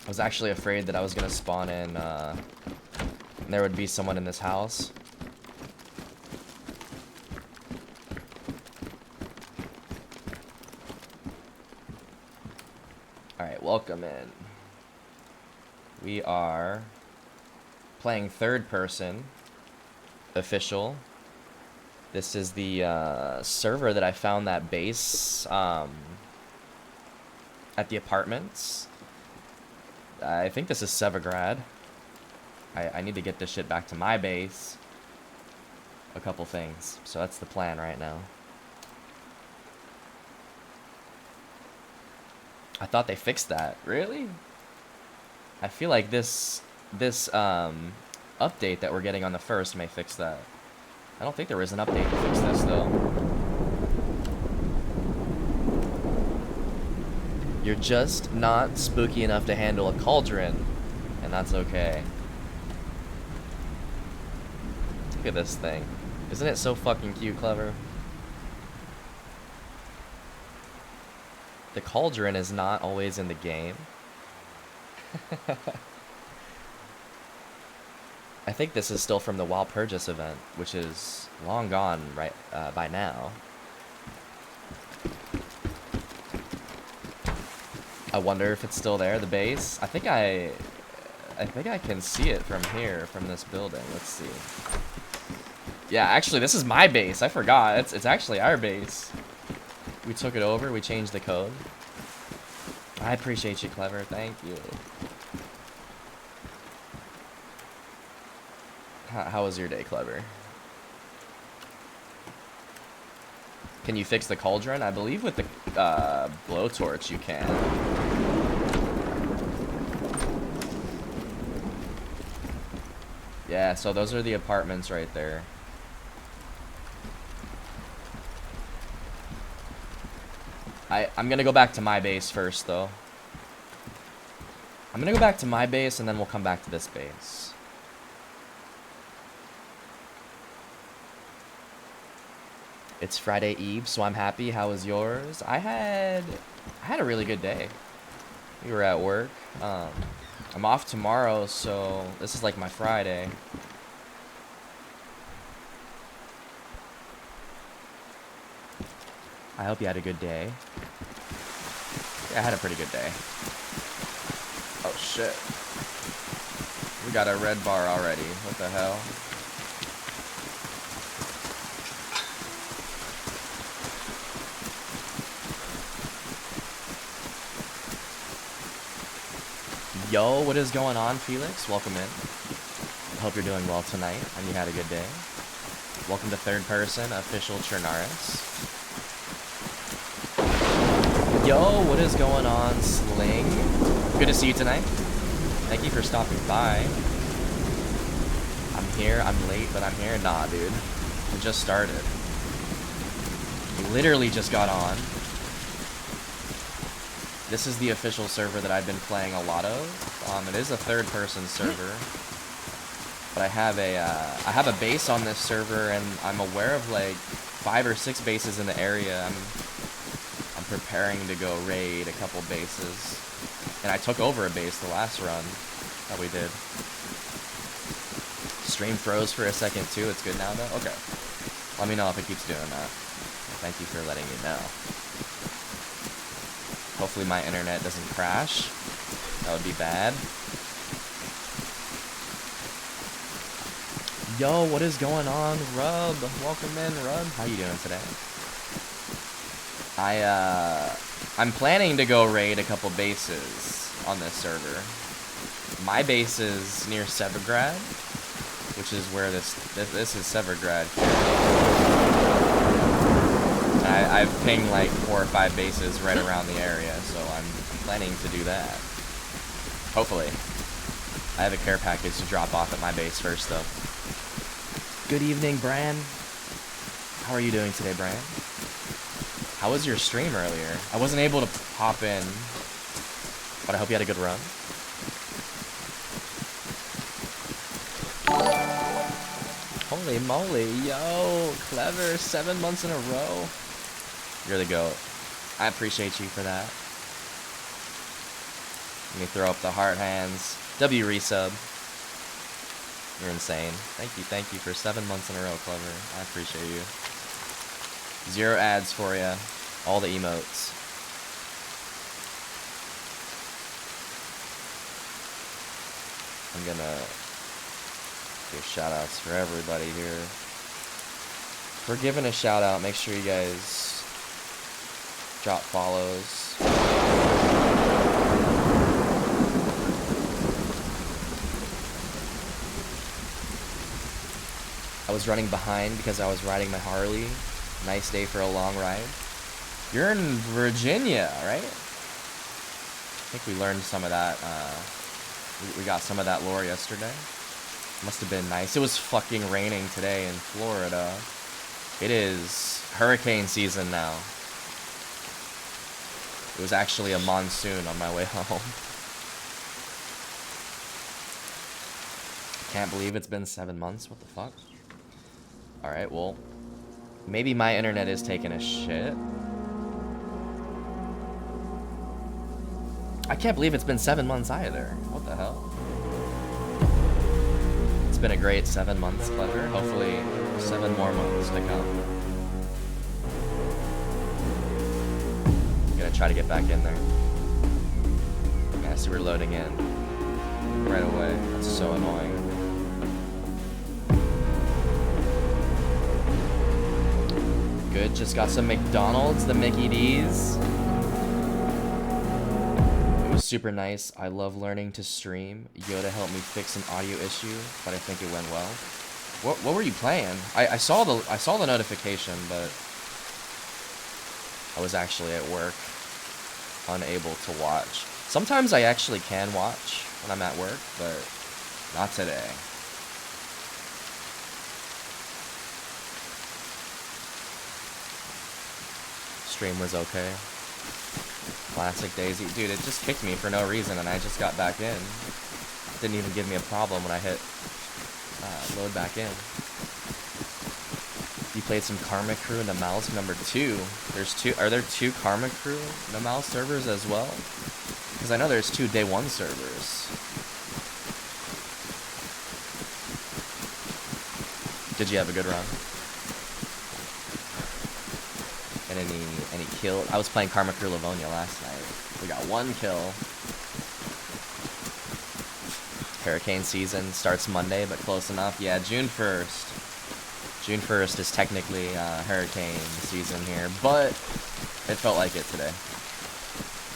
I was actually afraid that I was gonna spawn in, and there would be someone in this house. Alright, welcome in. We are playing third person, official. This is the server that I found that base at the apartments. I think this is Severgrad. I need to get this shit back to my base. A couple things. So that's the plan right now. I thought they fixed that. Really? I feel like this update that we're getting on the 1st may fix that. I don't think there is an update to fix this though. You're just not spooky enough to handle a cauldron, and that's okay. Look at this thing. Isn't it so fucking cute, Clever? The cauldron is not always in the game. I think this is still from the Walpurgis event, which is long gone right by now. I wonder if it's still there, the base. I think I can see it from here, from this building. Let's see. Yeah, actually, this is my base. I forgot. It's actually our base. We took it over. We changed the code. I appreciate you, Clever. Thank you. How was your day, Clever? Can you fix the cauldron? I believe with the blowtorch you can. Yeah, so those are the apartments right there. I'm gonna go back to my base first, though. I'm gonna go back to my base, and then we'll come back to this base. It's Friday Eve, so I'm happy. How was yours? I had a really good day. We were at work. I'm off tomorrow, so this is like my Friday. I hope you had a good day. Yeah, I had a pretty good day. Oh shit. We got a red bar already. What the hell? Yo, what is going on, Felix? Welcome in. I hope you're doing well tonight and you had a good day. Welcome to Third Person, official Chernaris. Yo, what is going on, Sling? Good to see you tonight. Thank you for stopping by. I'm here, I'm late, but I'm here. Nah, dude. We just started. We literally just got on. This is the official server that I've been playing a lot of. It is a third-person server, but I have a base on this server, and I'm aware of like 5 or 6 bases in the area. I'm preparing to go raid a couple bases, and I took over a base the last run that we did. Stream froze for a second too. It's good now though. Okay. Let me know if it keeps doing that. Thank you for letting me know. Hopefully my internet doesn't crash. That would be bad. Yo, what is going on, Rub? Welcome in, Rub. How you doing today? I'm planning to go raid a couple bases on this server. My base is near Severgrad, which is where this is Severgrad here. I've pinged like 4 or 5 bases right around the area, so I'm planning to do that. Hopefully. I have a care package to drop off at my base first, though. Good evening, Bran. How are you doing today, Bran? How was your stream earlier? I wasn't able to pop in, but I hope you had a good run. Holy moly, yo, Clever, 7 months in a row. You're the GOAT. I appreciate you for that. Let me throw up the heart hands. W resub. You're insane. Thank you for 7 months in a row, Clever. I appreciate you. 0 ads for you. All the emotes. I'm gonna give shout outs for everybody here. If we're giving a shout out, make sure you guys drop follows. I was running behind because I was riding my Harley. Nice day for a long ride. You're in Virginia, right? I think we learned some of that. We got some of that lore yesterday. Must have been nice. It was fucking raining today in Florida. It is hurricane season now. It was actually a monsoon on my way home. Can't believe it's been 7 months. What the fuck? Alright, well, maybe my internet is taking a shit. I can't believe it's been 7 months either. What the hell? It's been a great 7 months, Clever. Hopefully 7 more months to come. I'm gonna try to get back in there. Yeah, so we're loading in right away. That's so annoying. Good, just got some McDonald's, the Mickey D's. It was super nice. I love learning to stream. Yoda helped me fix an audio issue, but I think it went well. What were you playing? I saw the notification, but I was actually at work, unable to watch. Sometimes I actually can watch when I'm at work, but not today. Stream was okay. Classic Daisy. Dude, it just kicked me for no reason and I just got back in. Didn't even give me a problem when I hit load back in. You played some Karma Crew in the Mouse number 2. There's 2. Are there 2 Karma Crew in the Mouse servers as well? Because I know there's 2 Day 1 servers. Did you have a good run? And any kill? I was playing Karma Crew Livonia last night. We got 1 kill. Hurricane season starts Monday, but close enough. Yeah, June 1st. June 1st is technically hurricane season here, but it felt like it today.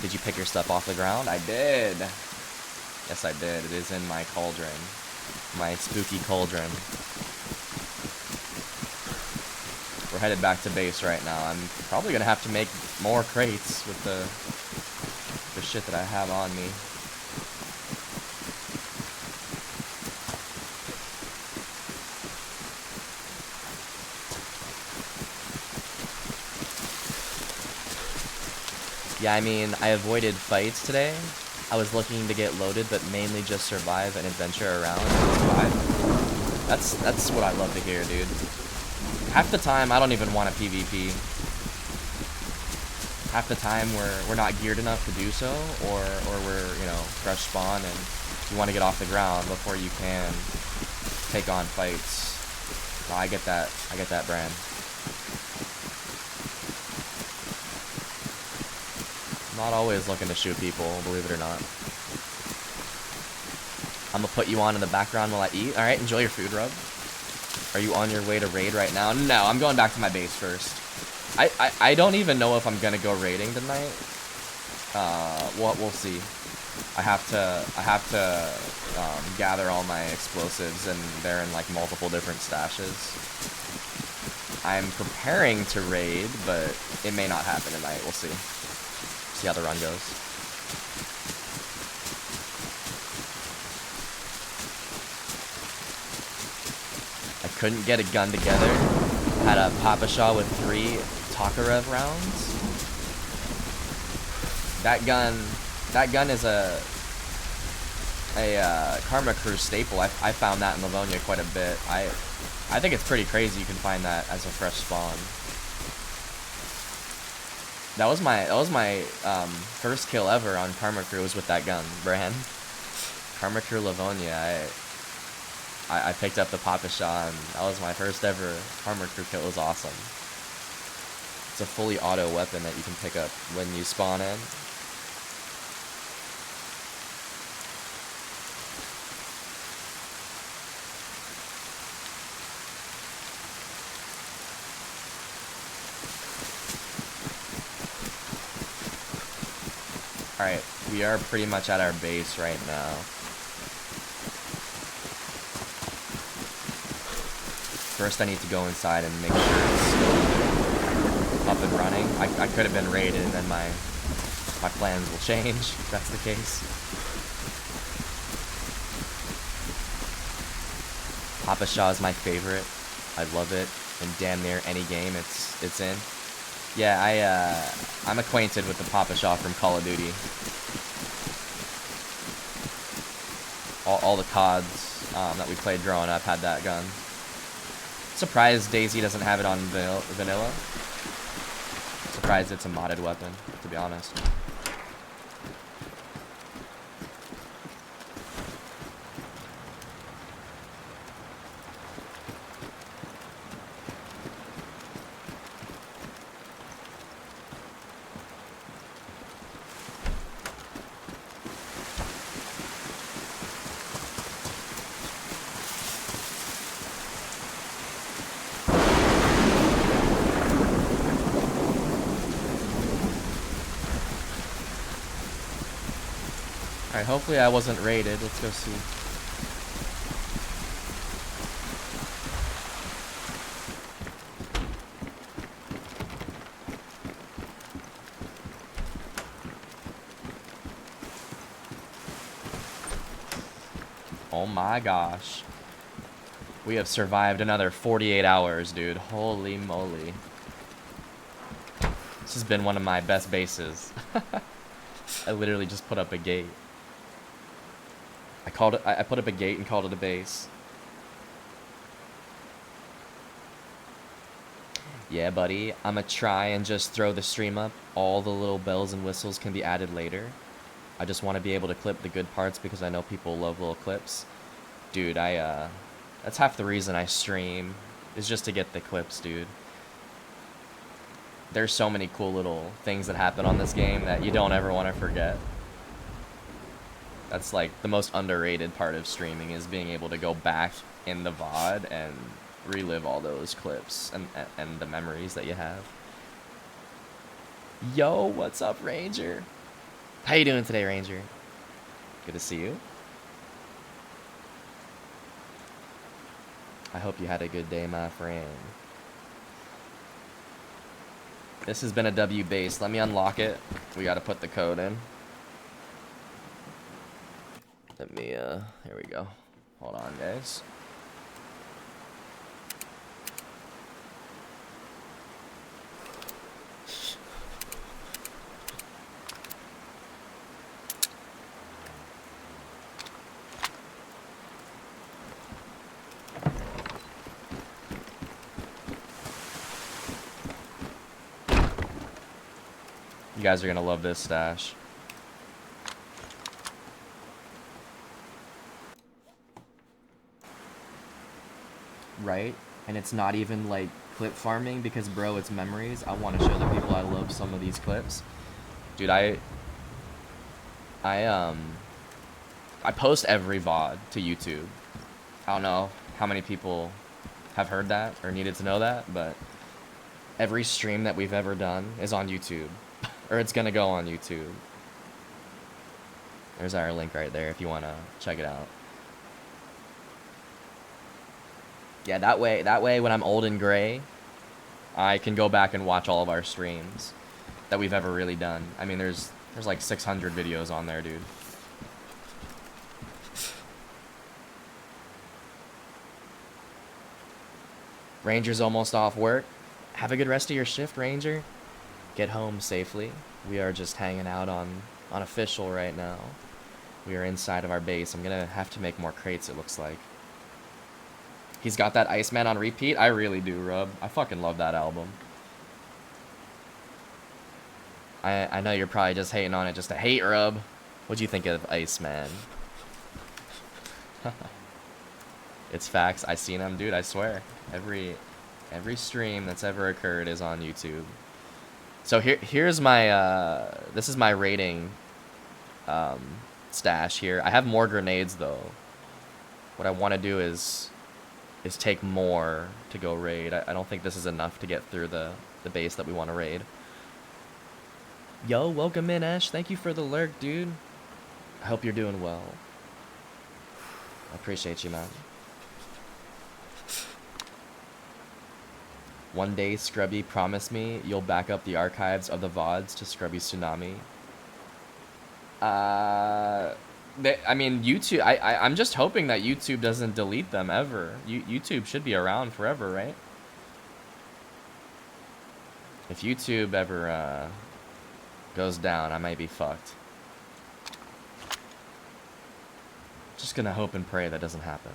Did you pick your stuff off the ground? I did. Yes, I did. It is in my cauldron. My spooky cauldron. We're headed back to base right now. I'm probably gonna have to make more crates with the shit that I have on me. Yeah, I mean, I avoided fights today. I was looking to get loaded, but mainly just survive and adventure around and survive. That's what I love to hear, dude. Half the time, I don't even want a PvP. Half the time, we're not geared enough to do so, or we're, you know, fresh spawn and you want to get off the ground before you can take on fights. So I get that brand. Not always looking to shoot people, believe it or not. I'm gonna put you on in the background while I eat. Alright, enjoy your food, Rub. Are you on your way to raid right now? No, I'm going back to my base first. I don't even know if I'm gonna go raiding tonight. We'll see. I have to gather all my explosives, and they're in like multiple different stashes. I'm preparing to raid, but it may not happen tonight. We'll see. See how the run goes. I couldn't get a gun together. Had a Papa Shaw with 3 Tokarev rounds. That gun is a Karma Crew staple. I found that in Livonia quite a bit. I think it's pretty crazy you can find that as a fresh spawn. that was my first kill ever on Karma Crew was with that gun, Brand. Karma Crew Livonia. I picked up the Papa Shot, and that was my first ever Karma Crew kill. It was awesome. It's a fully auto weapon that you can pick up when you spawn in. Alright, we are pretty much at our base right now. First I need to go inside and make sure it's still up and running. I could have been raided and then my plans will change if that's the case. Papa Shaw is my favorite. I love it in damn near any game it's in. Yeah, I'm acquainted with the Papa Shaw from Call of Duty. All the CODs that we played growing up had that gun. Surprised DayZ doesn't have it on vanilla. Surprised it's a modded weapon, to be honest. Alright, hopefully I wasn't raided. Let's go see. Oh my gosh. We have survived another 48 hours, dude. Holy moly. This has been one of my best bases. I literally just put up a gate. I put up a gate and called it a base. Yeah, buddy. I'ma try and just throw the stream up. All the little bells and whistles can be added later. I just want to be able to clip the good parts because I know people love little clips. Dude, that's half the reason I stream, is just to get the clips, dude. There's so many cool little things that happen on this game that you don't ever want to forget. That's like the most underrated part of streaming, is being able to go back in the VOD and relive all those clips and the memories that you have. Yo, what's up, Ranger? How you doing today, Ranger? Good to see you. I hope you had a good day, my friend. This has been a W base. Let me unlock it. We gotta put the code in. Let me, here we go. Hold on, guys. You guys are gonna love this stash. Right? And it's not even like clip farming because, bro, it's memories. I want to show the people I love some of these clips. Dude, I post every VOD to YouTube. I don't know how many people have heard that or needed to know that, but every stream that we've ever done is on YouTube. Or it's gonna go on YouTube. There's our link right there if you wanna check it out. Yeah, that way when I'm old and gray, I can go back and watch all of our streams that we've ever really done. I mean, there's like 600 videos on there, dude. Ranger's almost off work. Have a good rest of your shift, Ranger. Get home safely. We are just hanging out on official right now. We are inside of our base. I'm gonna have to make more crates, it looks like. He's got that Iceman on repeat. I really do, Rub. I fucking love that album. I know you're probably just hating on it just to hate, Rub. What'd you think of Iceman? It's facts. I seen him, dude. I swear. Every stream that's ever occurred is on YouTube. So here's my this is my rating stash here. I have more grenades though. What I want to do is take more to go raid. I don't think this is enough to get through the base that we want to raid. Yo, welcome in, Ash. Thank you for the lurk, dude. I hope you're doing well. I appreciate you, man. One day, Scrubby, promise me you'll back up the archives of the VODs to Scrubby Tsunami. I mean, YouTube, I'm just hoping that YouTube doesn't delete them ever. YouTube should be around forever, right? If YouTube ever goes down, I might be fucked. Just gonna hope and pray that doesn't happen.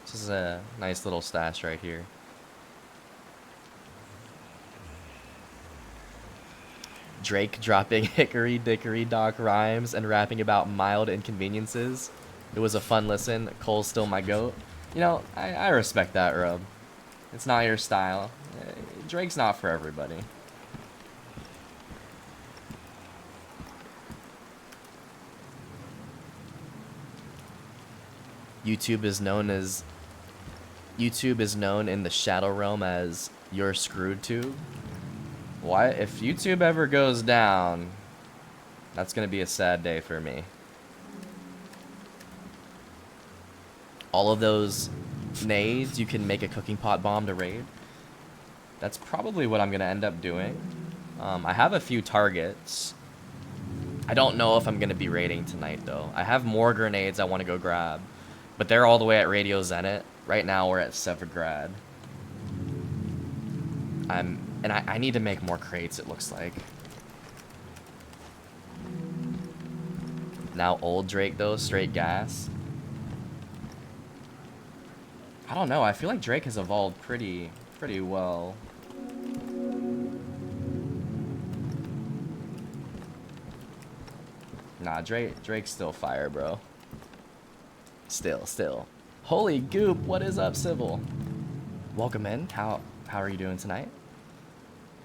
This is a nice little stash right here. Drake dropping Hickory Dickory Dock rhymes and rapping about mild inconveniences. It was a fun listen. Cole's still my goat. You know, I respect that, Rub. It's not your style. Drake's not for everybody. YouTube is known in the shadow realm as You're Screwed Tube. Why? If YouTube ever goes down, that's gonna be a sad day for me. All of those nades, you can make a cooking pot bomb to raid. That's probably what I'm gonna end up doing. I have a few targets. I don't know if I'm gonna be raiding tonight though. I have more grenades I want to go grab, but they're all the way at Radio Zenit. Right now we're at Severgrad. I need to make more crates, it looks like. Now old Drake though, straight gas. I don't know, I feel like Drake has evolved pretty well. Nah, Drake's still fire, bro. Still. Holy goop, what is up, Civil? Welcome in. How are you doing tonight?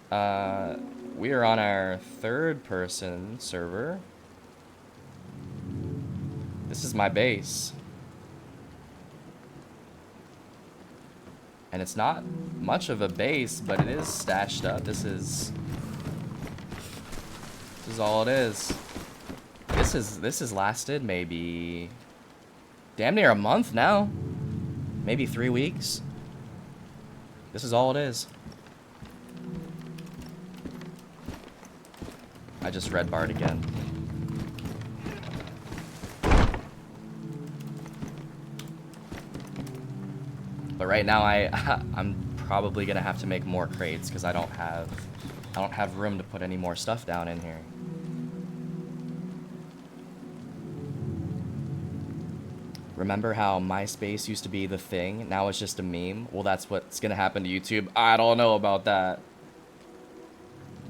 We are on our third person server. This is my base. And it's not much of a base, but it is stashed up. This is all it is. This has lasted maybe damn near a month now. Maybe 3 weeks. This is all it is. I just red barred again. But right now I'm probably gonna have to make more crates because I don't have room to put any more stuff down in here. Remember how MySpace used to be the thing? Now it's just a meme? Well, that's what's gonna happen to YouTube. I don't know about that.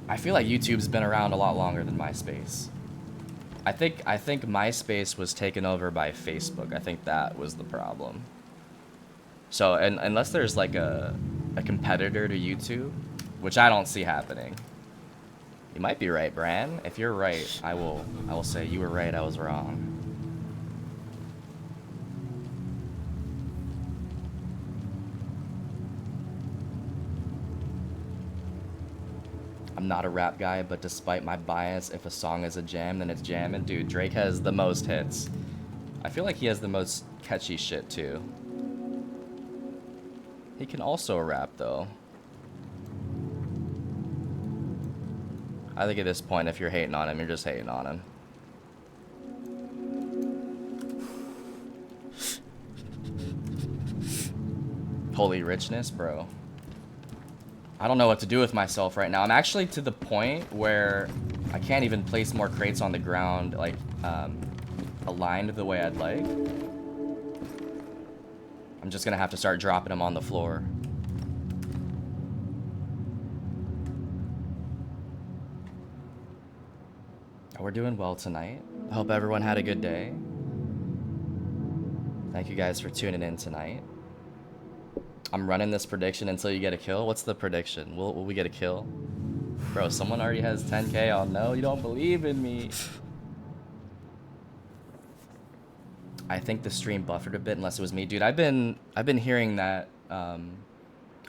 I feel like YouTube's been around a lot longer than MySpace. I think MySpace was taken over by Facebook. I think that was the problem. So, and unless there's like a competitor to YouTube, which I don't see happening. You might be right, Bran. If you're right, I will say you were right, I was wrong. I'm not a rap guy, but despite my bias, if a song is a jam, then it's jamming. Dude, Drake has the most hits. I feel like he has the most catchy shit, too. He can also rap, though. I think at this point, if you're hating on him, you're just hating on him. Holy richness, bro. I don't know what to do with myself right now. I'm actually to the point where I can't even place more crates on the ground, like, aligned the way I'd like. I'm just gonna have to start dropping them on the floor. We're doing well tonight. I hope everyone had a good day. Thank you guys for tuning in tonight. I'm running this prediction until you get a kill. What's the prediction? Will we get a kill? Bro, someone already has 10K. Oh no, you don't believe in me. I think the stream buffered a bit, unless it was me. Dude, I've been hearing that. I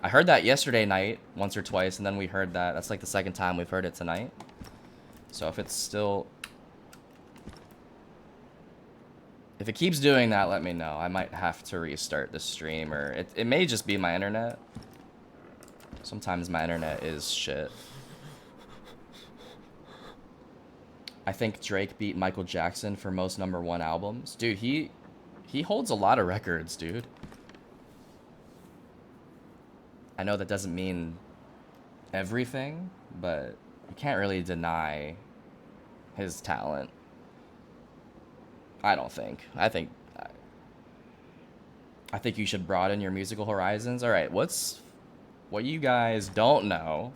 heard that yesterday night once or twice, and then we heard that. That's like the second time we've heard it tonight. So if it's still... If it keeps doing that, let me know. I might have to restart the stream, or it may just be my internet. Sometimes my internet is shit. I think Drake beat Michael Jackson for most #1 albums. Dude, he holds a lot of records, dude. I know that doesn't mean everything, but you can't really deny his talent. I don't think. I think you should broaden your musical horizons. All right, what you guys don't know.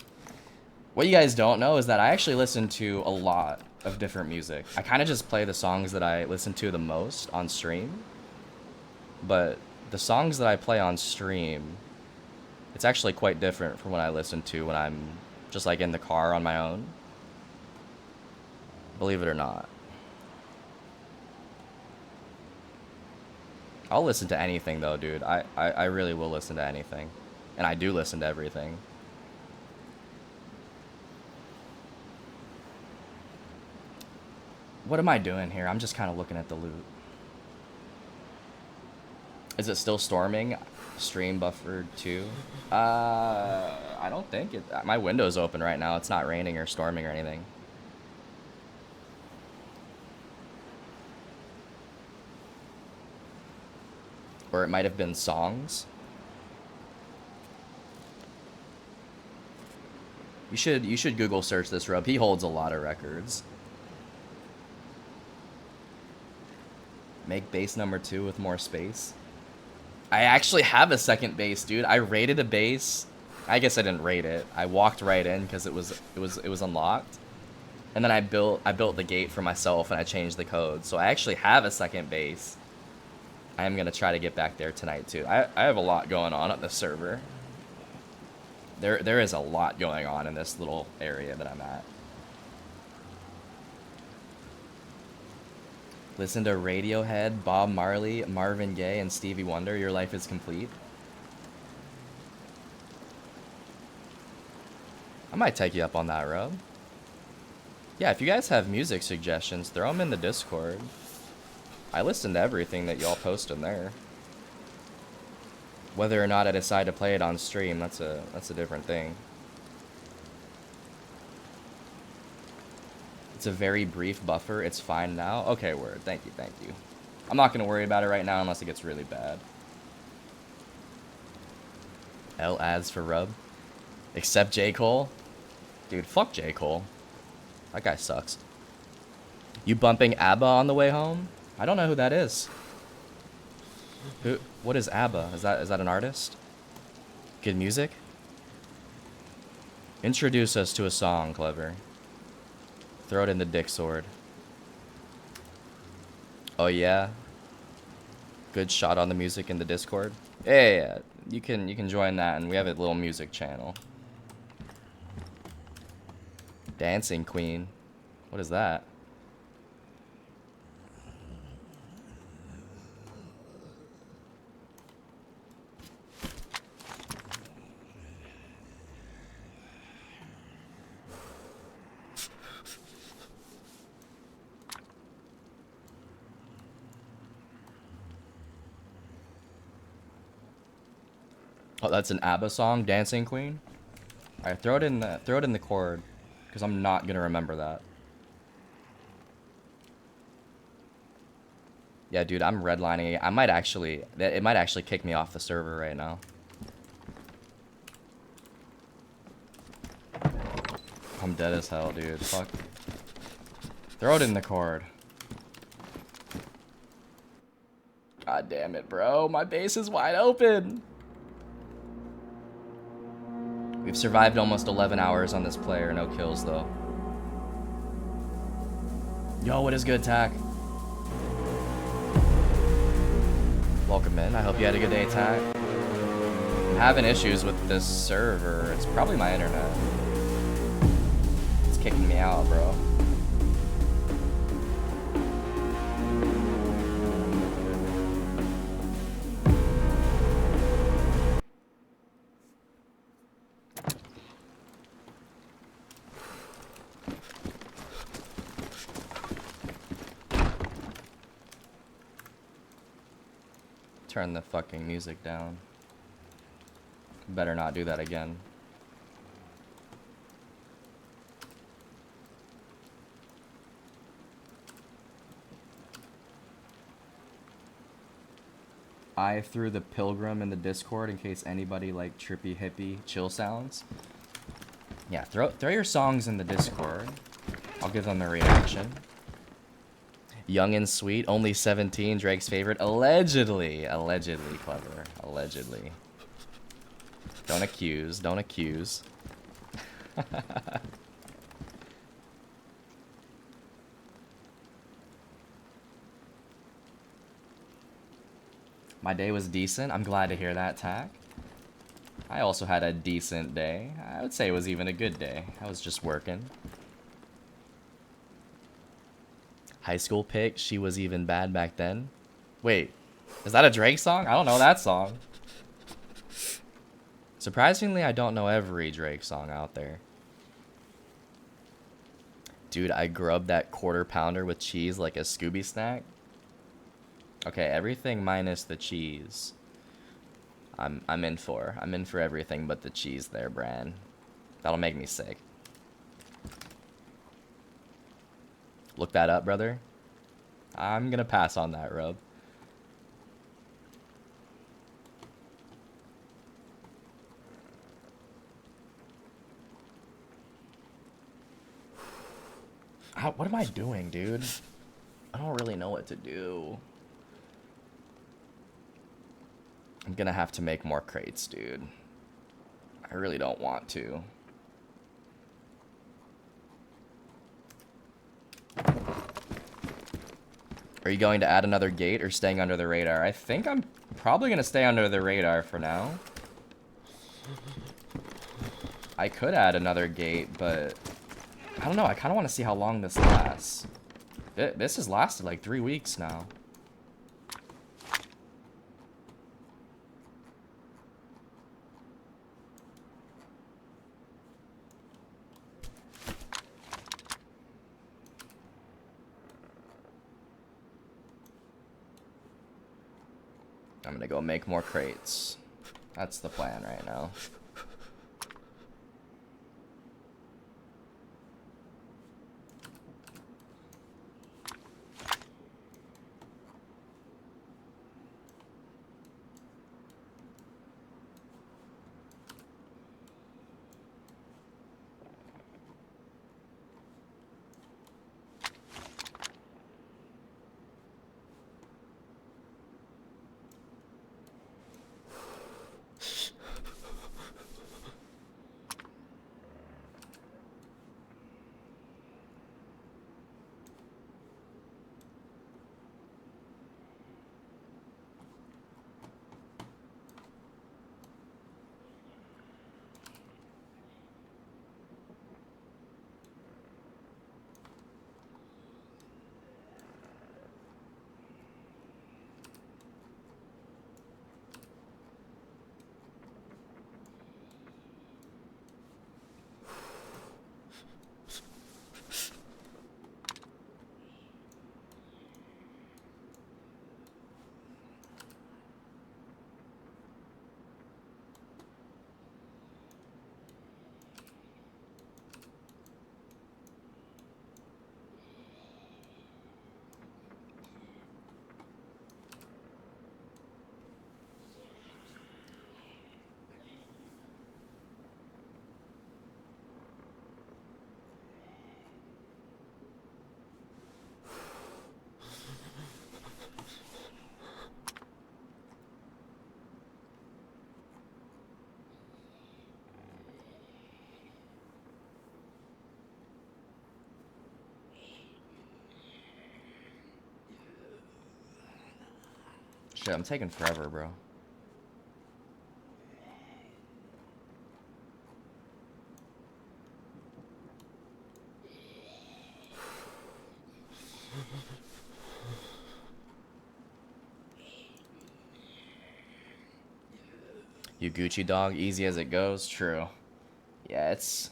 What you guys don't know is that I actually listen to a lot of different music. I kind of just play the songs that I listen to the most on stream. But the songs that I play on stream, it's actually quite different from what I listen to when I'm just like in the car on my own. Believe it or not. I'll listen to anything though, dude. I really will listen to anything. And I do listen to everything. What am I doing here? I'm just kind of looking at the loot. Is it still storming? Stream buffered too? I don't think it... My window's open right now. It's not raining or storming or anything. Or it might have been songs. You should Google search this, Rub. He holds a lot of records. Make base #2 with more space. I actually have a second base, dude. I raided a base. I guess I didn't raid it. I walked right in because it was unlocked. And then I built the gate for myself and I changed the code. So I actually have a second base. I am gonna try to get back there tonight too. I have a lot going on this server. There is a lot going on in this little area that I'm at. Listen to Radiohead, Bob Marley, Marvin Gaye, and Stevie Wonder. Your life is complete. I might take you up on that, Rob. Yeah, if you guys have music suggestions, throw them in the Discord. I listen to everything that y'all post in there. Whether or not I decide to play it on stream, that's a different thing. It's a very brief buffer. It's fine now. Okay, word. Thank you. I'm not gonna worry about it right now unless it gets really bad. L ads for Rub. Except J. Cole. Dude, fuck J. Cole. That guy sucks. You bumping ABBA on the way home? I don't know who that is. What is ABBA? Is that an artist? Good music? Introduce us to a song, Clever. Throw it in the dick sword. Oh yeah? Good shot on the music in the Discord? Yeah. You can join that and we have a little music channel. Dancing Queen. What is that? Oh, that's an ABBA song, Dancing Queen. All right, throw it in the chord, because I'm not gonna remember that. Yeah, dude, I'm redlining it. It might actually kick me off the server right now. I'm dead as hell, dude. Fuck. Throw it in the cord. God damn it, bro. My base is wide open. We've survived almost 11 hours on this player. No kills, though. Yo, what is good, Tack? Welcome in. I hope you had a good day, Tack. I'm having issues with this server. It's probably my internet. It's kicking me out, bro. Turn the fucking music down. Better not do that again. I threw the Pilgrim in the Discord in case anybody like trippy hippie chill sounds. Yeah, throw your songs in the Discord. I'll give them a reaction. Young and sweet, only 17, Drake's favorite. Allegedly, Clever. Allegedly. Don't accuse, don't accuse. My day was decent. I'm glad to hear that, Tack. I also had a decent day. I would say it was even a good day. I was just working. High school pick, she was even bad back then. Wait, is that a Drake song? I don't know that song. Surprisingly, I don't know every Drake song out there. Dude, I grubbed that quarter pounder with cheese like a Scooby snack. Okay, everything minus the cheese. I'm in for everything but the cheese there, Bran. That'll make me sick. Look that up, brother. I'm gonna pass on that, Rub. What am I doing, dude? I don't really know what to do. I'm gonna have to make more crates, dude. I really don't want to. Are you going to add another gate or staying under the radar? I think I'm probably going to stay under the radar for now. I could add another gate, but I don't know. I kind of want to see how long this lasts. This has lasted like 3 weeks now. I'm gonna go make more crates. That's the plan right now. Shit, I'm taking forever, bro. You Gucci dog, easy as it goes. True. Yeah, it's...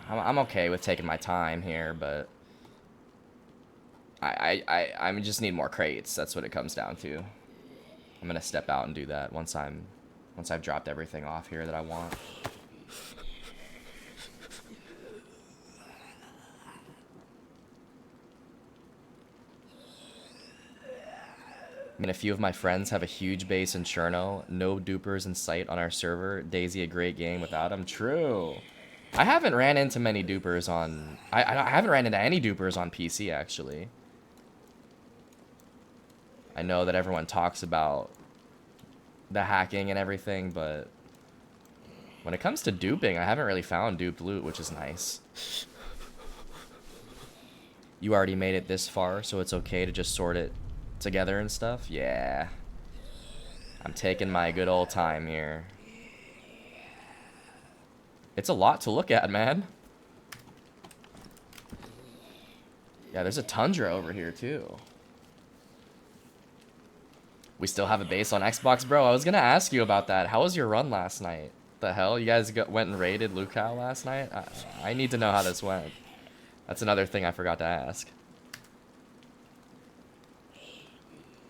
I'm okay with taking my time here, but... I just need more crates. That's what it comes down to. I'm gonna step out and do that once I've dropped everything off here that I want. I mean, a few of my friends have a huge base in Cherno. No dupers in sight on our server. DayZ a great game without him. True. I haven't ran into many dupers on... I haven't ran into any dupers on PC, actually. I know that everyone talks about the hacking and everything, but... when it comes to duping, I haven't really found duped loot, which is nice. You already made it this far, so it's okay to just sort it together and stuff? Yeah. I'm taking my good old time here. It's a lot to look at, man. Yeah, there's a tundra over here, too. We still have a base on Xbox, bro. I was gonna ask you about that. How was your run last night? The hell? You guys went and raided Lukao last night? I need to know how this went. That's another thing I forgot to ask.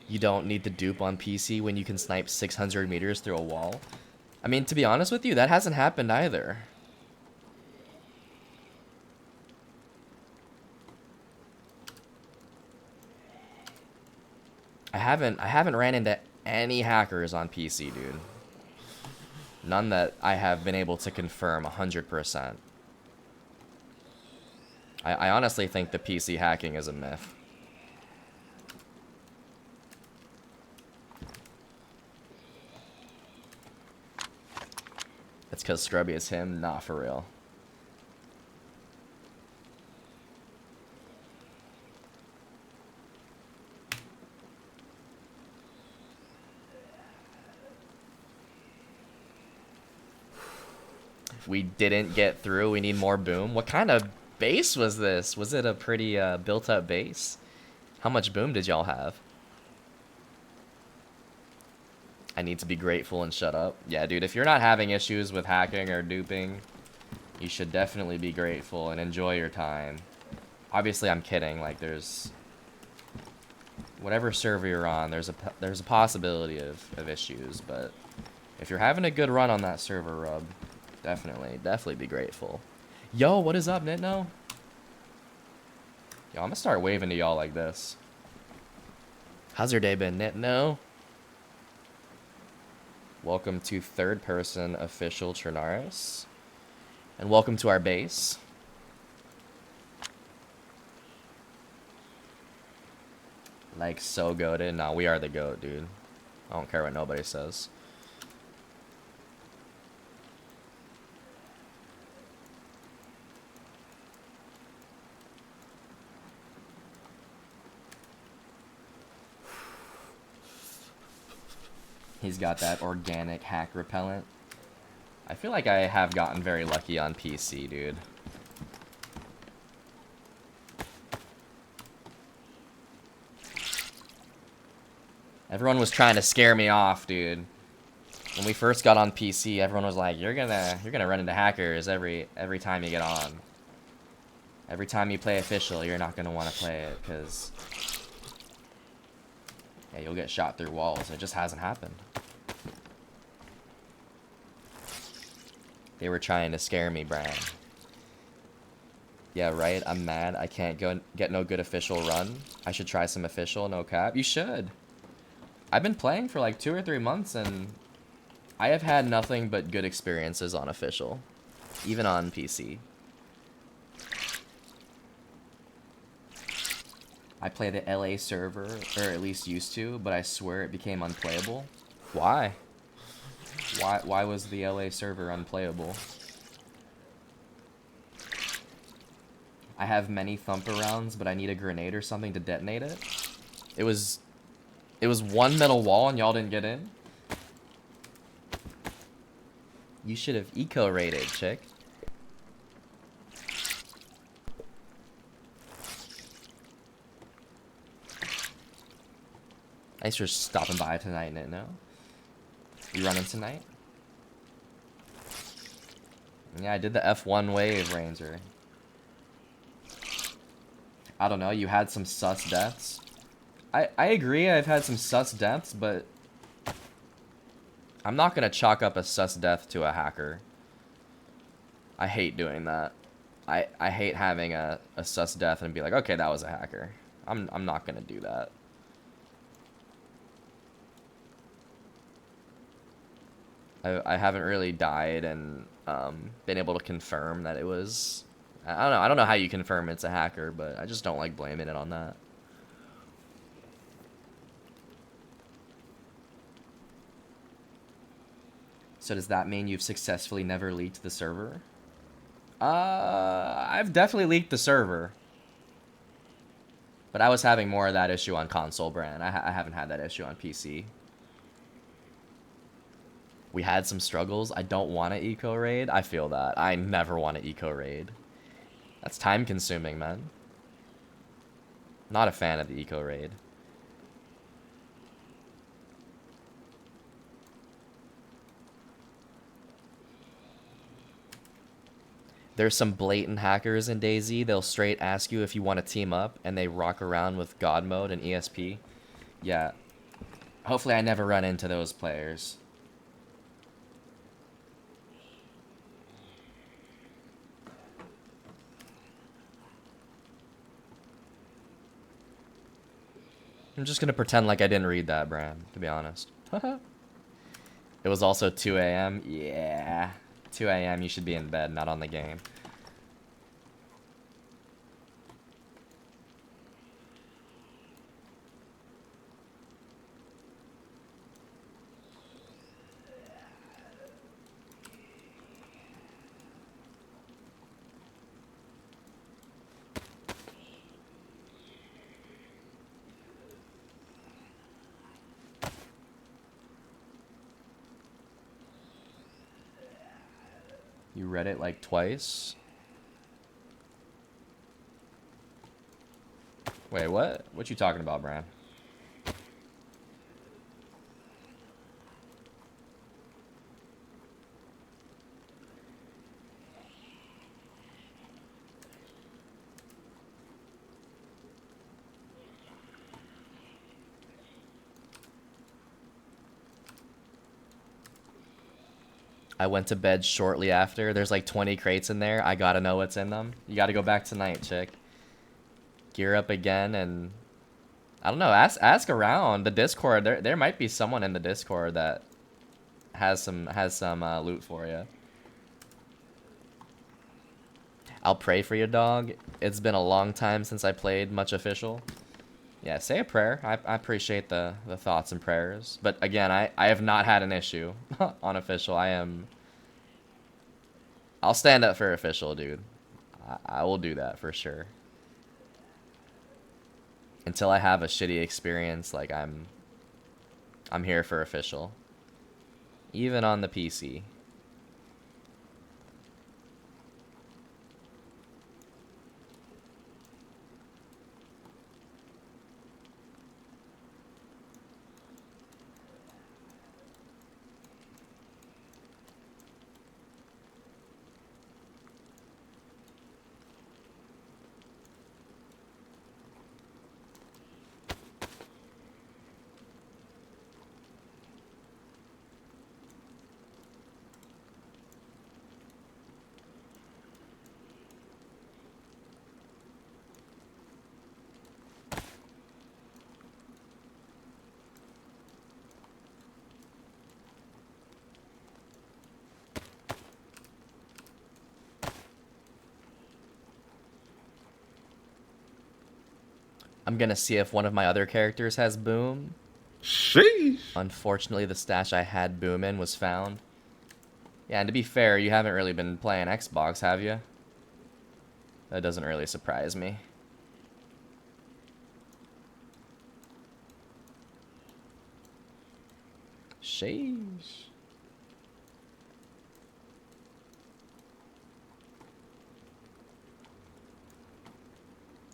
You don't need to dupe on PC when you can snipe 600 meters through a wall. I mean, to be honest with you, that hasn't happened either. I haven't ran into any hackers on PC, dude. None that I have been able to confirm 100%. I honestly think the PC hacking is a myth. It's because Scrubby is him? Nah, for real. If we didn't get through, we need more boom. What kind of base was this? Was it a pretty built-up base? How much boom did y'all have? I need to be grateful and shut up. Yeah, dude, if you're not having issues with hacking or duping, you should definitely be grateful and enjoy your time. Obviously, I'm kidding. Like, there's... whatever server you're on, there's a possibility of issues, but if you're having a good run on that server, Rub, definitely be grateful. Yo, what is up, Nitno? Yo, I'm gonna start waving to y'all like this. How's your day been, Nitno? Welcome to third person official Trinaris. And welcome to our base. Like, so goated. Nah, we are the goat, dude. I don't care what nobody says. He's got that organic hack repellent. I feel like I have gotten very lucky on PC, dude. Everyone was trying to scare me off, dude. When we first got on PC, everyone was like, you're gonna run into hackers every time you get on. Every time you play official, you're not gonna want to play it, because yeah, you'll get shot through walls. It just hasn't happened. They were trying to scare me, Brian. Yeah, right? I'm mad. I can't get no good official run. I should try some official, no cap. You should. I've been playing for like 2 or 3 months, and I have had nothing but good experiences on official. Even on PC. I play the LA server, or at least used to, but I swear it became unplayable. Why? Why was the LA server unplayable? I have many thumper rounds, but I need a grenade or something to detonate it. It was It was one metal wall and y'all didn't get in? You should have eco-rated, chick. Thanks for stopping by tonight, Nitno. You running tonight? Yeah, I did the F1 wave, Ranger. I don't know, you had some sus deaths. I agree, I've had some sus deaths, but I'm not gonna chalk up a sus death to a hacker. I hate doing that. I hate having a sus death and be like, okay, that was a hacker. I'm not gonna do that. I haven't really died and been able to confirm that it was. I don't know how you confirm it's a hacker, but I just don't like blaming it on that. So does that mean you've successfully never leaked the server? I've definitely leaked the server. But I was having more of that issue on console brand. I haven't had that issue on PC. We had some struggles. I don't want to eco raid. I feel that. I never want to eco raid. That's time consuming, man. Not a fan of the eco raid. There's some blatant hackers in DayZ. They'll straight ask you if you want to team up, and they rock around with God mode and ESP. Yeah. Hopefully I never run into those players. I'm just gonna pretend like I didn't read that, Bram, to be honest. It was also 2 a.m. Yeah. 2 a.m. you should be in bed, not on the game. You read it like twice? Wait, what? What you talking about, Bram? I went to bed shortly after. There's like 20 crates in there. I gotta know what's in them. You gotta go back tonight, chick. Gear up again and... I don't know, ask around the Discord. There might be someone in the Discord that has some loot for you. I'll pray for your dog. It's been a long time since I played much official. Yeah, say a prayer. I appreciate the thoughts and prayers. But again, I have not had an issue on official. I'll stand up for official, dude. I will do that for sure. Until I have a shitty experience, like I'm here for official. Even on the PC. I'm gonna see if one of my other characters has boom. Sheesh. Unfortunately, the stash I had boom in was found. Yeah, and to be fair, you haven't really been playing Xbox, have you? That doesn't really surprise me. Sheesh.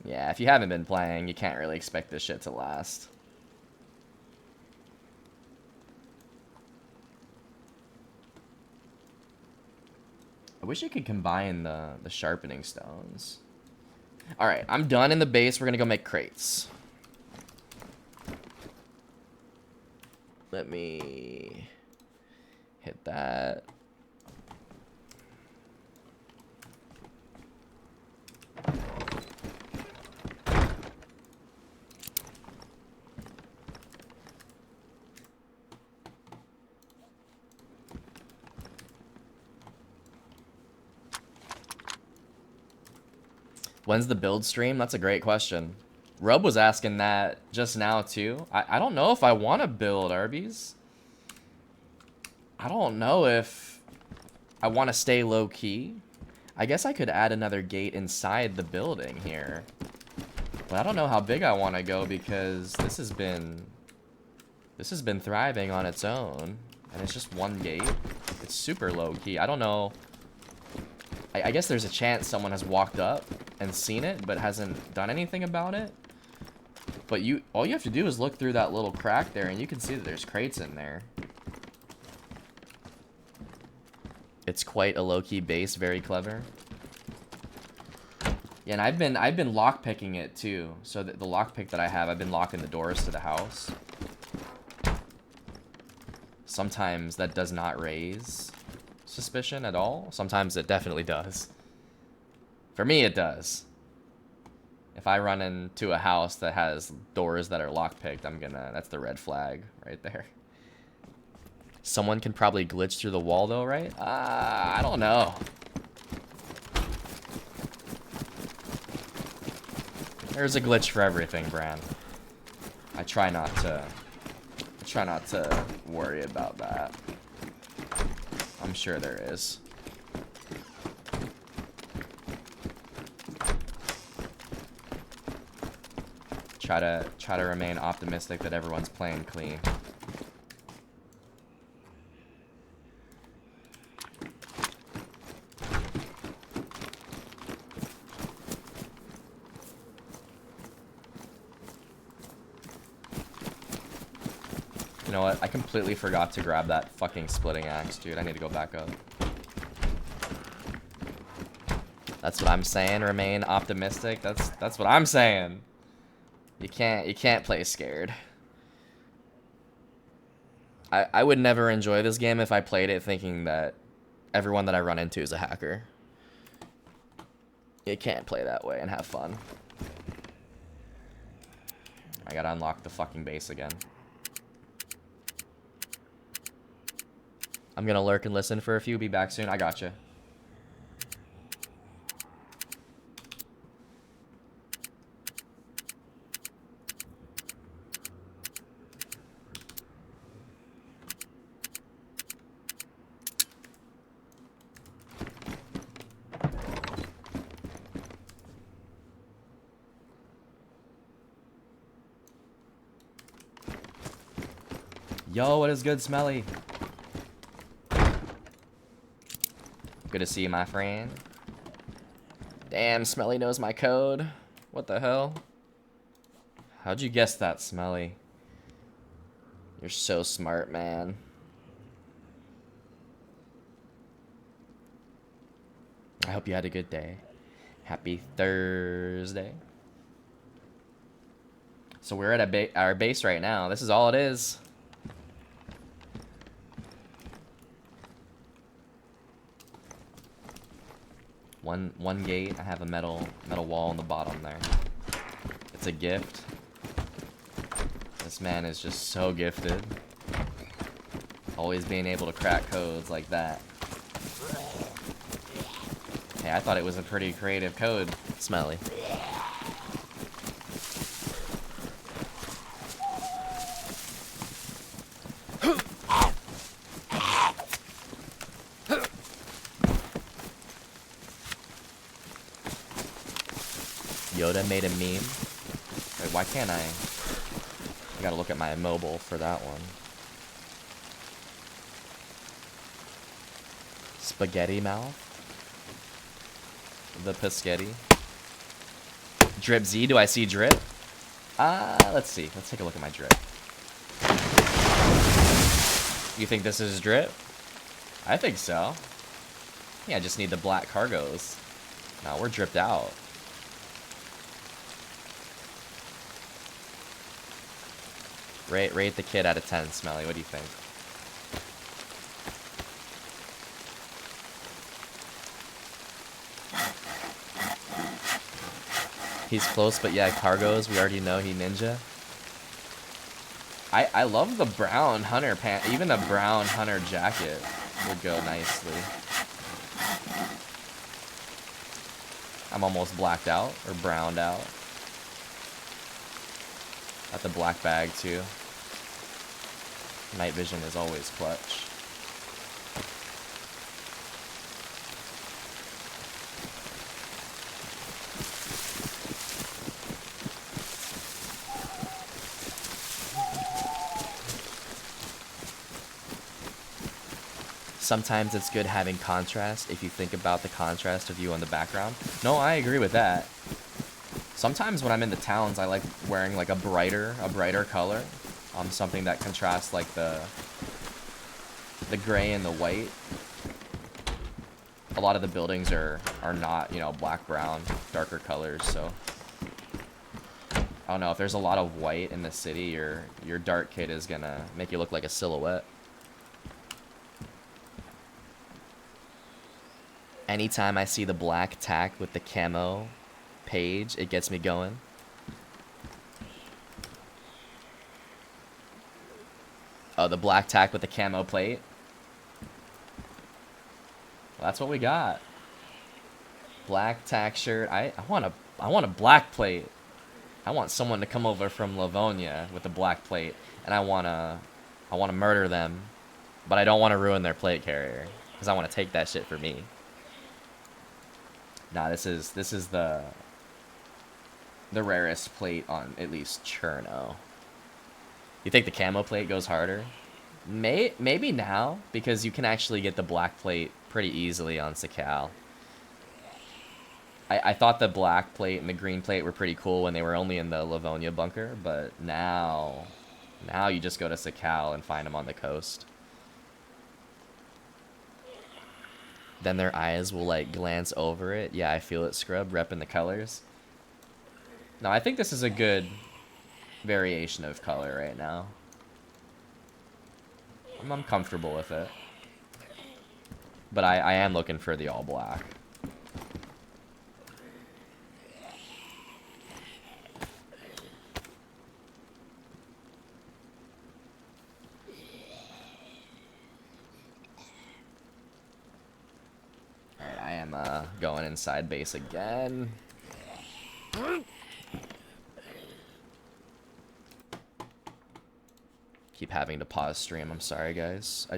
Yeah, if you haven't been playing, you can't really expect this shit to last. I wish you could combine the sharpening stones. Alright, I'm done in the base. We're gonna go make crates. Let me hit that. When's the build stream? That's a great question. Rub was asking that just now too. I don't know if I want to build Arby's. I don't know if I want to stay low key. I guess I could add another gate inside the building here. But I don't know how big I want to go because this has been thriving on its own. And it's just one gate. It's super low key. I don't know. I guess there's a chance someone has walked up and seen it but hasn't done anything about it. But all you have to do is look through that little crack there and you can see that there's crates in there. It's quite a low-key base, very clever. Yeah, and I've been lockpicking it too. So the lockpick that I have, I've been locking the doors to the house. Sometimes that does not raise suspicion at all. Sometimes it definitely does. For me, it does. If I run into a house that has doors that are lockpicked, that's the red flag right there. Someone can probably glitch through the wall though, right? I don't know. There's a glitch for everything, Bran. I try not to worry about that. I'm sure there is. Try to remain optimistic that everyone's playing clean. You know what? I completely forgot to grab that fucking splitting axe, dude. I need to go back up. That's what I'm saying. Remain optimistic. That's what I'm saying. You can't play scared. I would never enjoy this game if I played it thinking that everyone that I run into is a hacker. You can't play that way and have fun. I gotta unlock the fucking base again. I'm gonna lurk and listen for a few. Be back soon. I gotcha. Yo, what is good, Smelly? Good to see you, my friend. Damn, Smelly knows my code. What the hell? How'd you guess that, Smelly? You're so smart, man. I hope you had a good day. Happy Thursday. So we're at our base right now. This is all it is. One gate. I have a metal wall on the bottom there. It's a gift. This man is just so gifted. Always being able to crack codes like that. Hey, I thought it was a pretty creative code, Smelly. Yoda made a meme. Wait, why can't I gotta look at my mobile for that one. Spaghetti mouth. The Piscetti. Drip Z, do I see drip? Let's see. Let's take a look at my drip. You think this is drip? I think so. Yeah, I just need the black cargos. No, we're dripped out. Rate the kid out of 10, Smelly. What do you think? He's close, but yeah, cargos. We already know he ninja. I love the brown hunter pant. Even the brown hunter jacket would go nicely. I'm almost blacked out or browned out. Got the black bag too. Night vision is always clutch. Sometimes it's good having contrast if you think about the contrast of you on the background. No, I agree with that. Sometimes when I'm in the towns, I like wearing like a brighter color. Something that contrasts like the gray and the white. A lot of the buildings are not, you know, black, brown, darker colors, so I don't know, if there's a lot of white in the city, your dark kit is gonna make you look like a silhouette. Anytime I see the black tack with the camo page, it gets me going. Oh, the black tack with the camo plate. Well, that's what we got. Black tack shirt. I want a black plate. I want someone to come over from Livonia with a black plate, and I wanna murder them, but I don't want to ruin their plate carrier because I want to take that shit for me. Nah, this is the rarest plate on at least Cherno. You think the camo plate goes harder? Maybe now, because you can actually get the black plate pretty easily on Sakal. I thought the black plate and the green plate were pretty cool when they were only in the Livonia bunker, but now you just go to Sakal and find them on the coast. Then their eyes will like glance over it. Yeah, I feel it, Scrub, repping the colors. No, I think this is a good variation of color right now. I'm comfortable with it. But I am looking for the all black. Alright, I am going inside base again. Keep having to pause stream. I'm sorry, guys. I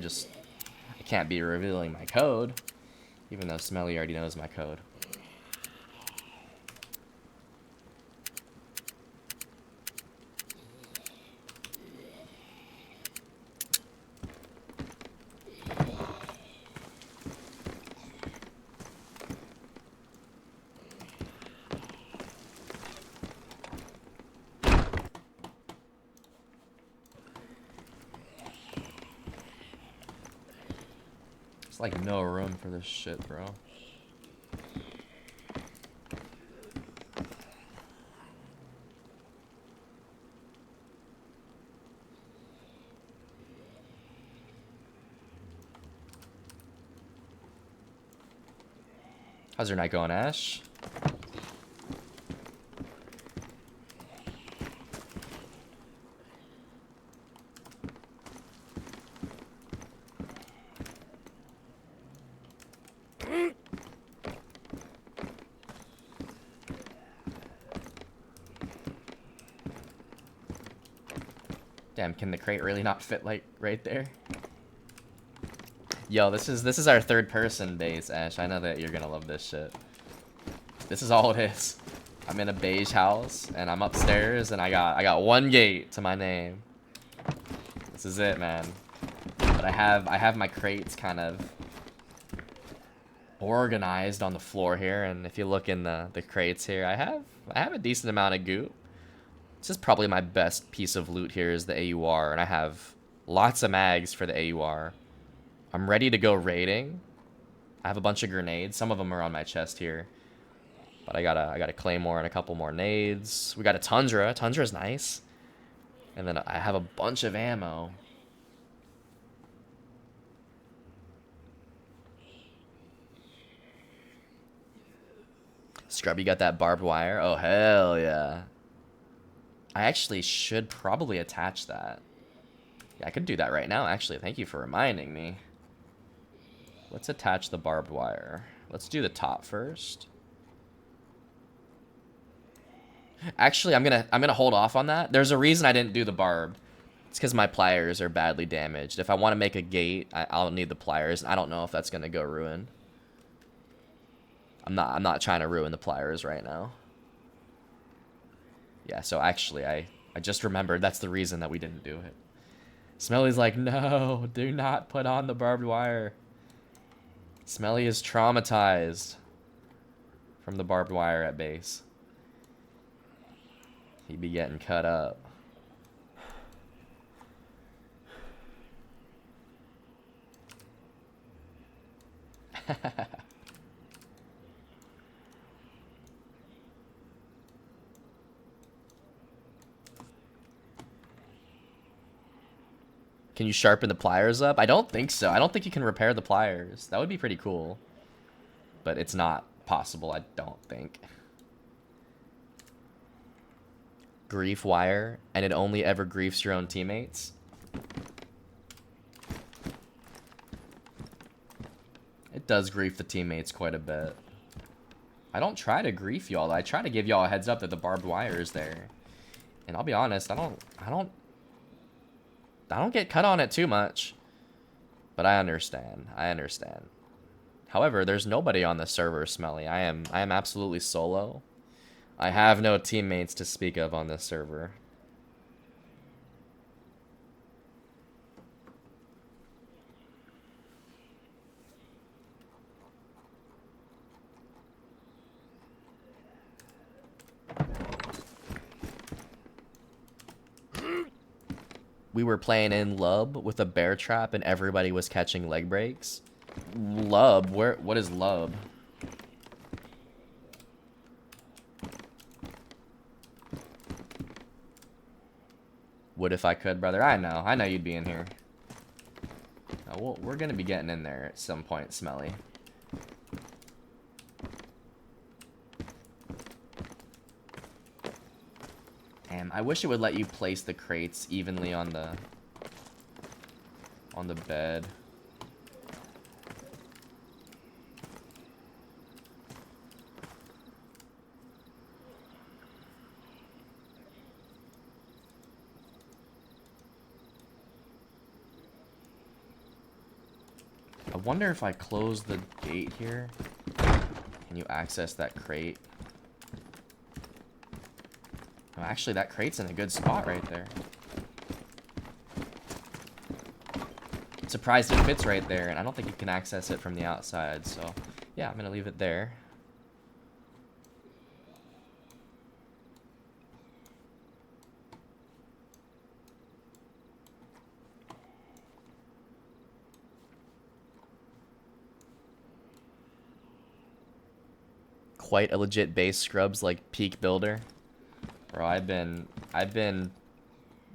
can't be revealing my code, even though Smelly already knows my code. It's like no room for this shit, bro. How's your night going, Ash? Damn, can the crate really not fit like right there? Yo, this is our third person base, Ash. I know that you're gonna love this shit. This is all it is. I'm in a beige house and I'm upstairs and I got one gate to my name. This is it, man. But I have my crates kind of organized on the floor here, and if you look in the crates here, I have a decent amount of goop. This is probably my best piece of loot here is the AUR, and I have lots of mags for the AUR. I'm ready to go raiding. I have a bunch of grenades. Some of them are on my chest here. But I got a claymore and a couple more nades. We got a tundra. Tundra's nice. And then I have a bunch of ammo. Scrubby got that barbed wire. Oh, hell yeah. I actually should probably attach that. Yeah, I could do that right now, actually. Thank you for reminding me. Let's attach the barbed wire. Let's do the top first. Actually, I'm gonna hold off on that. There's a reason I didn't do the barbed. It's because my pliers are badly damaged. If I want to make a gate, I'll need the pliers. I don't know if that's gonna go ruin. I'm not trying to ruin the pliers right now. Yeah, so actually, I just remembered that's the reason that we didn't do it. Smelly's like, no, do not put on the barbed wire. Smelly is traumatized from the barbed wire at base. He'd be getting cut up. Can you sharpen the pliers up? I don't think so. I don't think you can repair the pliers. That would be pretty cool. But it's not possible, I don't think. Grief wire, and it only ever griefs your own teammates. It does grief the teammates quite a bit. I don't try to grief y'all. I try to give y'all a heads up that the barbed wire is there. And I'll be honest, I don't get cut on it too much. But I understand. I understand. However, there's nobody on the server, Smelly. I am absolutely solo. I have no teammates to speak of on this server. We were playing in Lub with a bear trap and everybody was catching leg breaks. Lub? What is Lub? Would if I could, brother. I know you'd be in here. Well, we're gonna be getting in there at some point, Smelly. Damn, I wish it would let you place the crates evenly on the bed. I wonder if I close the gate here, can you access that crate? Oh, actually, that crate's in a good spot right there. I'm surprised it fits right there, and I don't think you can access it from the outside, so yeah, I'm gonna leave it there. Quite a legit base, Scrubs, like peak builder. Bro, I've been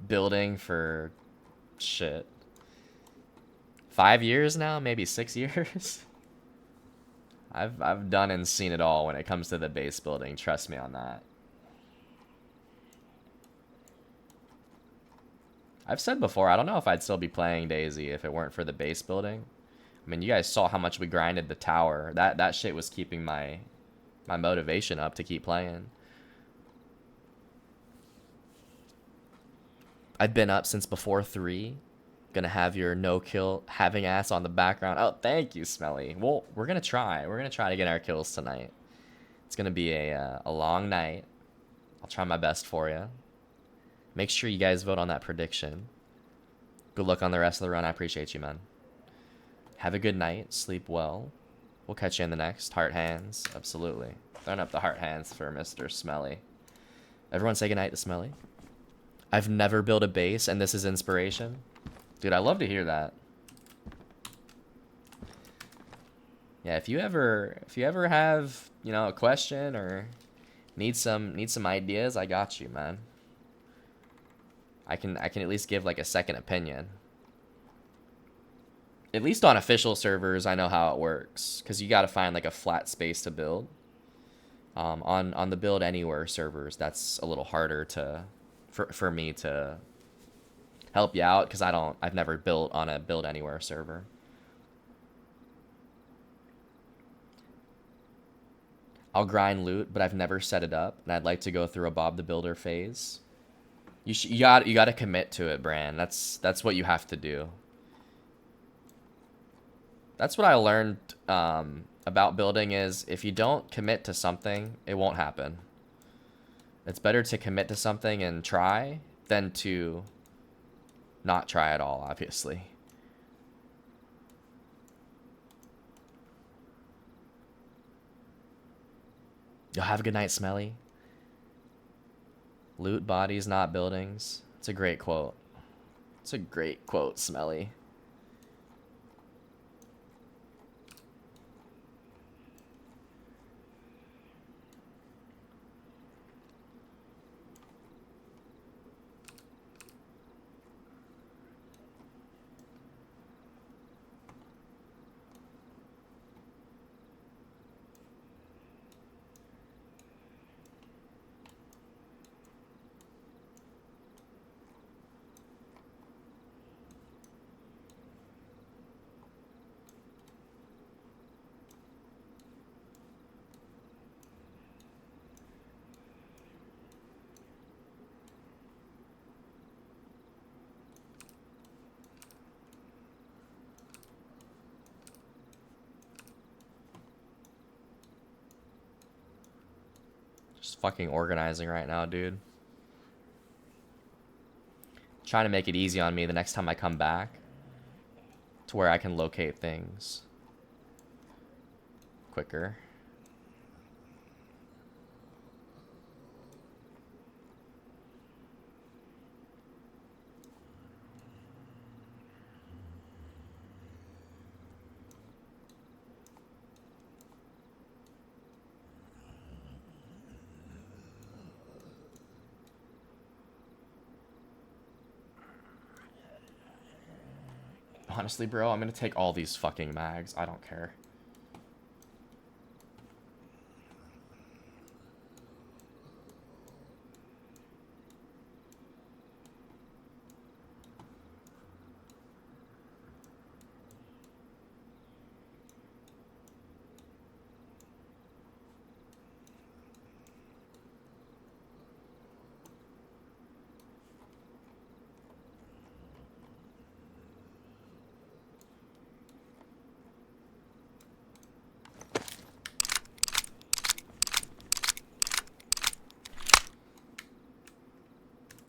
building for shit 5 years now, maybe 6 years. I've done and seen it all when it comes to the base building. Trust me on that. I've said before, I don't know if I'd still be playing DayZ if it weren't for the base building. I mean, you guys saw how much we grinded the tower. That shit was keeping my motivation up to keep playing. I've been up since before 3. Gonna have your no-kill having ass on the background. Oh, thank you, Smelly. Well, we're gonna try. We're gonna try to get our kills tonight. It's gonna be a long night. I'll try my best for you. Make sure you guys vote on that prediction. Good luck on the rest of the run. I appreciate you, man. Have a good night. Sleep well. We'll catch you in the next. Heart hands. Absolutely. Throwing up the heart hands for Mr. Smelly. Everyone say goodnight to Smelly. I've never built a base, and this is inspiration. Dude, I love to hear that. Yeah, if you ever have, you know, a question or need some ideas, I got you, man. I can at least give like a second opinion. At least on official servers, I know how it works, because you got to find like a flat space to build. On the Build Anywhere servers, that's a little harder to for me to help you out, because I've never built on a Build Anywhere server. I'll grind loot, but I've never set it up, and I'd like to go through a Bob the Builder phase. You got to commit to it, Bran. That's what you have to do. That's what I learned about building, is if you don't commit to something, it won't happen. It's better to commit to something and try than to not try at all, obviously. You'll have a good night, Smelly. Loot bodies, not buildings. It's a great quote. It's a great quote, Smelly. Just fucking organizing right now, dude. Trying to make it easy on me the next time I come back, to where I can locate things quicker. Honestly, bro, I'm gonna take all these fucking mags. I don't care.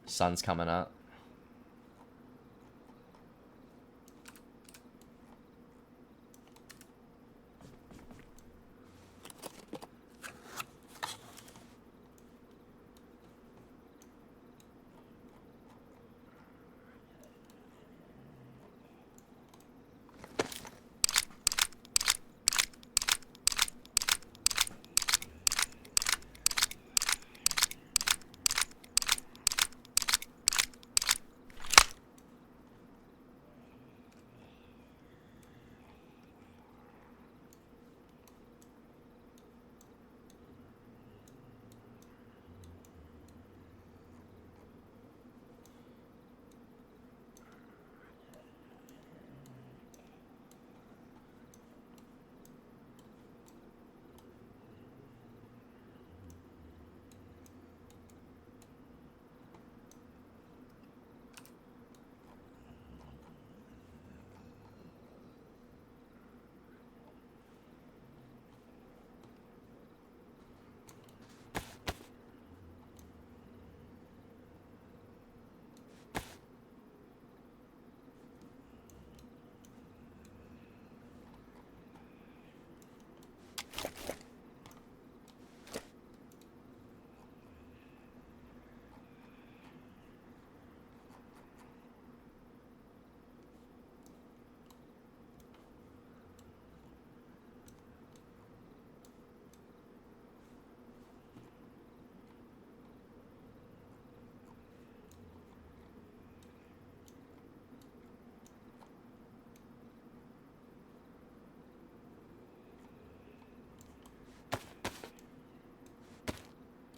Sun's coming up.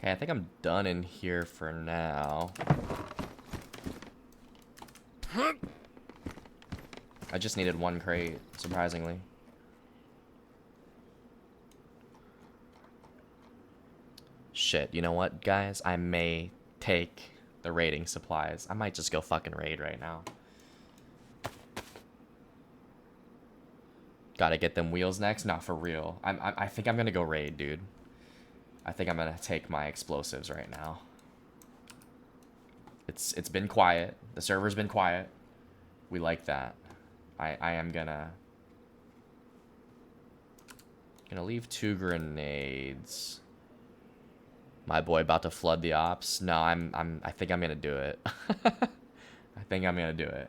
Okay, I think I'm done in here for now. I just needed one crate, surprisingly. Shit, you know what, guys? I may take the raiding supplies. I might just go fucking raid right now. Gotta get them wheels next? Not for real. I think I'm gonna go raid, dude. I think I'm gonna take my explosives right now. It's been quiet. The server's been quiet. We like that. I am gonna leave 2 grenades. My boy about to flood the ops. No, I think I'm gonna do it. I think I'm gonna do it.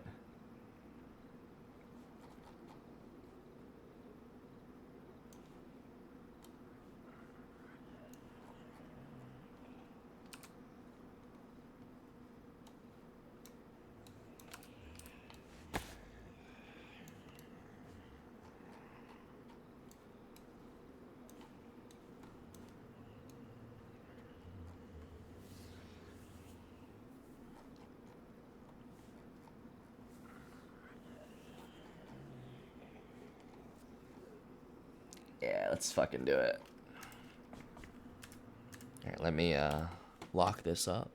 Yeah, let's fucking do it. Alright, let me lock this up.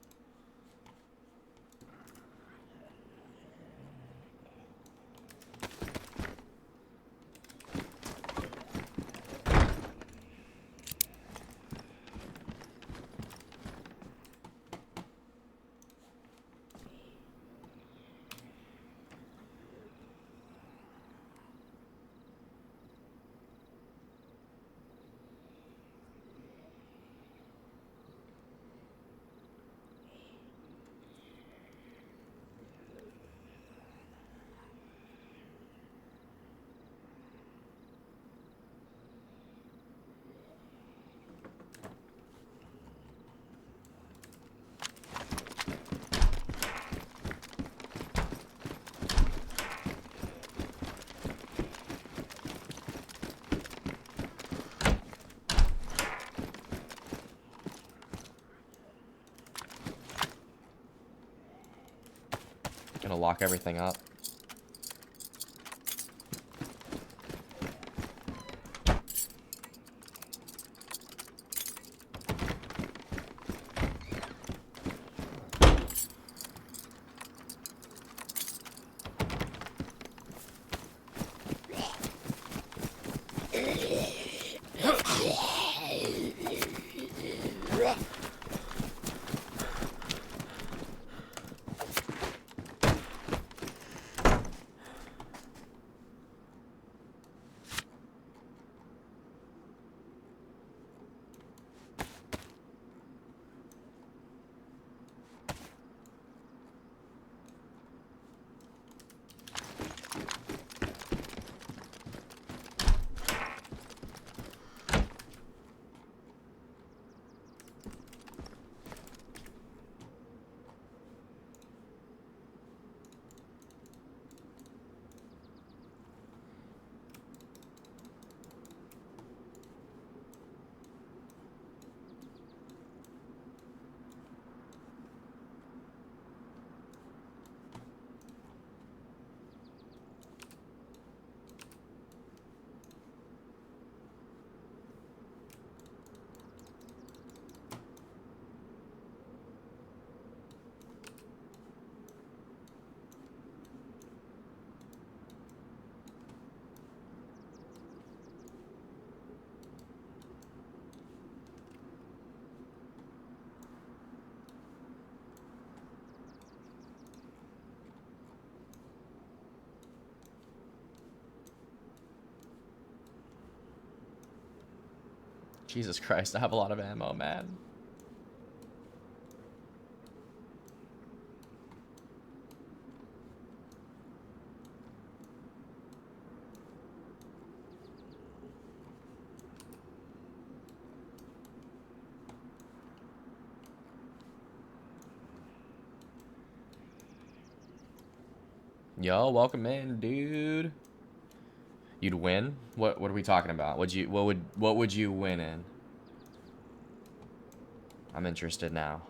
Gonna lock everything up. Jesus Christ, I have a lot of ammo, man. Yo, welcome in, dude. You'd win? What are we talking about? What would you win in? I'm interested now.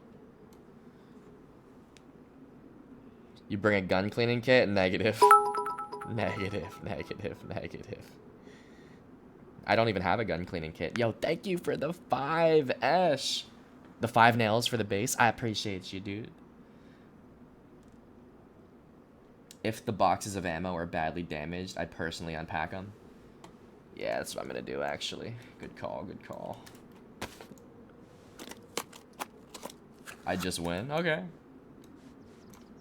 You bring a gun cleaning kit? Negative. Negative, negative, negative. I don't even have a gun cleaning kit. Yo, thank you for the 5 Esh. The 5 nails for the base. I appreciate you, dude. If the boxes of ammo are badly damaged, I personally unpack them. Yeah, that's what I'm gonna do, actually. Good call, good call. I just win? Okay.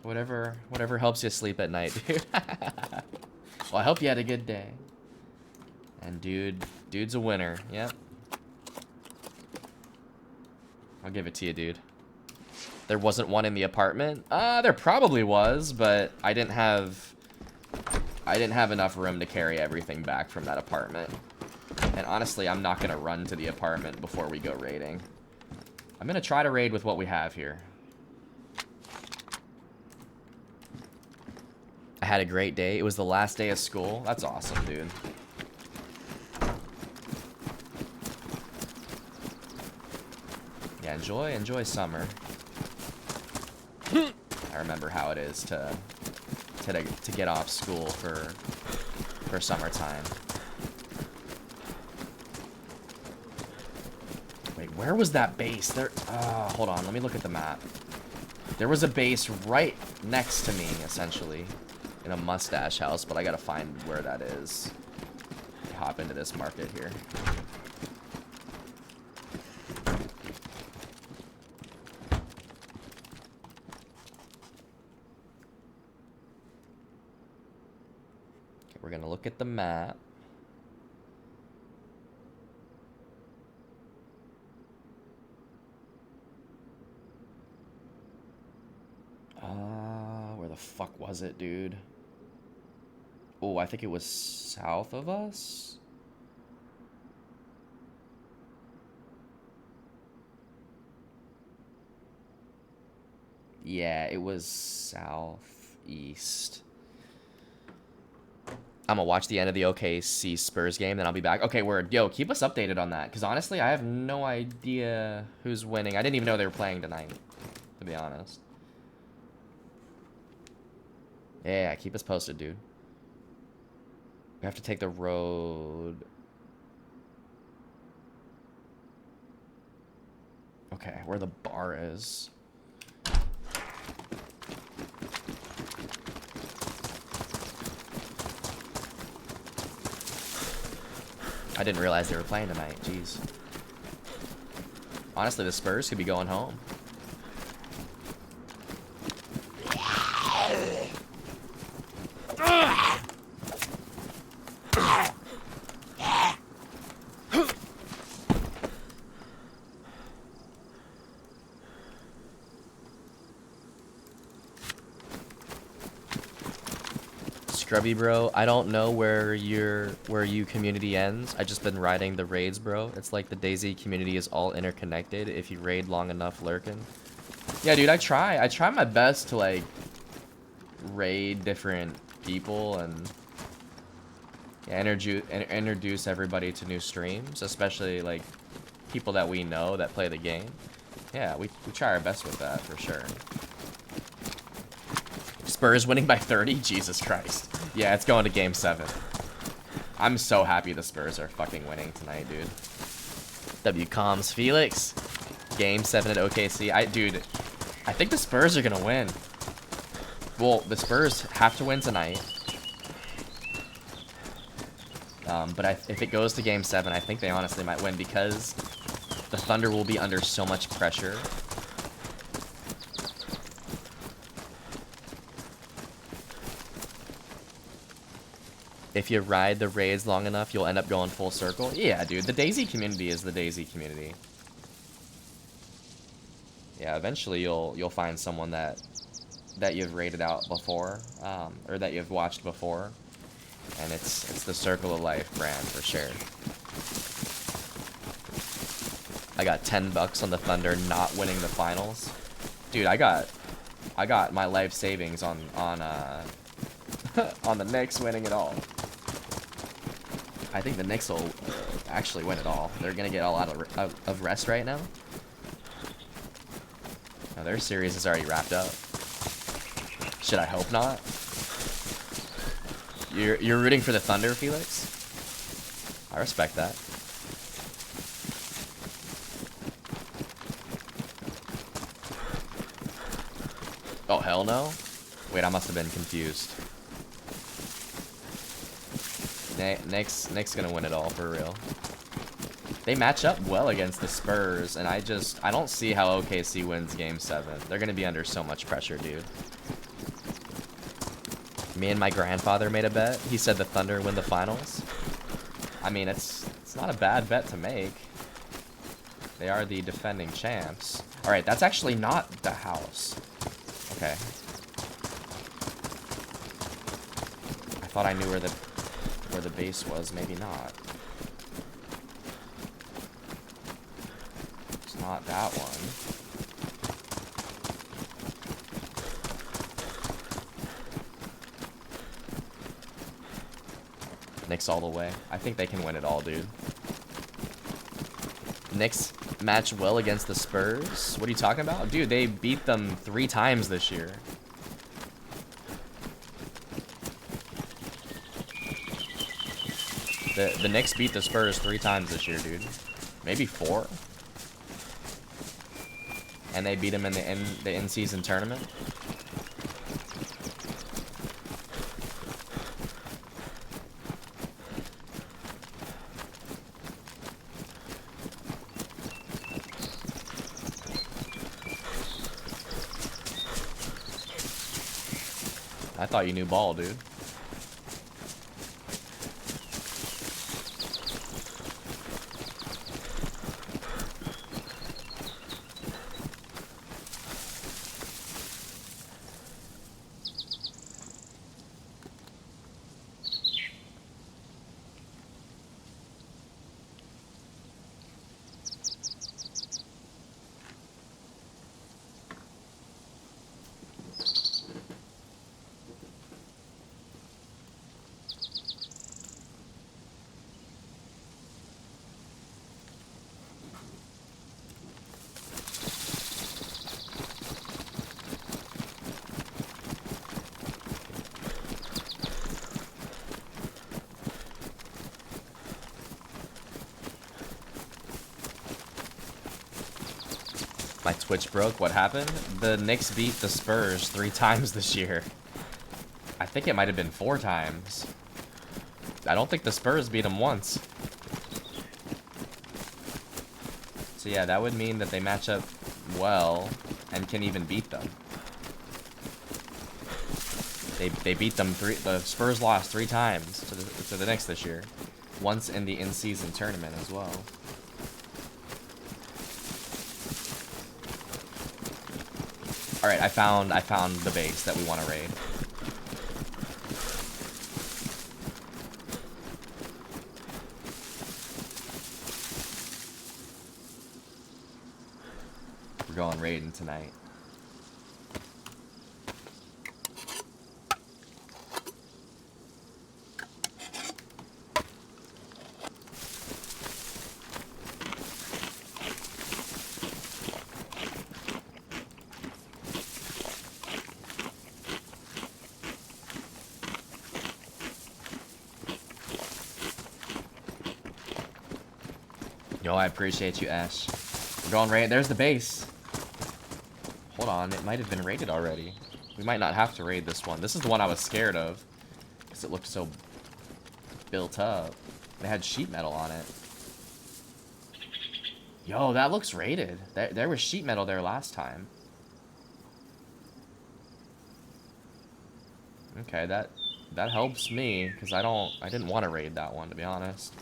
Whatever helps you sleep at night, dude. Well, I hope you had a good day. And dude's a winner. Yep. I'll give it to you, dude. There wasn't one in the apartment? There probably was, but I didn't have enough room to carry everything back from that apartment. And honestly, I'm not gonna run to the apartment before we go raiding. I'm gonna try to raid with what we have here. I had a great day. It was the last day of school. That's awesome, dude. Yeah, enjoy summer. I remember how it is to get off school for summertime. Wait, where was that base? There. Hold on. Let me look at the map. There was a base right next to me, essentially, in a mustache house, but I gotta find where that is. Hop into this market here. Okay, we're gonna look at the map. Where the fuck was it, dude? Oh, I think it was south of us. Yeah, it was southeast. I'm gonna watch the end of the OKC Spurs game, then I'll be back. Okay, word. Yo, keep us updated on that, because honestly, I have no idea who's winning. I didn't even know they were playing tonight, to be honest. Yeah, keep us posted, dude. We have to take the road. Okay, where the bar is. I didn't realize they were playing tonight. Jeez. Honestly, the Spurs could be going home. Scrubby bro, I don't know where you community ends. I just been riding the raids, bro. It's like the DayZ community is all interconnected if you raid long enough lurking. Yeah, dude, I try my best to like raid different people and yeah, introduce everybody to new streams, especially like people that we know that play the game. Yeah, we try our best with that for sure. Spurs winning by 30? Jesus Christ. Yeah, it's going to game 7. I'm so happy the Spurs are fucking winning tonight, dude. WComs Felix. Game 7 at OKC. Dude, I think the Spurs are gonna win. Well, the Spurs have to win tonight. But if it goes to game 7, I think they honestly might win because the Thunder will be under so much pressure. If you ride the raids long enough, you'll end up going full circle. Yeah, dude, the DayZ community is the DayZ community. Yeah, eventually you'll find someone that you've raided out before, or that you've watched before, and it's the Circle of Life brand for sure. I got $10 on the Thunder not winning the finals. Dude, I got my life savings on on the Knicks winning it all. I think the Knicks will actually win it all. They're gonna get all out of rest right now. Oh, their series is already wrapped up. Should I hope not? You're rooting for the Thunder, Felix? I respect that. Oh, hell no? Wait, I must have been confused. Knicks gonna win it all for real. They match up well against the Spurs, and I don't see how OKC wins Game 7. They're gonna be under so much pressure, dude. Me and my grandfather made a bet. He said the Thunder win the finals. I mean, it's not a bad bet to make. They are the defending champs. All right, that's actually not the house. Okay. I thought I knew where the base was. Maybe not. It's not that one. Knicks all the way. I think they can win it all, dude. Knicks match well against the Spurs. What are you talking about? Dude, they beat them 3 times this year. The Knicks beat the Spurs 3 times this year, dude. Maybe 4. And they beat them in the in-season tournament. I thought you knew ball, dude. My Twitch broke. What happened? The Knicks beat the Spurs 3 times this year. I think it might have been 4 times. I don't think the Spurs beat them once. So yeah, that would mean that they match up well and can even beat them. They beat them the Spurs lost 3 times to the Knicks this year. Once in the in-season tournament as well. All right, I found the base that we want to raid. We're going raiding tonight. Yo, I appreciate you, Ash. We're going raid. There's the base. Hold on, it might have been raided already. We might not have to raid this one. This is the one I was scared of, because it looked so built up. It had sheet metal on it. Yo, that looks raided. There was sheet metal there last time. Okay, that helps me, because I didn't want to raid that one, to be honest.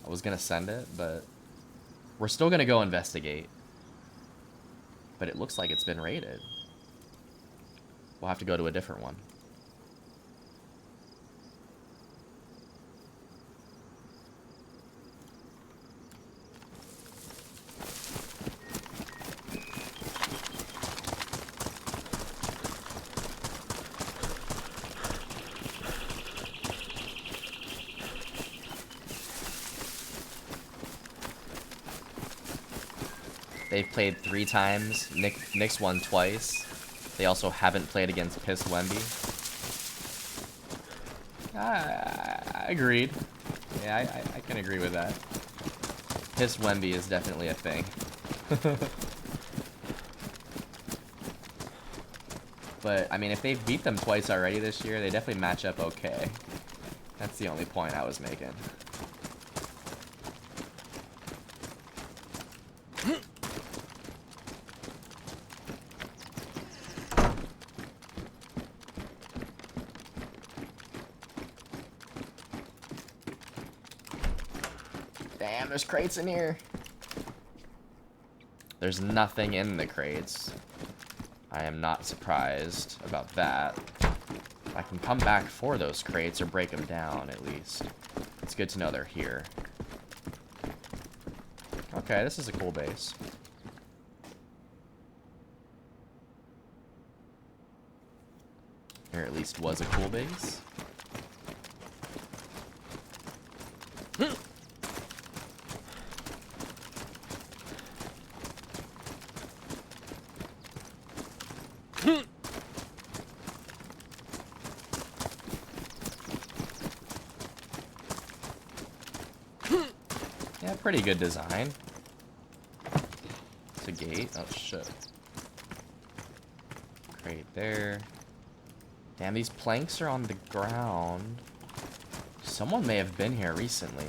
I was gonna send it, but we're still gonna go investigate. But it looks like it's been raided. We'll have to go to a different one. They've played 3 times. Knicks won twice. They also haven't played against Piss Wemby. I agreed. Yeah, I can agree with that. Piss Wemby is definitely a thing. But, I mean, if they've beat them twice already this year, they definitely match up okay. That's the only point I was making. Damn, there's crates in here. There's nothing in the crates. I am not surprised about that. I can come back for those crates or break them down, at least. It's good to know they're here. Okay, this is a cool base. Or at least was a cool base. Yeah, pretty good design. It's a gate. Oh, shit. Crate there. Damn, these planks are on the ground. Someone may have been here recently.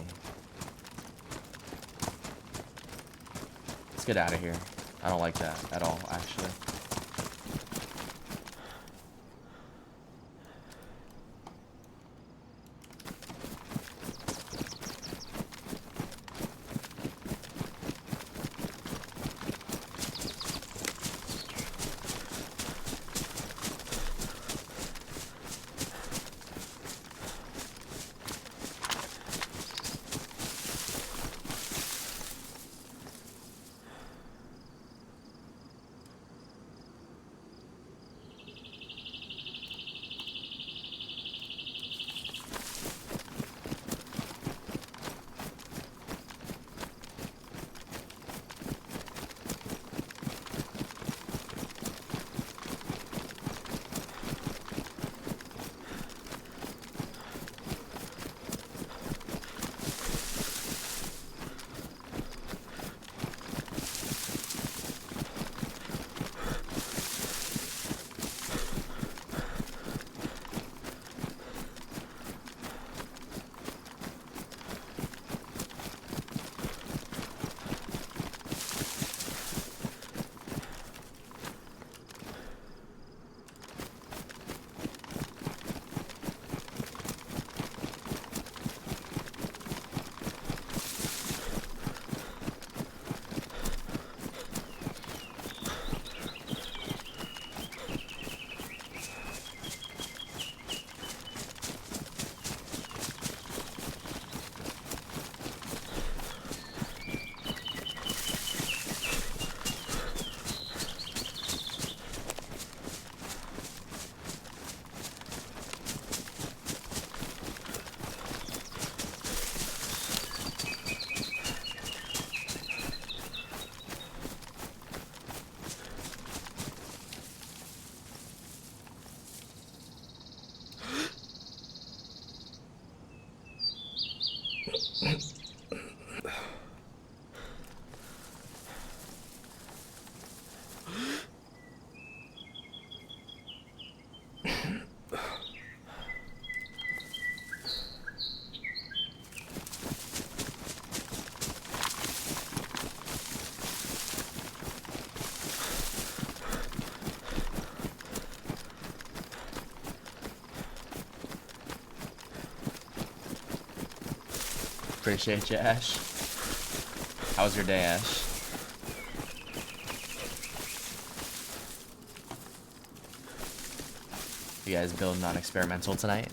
Let's get out of here. I don't like that at all, actually. Appreciate you, Ash. How was your day, Ash? You guys building on experimental tonight?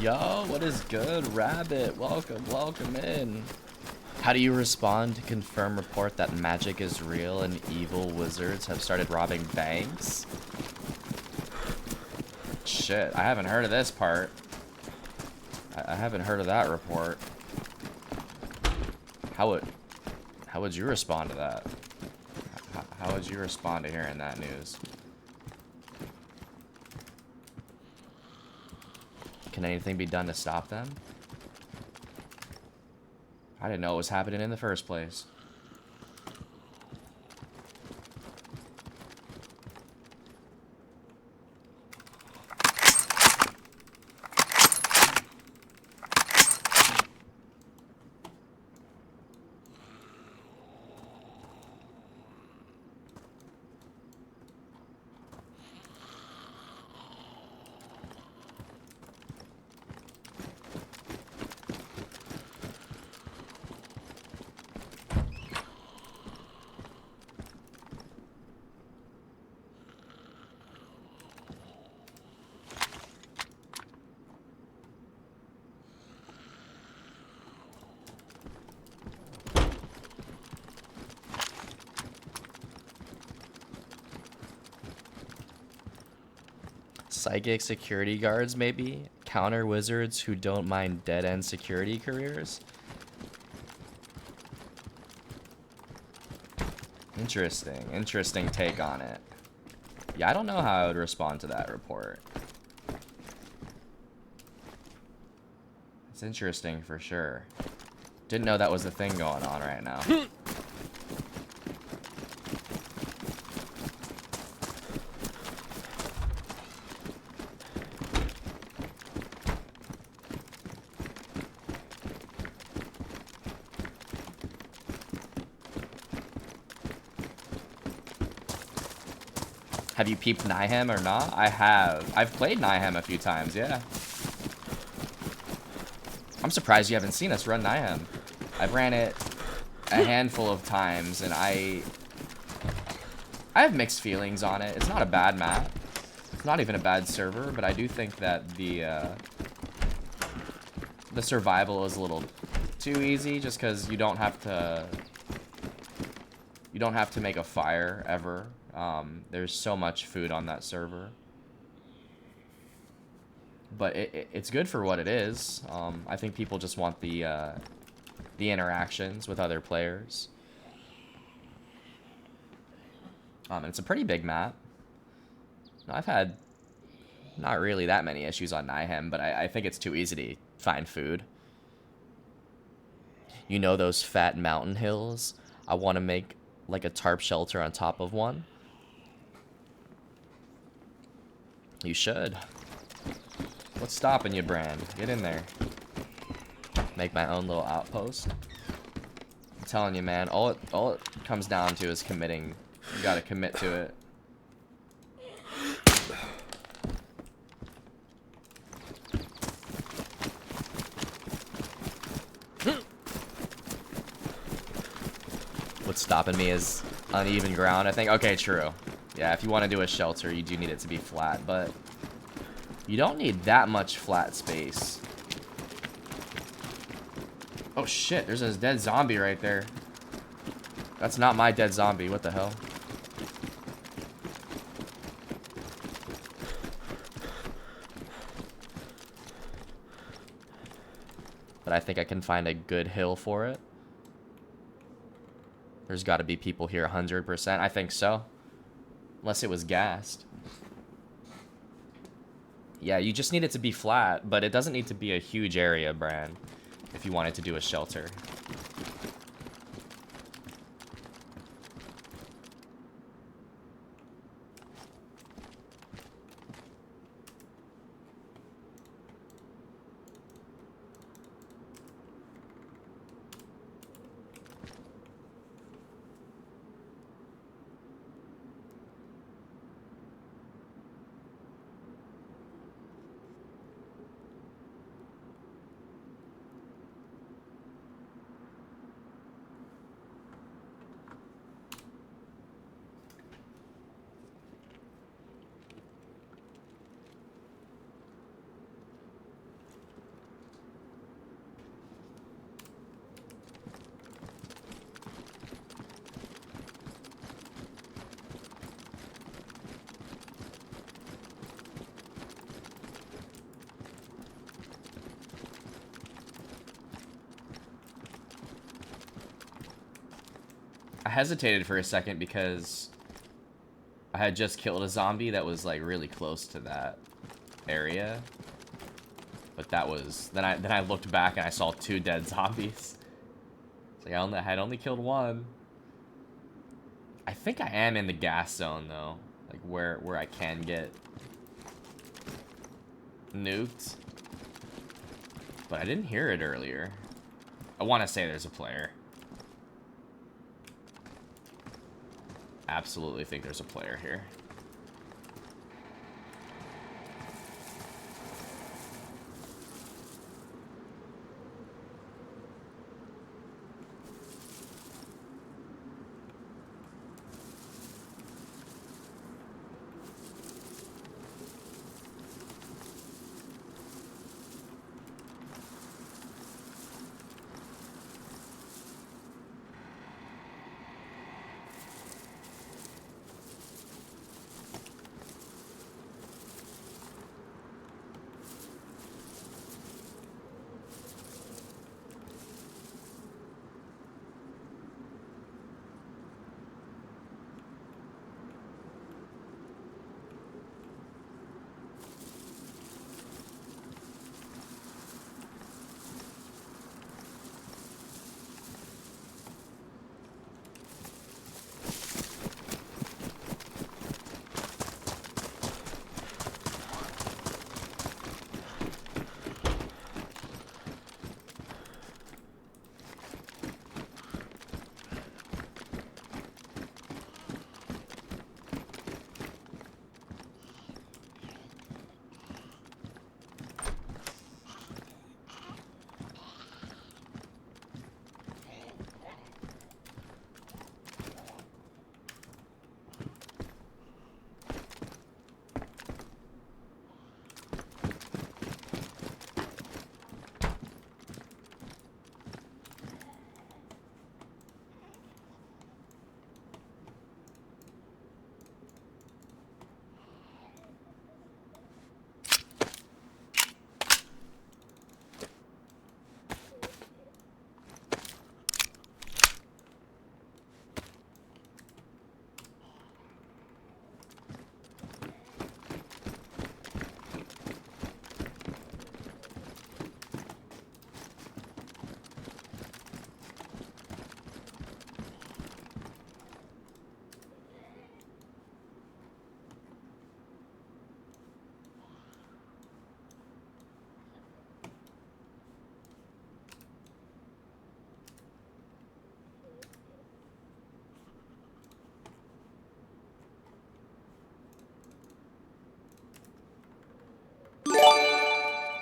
Yo, what is good, Rabbit? Welcome, welcome in. How do you respond to confirm report that magic is real and evil wizards have started robbing banks? Shit, I haven't heard of this part. I haven't heard of that report. How would you respond to that? How would you respond to hearing that news? Can anything be done to stop them? I didn't know it was happening in the first place. Psychic security guards, maybe? Counter wizards who don't mind dead-end security careers? Interesting take on it. Yeah, I don't know how I would respond to that report. It's interesting for sure. Didn't know that was a thing going on right now. Have you peeped Nyhem or not? I have. I've played Nyhem a few times, yeah. I'm surprised you haven't seen us run Nyhem. I've ran it a handful of times, and I have mixed feelings on it. It's not a bad map. It's not even a bad server, but I do think that the survival is a little too easy, just because you don't have to make a fire ever. There's so much food on that server, but it's good for what it is. I think people just want the interactions with other players. And it's a pretty big map. No, I've had not really that many issues on Nyhem, but I think it's too easy to find food. You know those fat mountain hills? I want to make like a tarp shelter on top of one. You should. What's stopping you, Brand? Get in there. Make my own little outpost. I'm telling you, man, all it comes down to is committing. You gotta commit to it. What's stopping me is uneven ground, I think. Okay, true. Yeah, if you want to do a shelter, you do need it to be flat, but you don't need that much flat space. Oh shit, there's a dead zombie right there. That's not my dead zombie, what the hell? But I think I can find a good hill for it. There's got to be people here 100%. I think so. Unless it was gassed. Yeah, you just need it to be flat, but it doesn't need to be a huge area, Brand, if you wanted to do a shelter. I hesitated for a second because I had just killed a zombie that was like really close to that area. But that was then I looked back and I saw 2 dead zombies. It's like I had only killed 1. I think I am in the gas zone though, like where I can get nuked. But I didn't hear it earlier. I want to say there's a player. Absolutely think there's a player here.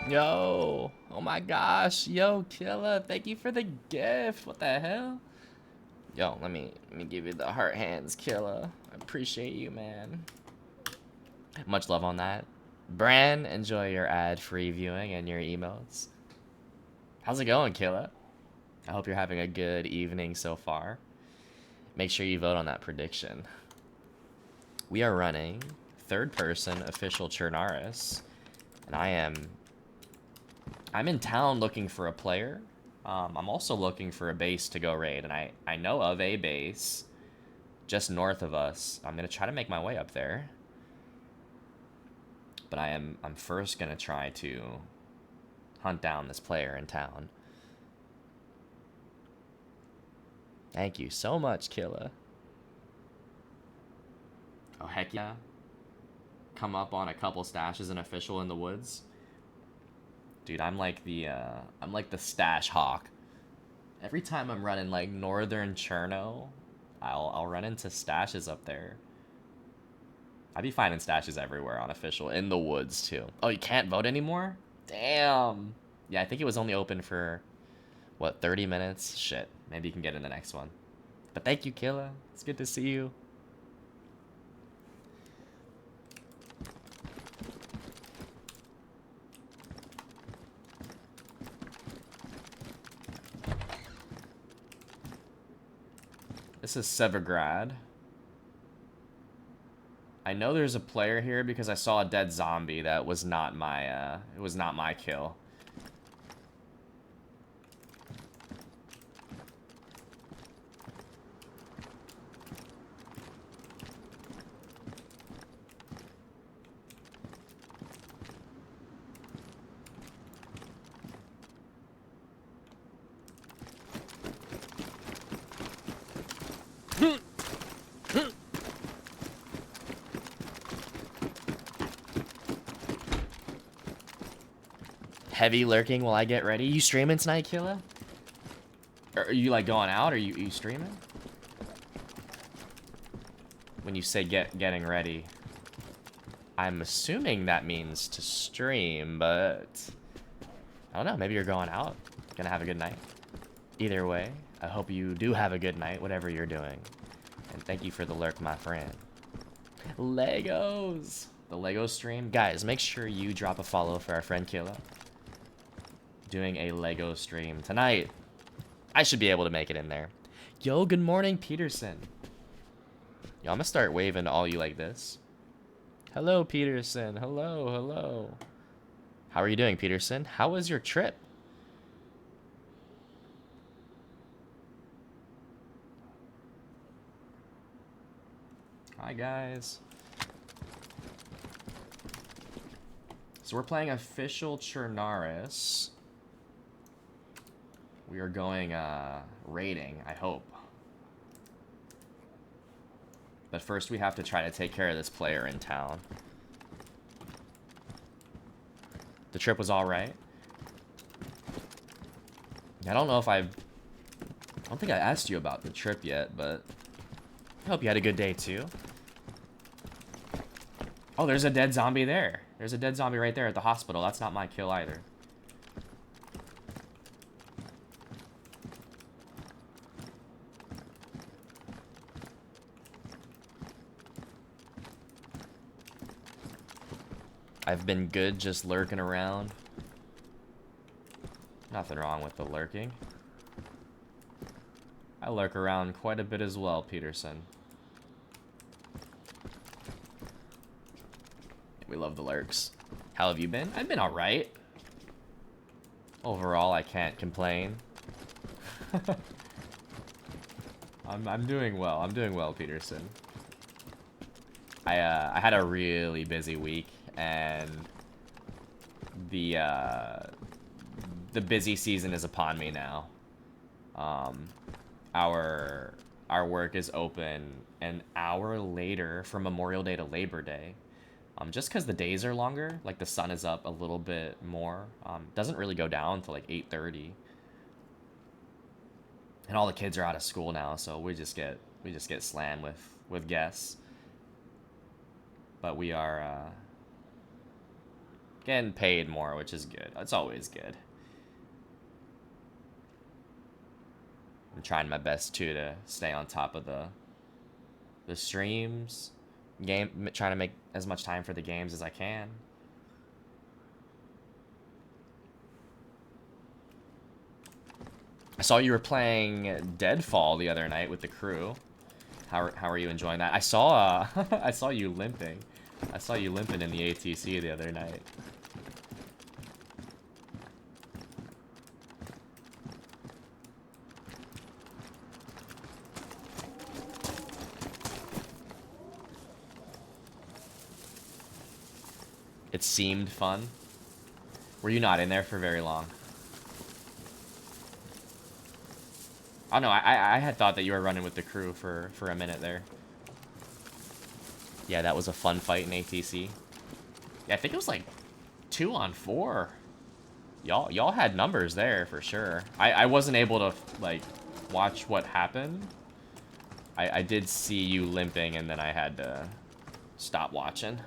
Yo, oh my gosh, yo, Killa, thank you for the gift. What the hell? Yo, let me give you the heart hands, Killa. I appreciate you, man. Much love on that. Bran, enjoy your ad-free viewing and your emotes. How's it going, Killa? I hope you're having a good evening so far. Make sure you vote on that prediction. We are running third-person official Chernarus, and I'm in town looking for a player. I'm also looking for a base to go raid, and I know of a base just north of us. I'm gonna try to make my way up there, but I'm first gonna try to hunt down this player in town. Thank you so much, Killa. Oh heck yeah! Come up on a couple stashes in official in the woods. Dude, I'm like the stash hawk. Every time I'm running like northern Cherno, I'll run into stashes up there. I'd be finding stashes everywhere on official, in the woods too. Oh, you can't vote anymore? Damn. Yeah, I think it was only open for what, 30 minutes? Shit. Maybe you can get in the next one. But thank you, Killa. It's good to see you. This is Severgrad. I know there's a player here because I saw a dead zombie that was not my, it was not my kill. Heavy lurking while I get ready. You streaming tonight, Killa? Or are you like going out? Or you streaming? When you say getting ready, I'm assuming that means to stream, but I don't know. Maybe you're going out, gonna have a good night. Either way, I hope you do have a good night, whatever you're doing. And thank you for the lurk, my friend. Legos! The Lego stream. Guys, make sure you drop a follow for our friend Killa. Doing a Lego stream tonight. I should be able to make it in there. Yo, good morning, Peterson. Yo, I'm gonna start waving to all you like this. Hello, Peterson. Hello, hello. How are you doing, Peterson? How was your trip? Hi, guys. So we're playing official Chernarus. We are going raiding, I hope. But first we have to try to take care of this player in town. The trip was alright. I don't know if I don't think I asked you about the trip yet, but I hope you had a good day too. Oh, there's a dead zombie there. There's a dead zombie right there at the hospital. That's not my kill either. I've been good just lurking around. Nothing wrong with the lurking. I lurk around quite a bit as well, Peterson. We love the lurks. How have you been? I've been alright. Overall, I can't complain. I'm doing well. I'm doing well, Peterson. I had a really busy week, and the busy season is upon me now. Our work is open an hour later from Memorial Day to Labor Day. Just because the days are longer, like the sun is up a little bit more. Doesn't really go down until like 8:30. And all the kids are out of school now, so we just get slammed with guests. But we are getting paid more, which is good. It's always good. I'm trying my best too to stay on top of the streams, trying to make as much time for the games as I can. I saw you were playing Deadfall the other night with the crew. How are you enjoying that? I saw I saw you limping. I saw you limping in the ATC the other night. It seemed fun. Were you not in there for very long? Oh no, I had thought that you were running with the crew for a minute there. Yeah, that was a fun fight in ATC. Yeah, I think it was like 2-on-4. Y'all had numbers there for sure. I wasn't able to like watch what happened. I did see you limping, and then I had to stop watching.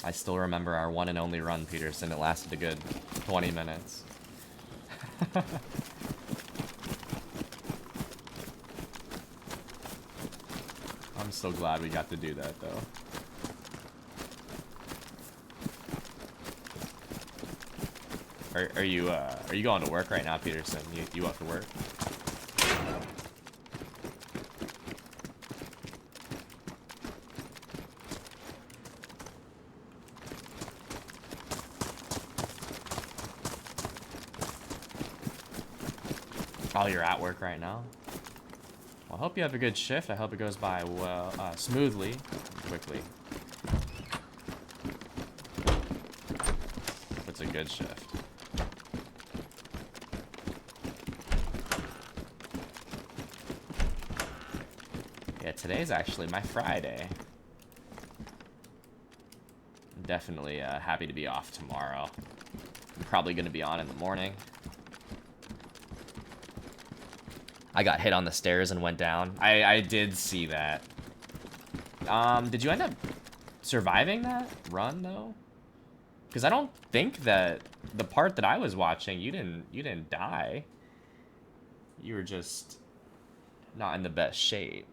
I still remember our one and only run, Peterson. It lasted a good 20 minutes. I'm so glad we got to do that, though. Are you going to work right now, Peterson? You up for work? Oh, you're at work right now? Well, I hope you have a good shift. I hope it goes by well, smoothly, quickly. It's a good shift. Yeah, today's actually my Friday. Definitely happy to be off tomorrow. I'm probably going to be on in the morning. I got hit on the stairs and went down. I did see that. Did you end up surviving that run, though? Because I don't think that the part that I was watching, you didn't die. You were just not in the best shape.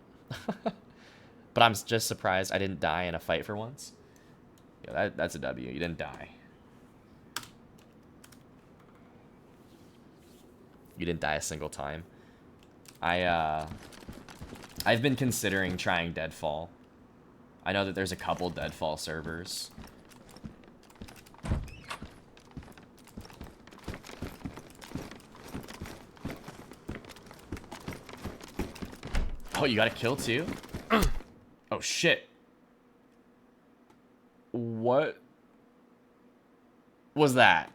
But I'm just surprised I didn't die in a fight for once. Yeah, that's a W. You didn't die. You didn't die a single time. I've been considering trying Deadfall. I know that there's a couple Deadfall servers. Oh, you got a kill too? Oh shit. What was that?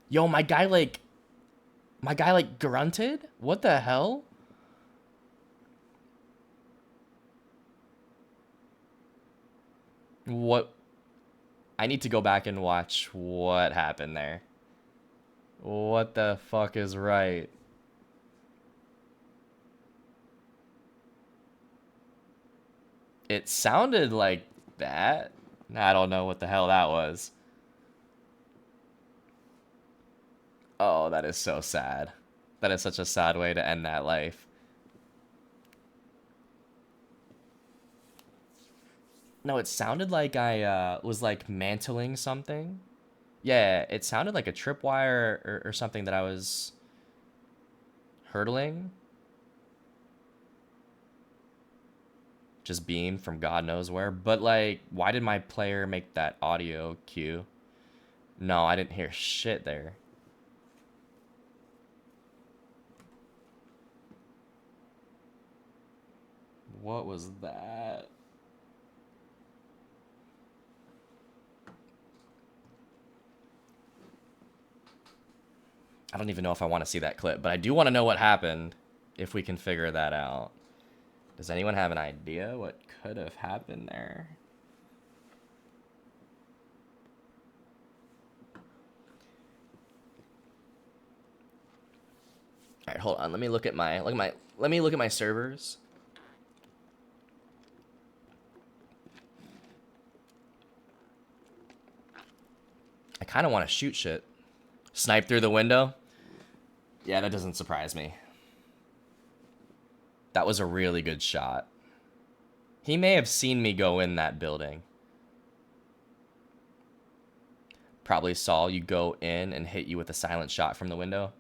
Yo, my guy like grunted? What the hell? What? I need to go back and watch what happened there. What the fuck is right? It sounded like that. I don't know what the hell that was. Oh, that is so sad. That is such a sad way to end that life. No, it sounded like I was like mantling something. Yeah, it sounded like a tripwire or something that I was hurdling. Just beamed from God knows where. But like, why did my player make that audio cue? No, I didn't hear shit there. What was that? I don't even know if I want to see that clip, but I do want to know what happened if we can figure that out. Does anyone have an idea what could have happened there? All right, hold on. Let me look at my servers. I kind of want to shoot shit. Snipe through the window? Yeah, that doesn't surprise me. That was a really good shot. He may have seen me go in that building. Probably saw you go in and hit you with a silent shot from the window.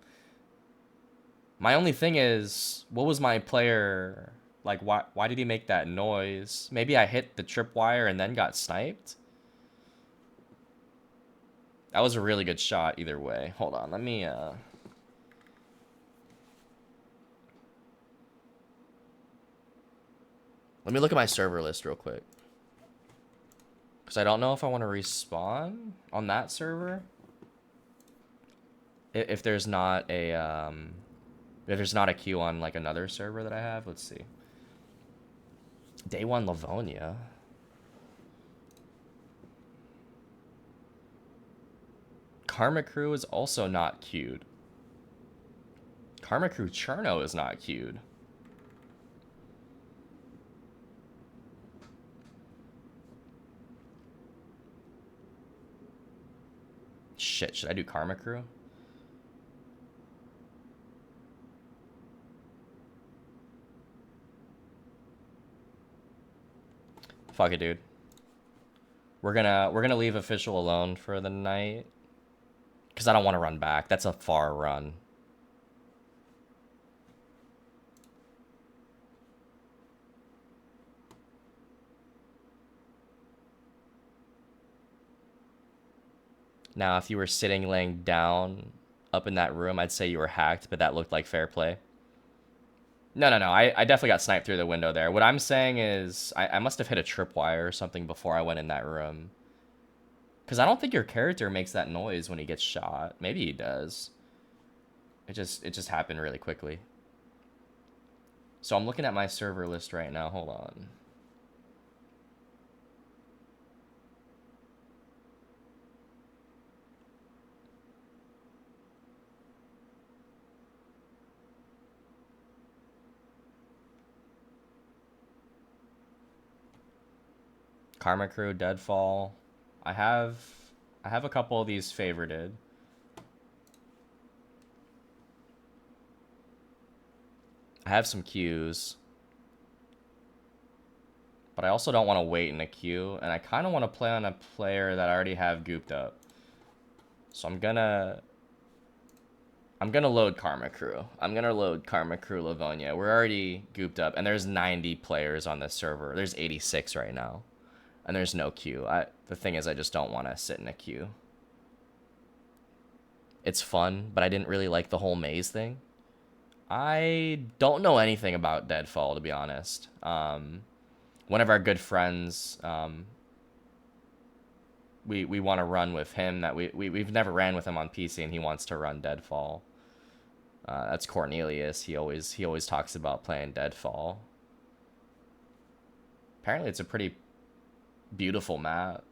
My only thing is, what was my player... Like, why did he make that noise? Maybe I hit the tripwire and then got sniped? That was a really good shot either way. Hold on, let me look at my server list real quick. Because I don't know if I want to respawn on that server. If there's not a queue on like another server that I have, let's see. Day 1 Livonia. Karma Crew is also not queued. Karma Crew Cherno is not queued. Shit, should I do Karma Crew? Fuck it, dude. We're gonna leave official alone for the night. Because I don't want to run back. That's a far run. Now, if you were sitting laying down up in that room, I'd say you were hacked, but that looked like fair play. No. I definitely got sniped through the window there. What I'm saying is I must have hit a tripwire or something before I went in that room. Because I don't think your character makes that noise when he gets shot. Maybe he does. It just happened really quickly. So I'm looking at my server list right now. Hold on. Karma Crew, Deadfall. I have a couple of these favorited. I have some queues. But I also don't want to wait in a queue, and I kind of want to play on a player that I already have gooped up. So I'm gonna load Karma Crew. I'm gonna load Karma Crew Livonia. We're already gooped up, and there's 90 players on this server. There's 86 right now, and there's no queue. The thing is, I just don't want to sit in a queue. It's fun, but I didn't really like the whole maze thing. I don't know anything about Deadfall, to be honest. One of our good friends, we want to run with him. That we've never ran with him on PC, and he wants to run Deadfall. That's Cornelius. He always talks about playing Deadfall. Apparently, it's a pretty beautiful map.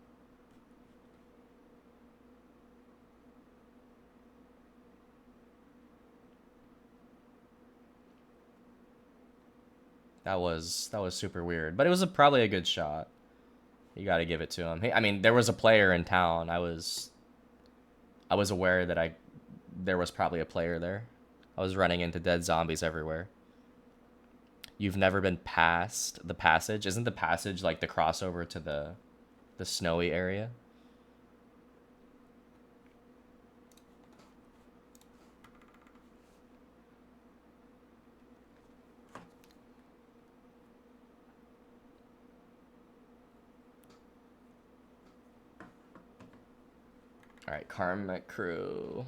That was super weird, but it was probably a good shot. You got to give it to him. I mean, there was a player in town. I was aware that there was probably a player there. I was running into dead zombies everywhere. You've never been past the passage? Isn't the passage like the crossover to the snowy area? All right, Karma Crew.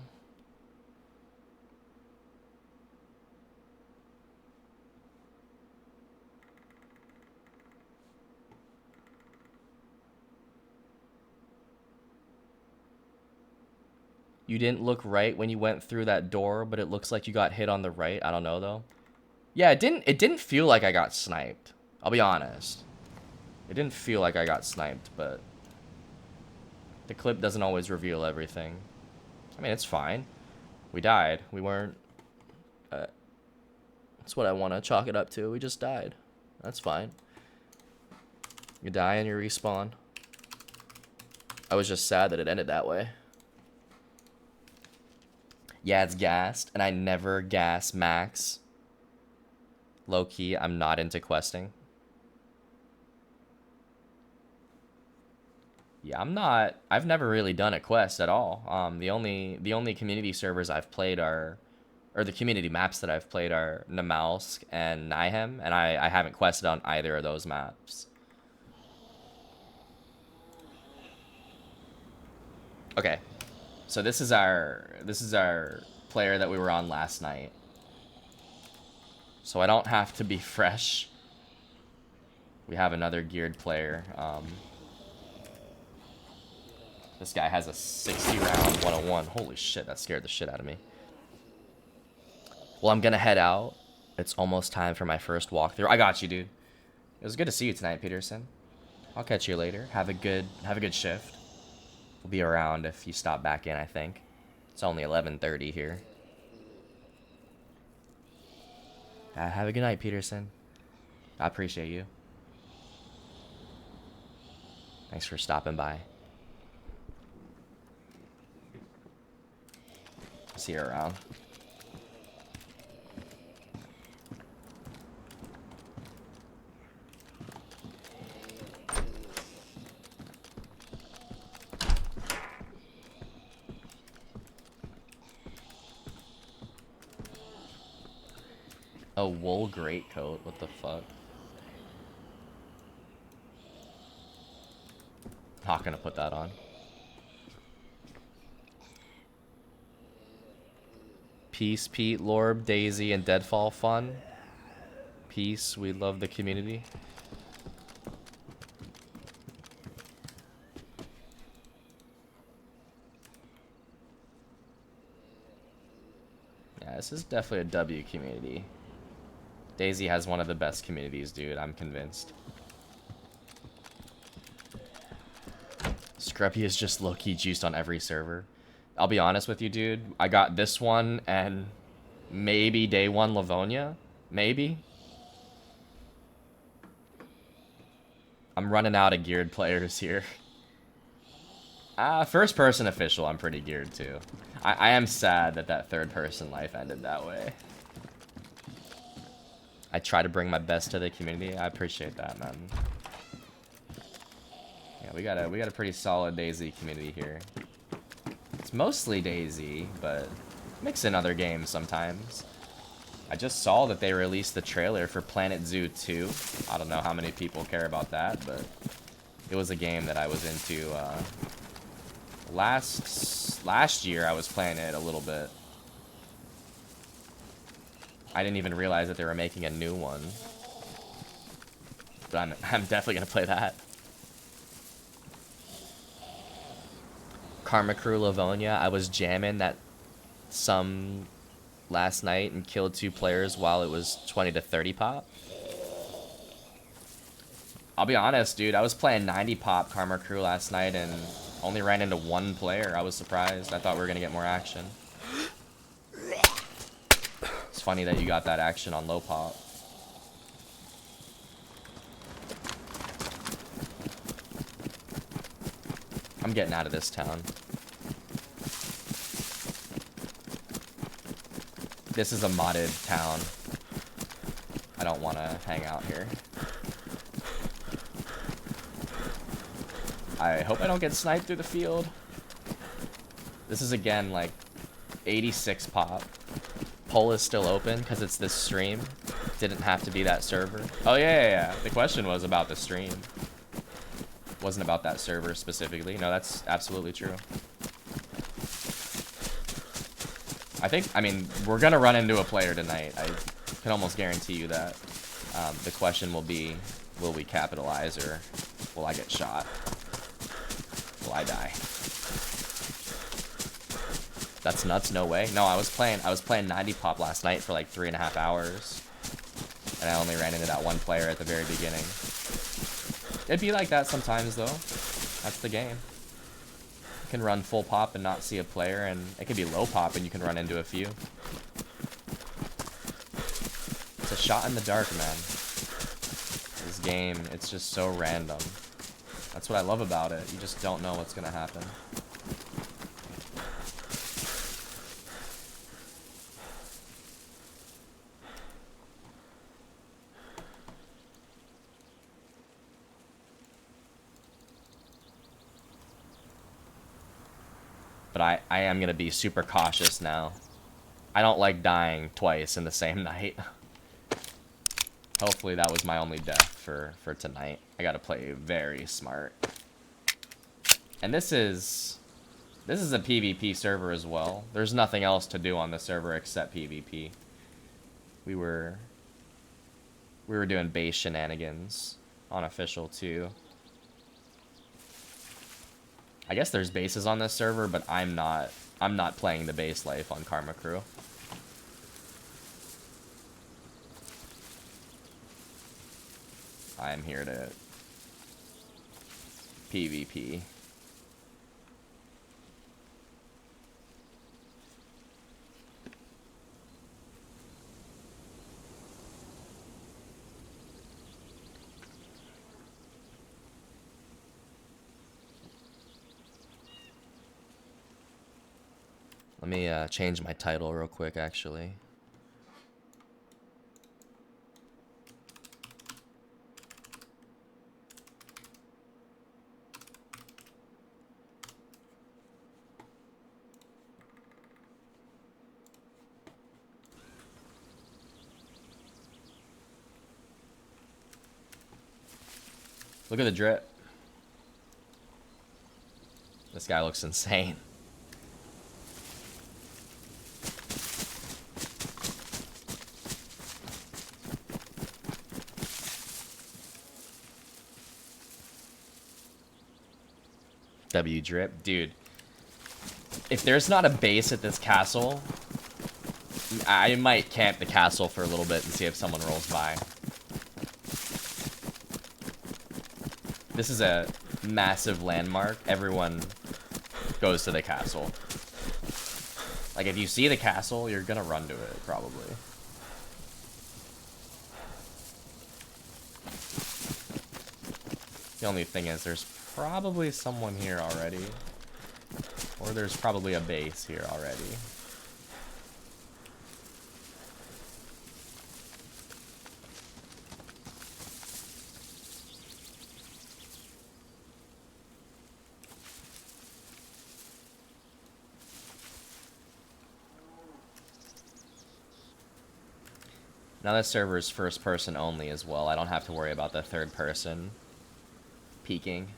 You didn't look right when you went through that door, but it looks like you got hit on the right. I don't know though. Yeah, it didn't feel like I got sniped. I'll be honest. It didn't feel like I got sniped, but the clip doesn't always reveal everything. I mean, it's fine. We died. We weren't... that's what I want to chalk it up to. We just died. That's fine. You die and you respawn. I was just sad that it ended that way. Yeah, it's gassed, and I never gas max. Low-key, I'm not into questing. Yeah, I'm not. I've never really done a quest at all. The only community servers I've played are, or the community maps that I've played are Namalsk and Nyhem, and I haven't quested on either of those maps. Okay, so this is our player that we were on last night. So I don't have to be fresh. We have another geared player. This guy has a 60 round 101. Holy shit, that scared the shit out of me. Well, I'm gonna head out. It's almost time for my first walkthrough. I got you, dude. It was good to see you tonight, Peterson. I'll catch you later. Have a good shift. We'll be around if you stop back in, I think. It's only 11:30 here. Have a good night, Peterson. I appreciate you. Thanks for stopping by. See you around. A wool greatcoat? What the fuck? Not gonna put that on. Peace, Pete, Lorb, Daisy, and Deadfall fun. Peace, we love the community. Yeah, this is definitely a W community. DayZ has one of the best communities, dude. I'm convinced. Scrubby is just low-key juiced on every server. I'll be honest with you, dude. I got this one and maybe day one Livonia. Maybe. I'm running out of geared players here. First person official, I'm pretty geared to. I am sad that that third person life ended that way. I try to bring my best to the community. I appreciate that, man. Yeah, we got a pretty solid DayZ community here. It's mostly DayZ, but mix in other games sometimes. I just saw that they released the trailer for Planet Zoo 2. I don't know how many people care about that, but it was a game that I was into last year. I was playing it a little bit. I didn't even realize that they were making a new one. But I'm definitely gonna play that. Karma Crew Livonia. I was jamming that some last night and killed 2 players while it was 20 to 30 pop. I'll be honest, dude. I was playing 90 pop Karma Crew last night and only ran into 1 player. I was surprised. I thought we were gonna get more action. It's funny that you got that action on low pop. I'm getting out of this town. This is a modded town. I don't want to hang out here. I hope I don't get sniped through the field. This is again like 86 pop. Poll is still open because it's this stream. Didn't have to be that server. Oh yeah. The question was about the stream. Wasn't about that server specifically. No, that's absolutely true. I mean, we're gonna run into a player tonight. I can almost guarantee you that. The question will be, will we capitalize or will I get shot? Will I die? That's nuts, no way. No, I was playing 90 pop last night for like 3.5 hours. And I only ran into that 1 player at the very beginning. It'd be like that sometimes though. That's the game. You can run full pop and not see a player, and it can be low pop and you can run into a few. It's a shot in the dark, man. This game, it's just so random. That's what I love about it. You just don't know what's gonna happen. But I am gonna be super cautious now. I don't like dying twice in the same night. Hopefully that was my only death for tonight. I gotta play very smart. And this is a PvP server as well. There's nothing else to do on the server except PvP. We were doing base shenanigans on official too. I guess there's bases on this server, but I'm not playing the base life on Karma Crew. I'm here to PvP. Let me change my title real quick, actually. Look at the drip. This guy looks insane. W drip, dude. If there's not a base at this castle, I might camp the castle for a little bit and see if someone rolls by. This is a massive landmark. Everyone goes to the castle. Like, if you see the castle, you're gonna run to it, probably. The only thing is, there's probably someone here already. Or there's probably a base here already. Now this server is first person only as well. I don't have to worry about the third person peeking.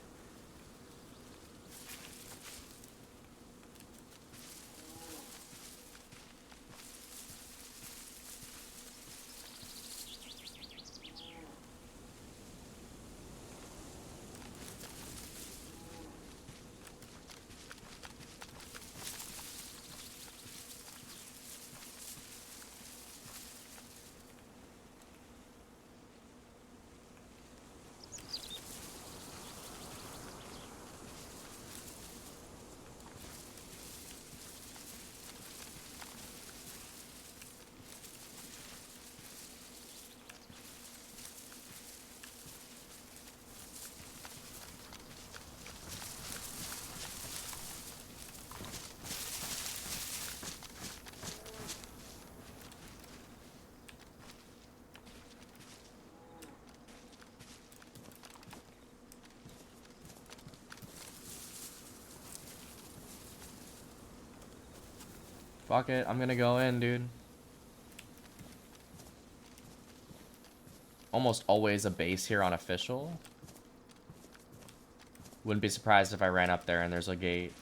Fuck it, I'm gonna go in, dude. Almost always a base here on official. Wouldn't be surprised if I ran up there and there's a gate.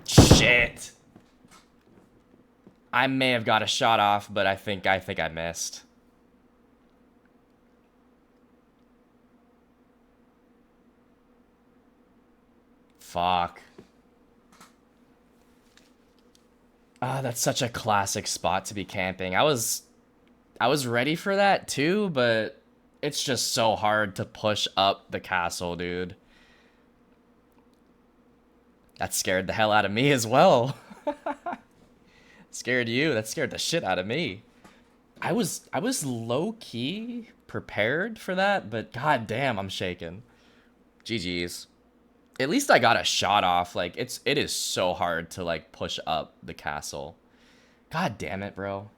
Shit. I may have got a shot off, but I think I missed. Fuck. Ah, that's such a classic spot to be camping. I was ready for that too, but it's just so hard to push up the castle, dude. That scared the hell out of me as well. Scared you. That scared the shit out of me. I was low-key prepared for that, but god damn, I'm shaking. GG's. At least I got a shot off. Like, it is so hard to, like, push up the castle. God damn it, bro.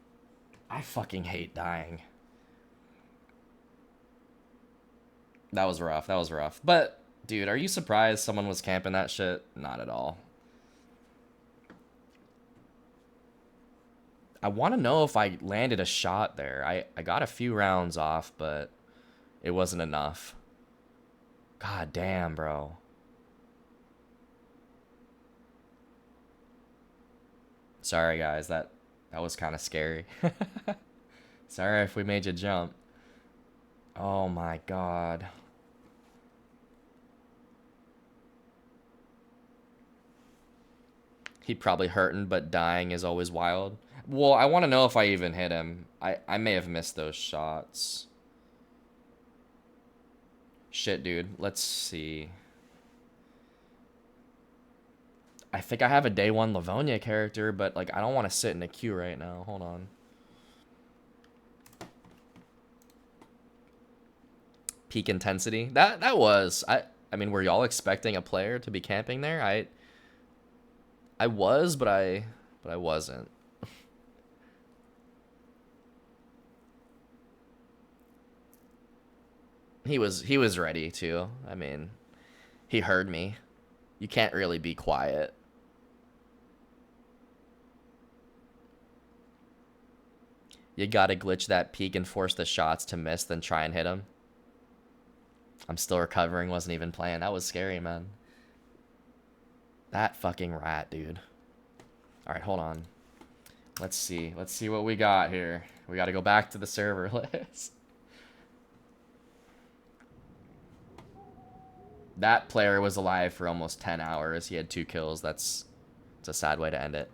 I fucking hate dying. That was rough. That was rough. But, dude, are you surprised someone was camping that shit? Not at all. I want to know if I landed a shot there. I got a few rounds off, but it wasn't enough. God damn, bro. Sorry, guys. That was kind of scary. Sorry if we made you jump. Oh my god. He'd probably hurting, but dying is always wild. Well, I want to know if I even hit him. I may have missed those shots. Shit, dude. Let's see. I think I have a day one Livonia character, but like I don't want to sit in a queue right now. Hold on. Peak intensity. That was I mean, were y'all expecting a player to be camping there? I was, but I wasn't. He was ready too. I mean, he heard me. You can't really be quiet. You gotta glitch that peak and force the shots to miss, then try and hit him. I'm still recovering, wasn't even playing. That was scary, man. That fucking rat, dude. Alright, hold on. Let's see. Let's see what we got here. We gotta go back to the server list. That player was alive for almost 10 hours. He had 2 kills. It's a sad way to end it.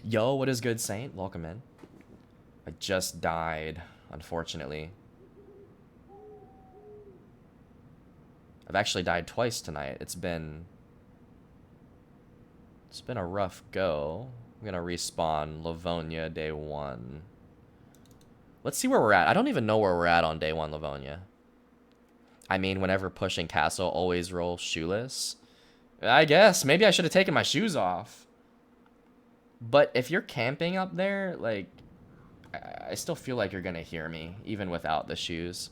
Yo, what is good, Saint? Welcome in. I just died, unfortunately. I've actually died twice tonight. It's been a rough go. I'm gonna respawn Livonia day 1. Let's see where we're at. I don't even know where we're at on day 1 Livonia. I mean, whenever pushing castle, always roll shoeless. I guess. Maybe I should have taken my shoes off. But if you're camping up there, like, I still feel like you're gonna hear me, even without the shoes.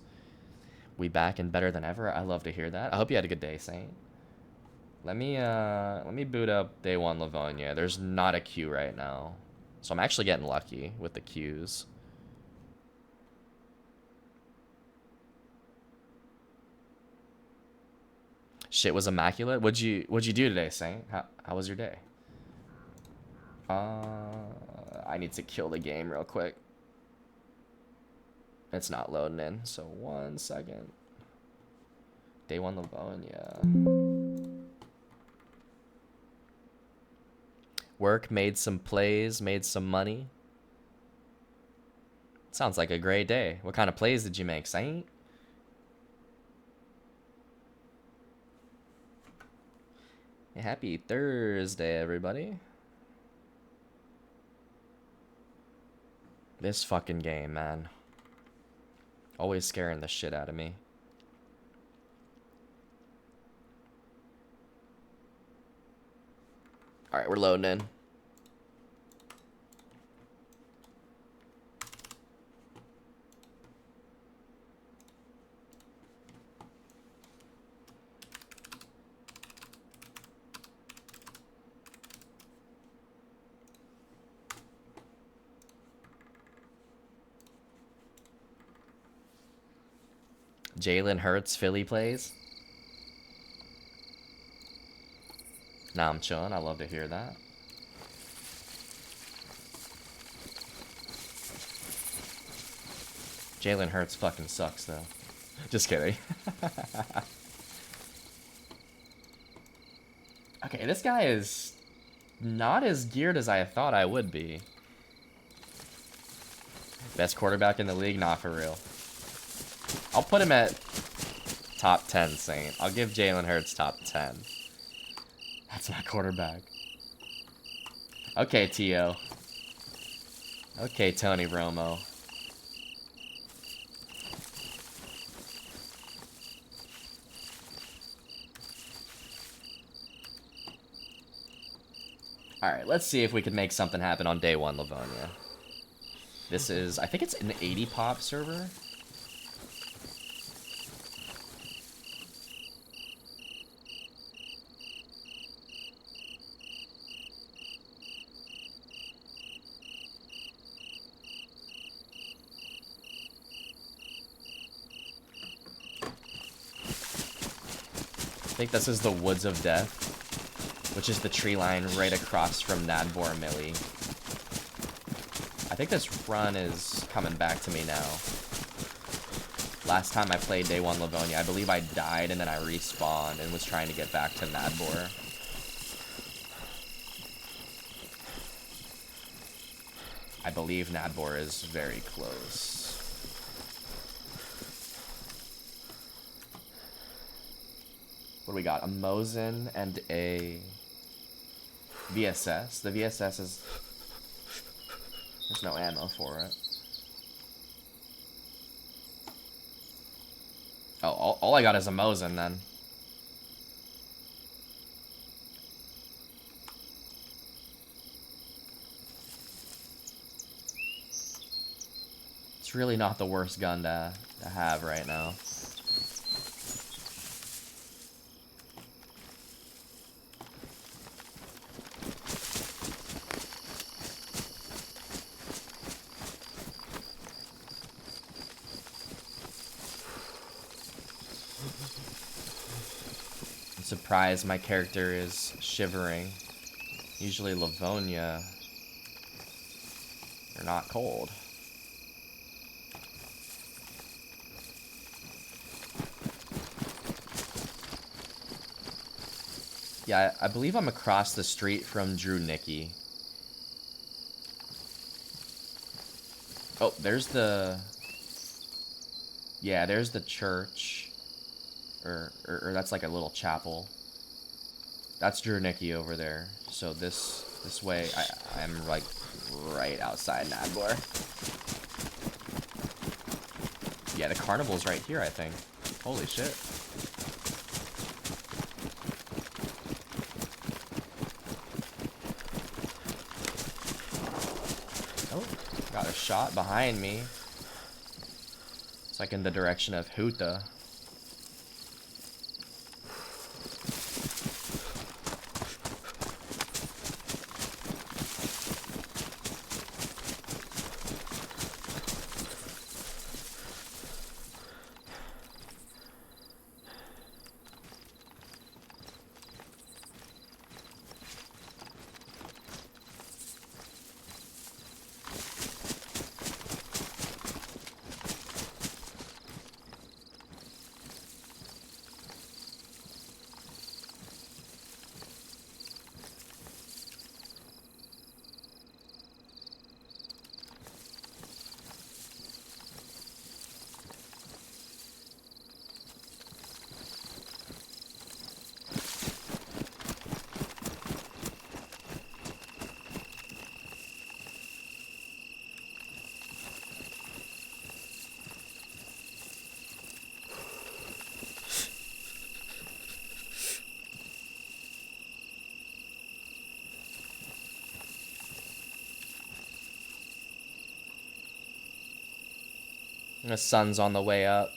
We back and better than ever. I love to hear that. I hope you had a good day, Saint. Let me boot up day 1 Livonia. There's not a queue right now. So I'm actually getting lucky with the queues. Shit was immaculate. What'd you do today, Saint? How was your day? I need to kill the game real quick. It's not loading in, so 1 second. Day 1 Livonia. Work, made some plays, made some money. Sounds like a great day. What kind of plays did you make, Saint? Happy Thursday, everybody. This fucking game, man. Always scaring the shit out of me. Alright, we're loading in. Jalen Hurts Philly plays. Nah, I'm chilling. I love to hear that. Jalen Hurts fucking sucks, though. Just kidding. Okay, this guy is not as geared as I thought I would be. Best quarterback in the league? Not for real. I'll put him at top 10, Saint. I'll give Jalen Hurts top 10. That's my quarterback. Okay, T.O. Okay, Tony Romo. Alright, let's see if we can make something happen on day 1 Livonia. This is, I think it's an 80 pop server. I think this is the Woods of Death, which is the tree line right across from Nadbor Millie. I think this run is coming back to me now. Last time I played day 1 Livonia, I believe I died and then I respawned and was trying to get back to Nadbor. I believe Nadbor is very close. What do we got? A Mosin and a VSS. The VSS is... There's no ammo for it. Oh, all I got is a Mosin then. It's really not the worst gun to have right now. Surprised my character is shivering. Usually Livonia, you're not cold. Yeah, I believe I'm across the street from Drew Nicky. Oh, there's the... Yeah, there's the church. Or that's like a little chapel. That's Drew Nicky over there. So this way, I'm like right outside Nadler. Yeah, the carnival's right here, I think. Holy shit. Oh, got a shot behind me. It's like in the direction of Huta. The sun's on the way up.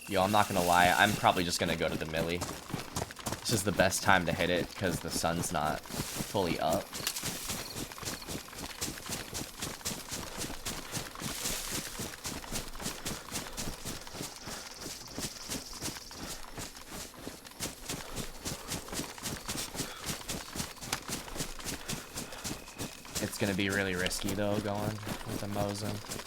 Yo, I'm not gonna lie, I'm probably just gonna go to the Millie. This is the best time to hit it because the sun's not fully up. It's gonna be really risky though, going with the Mosin.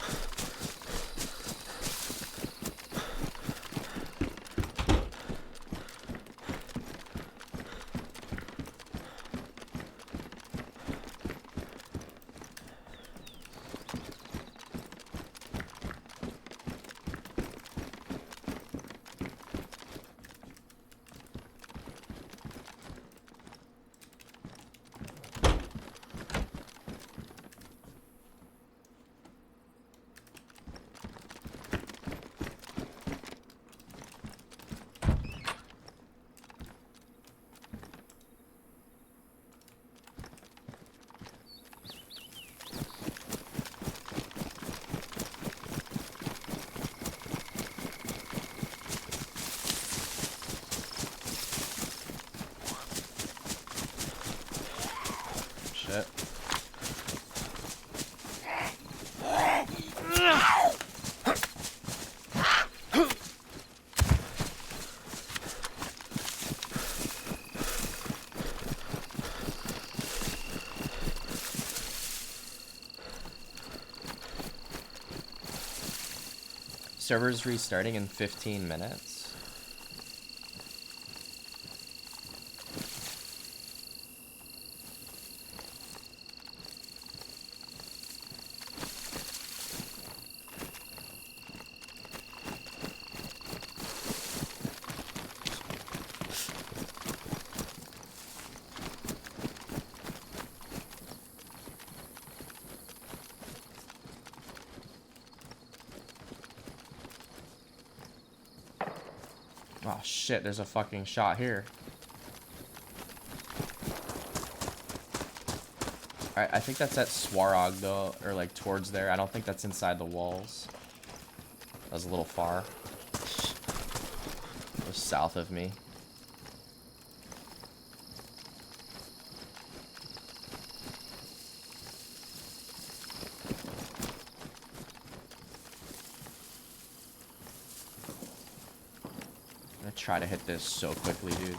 Server's restarting in 15 minutes. Oh shit, there's a fucking shot here. Alright, I think that's at Swarog though, or like towards there. I don't think that's inside the walls. That was a little far. It was south of me. I'm gonna try to hit this so quickly, dude.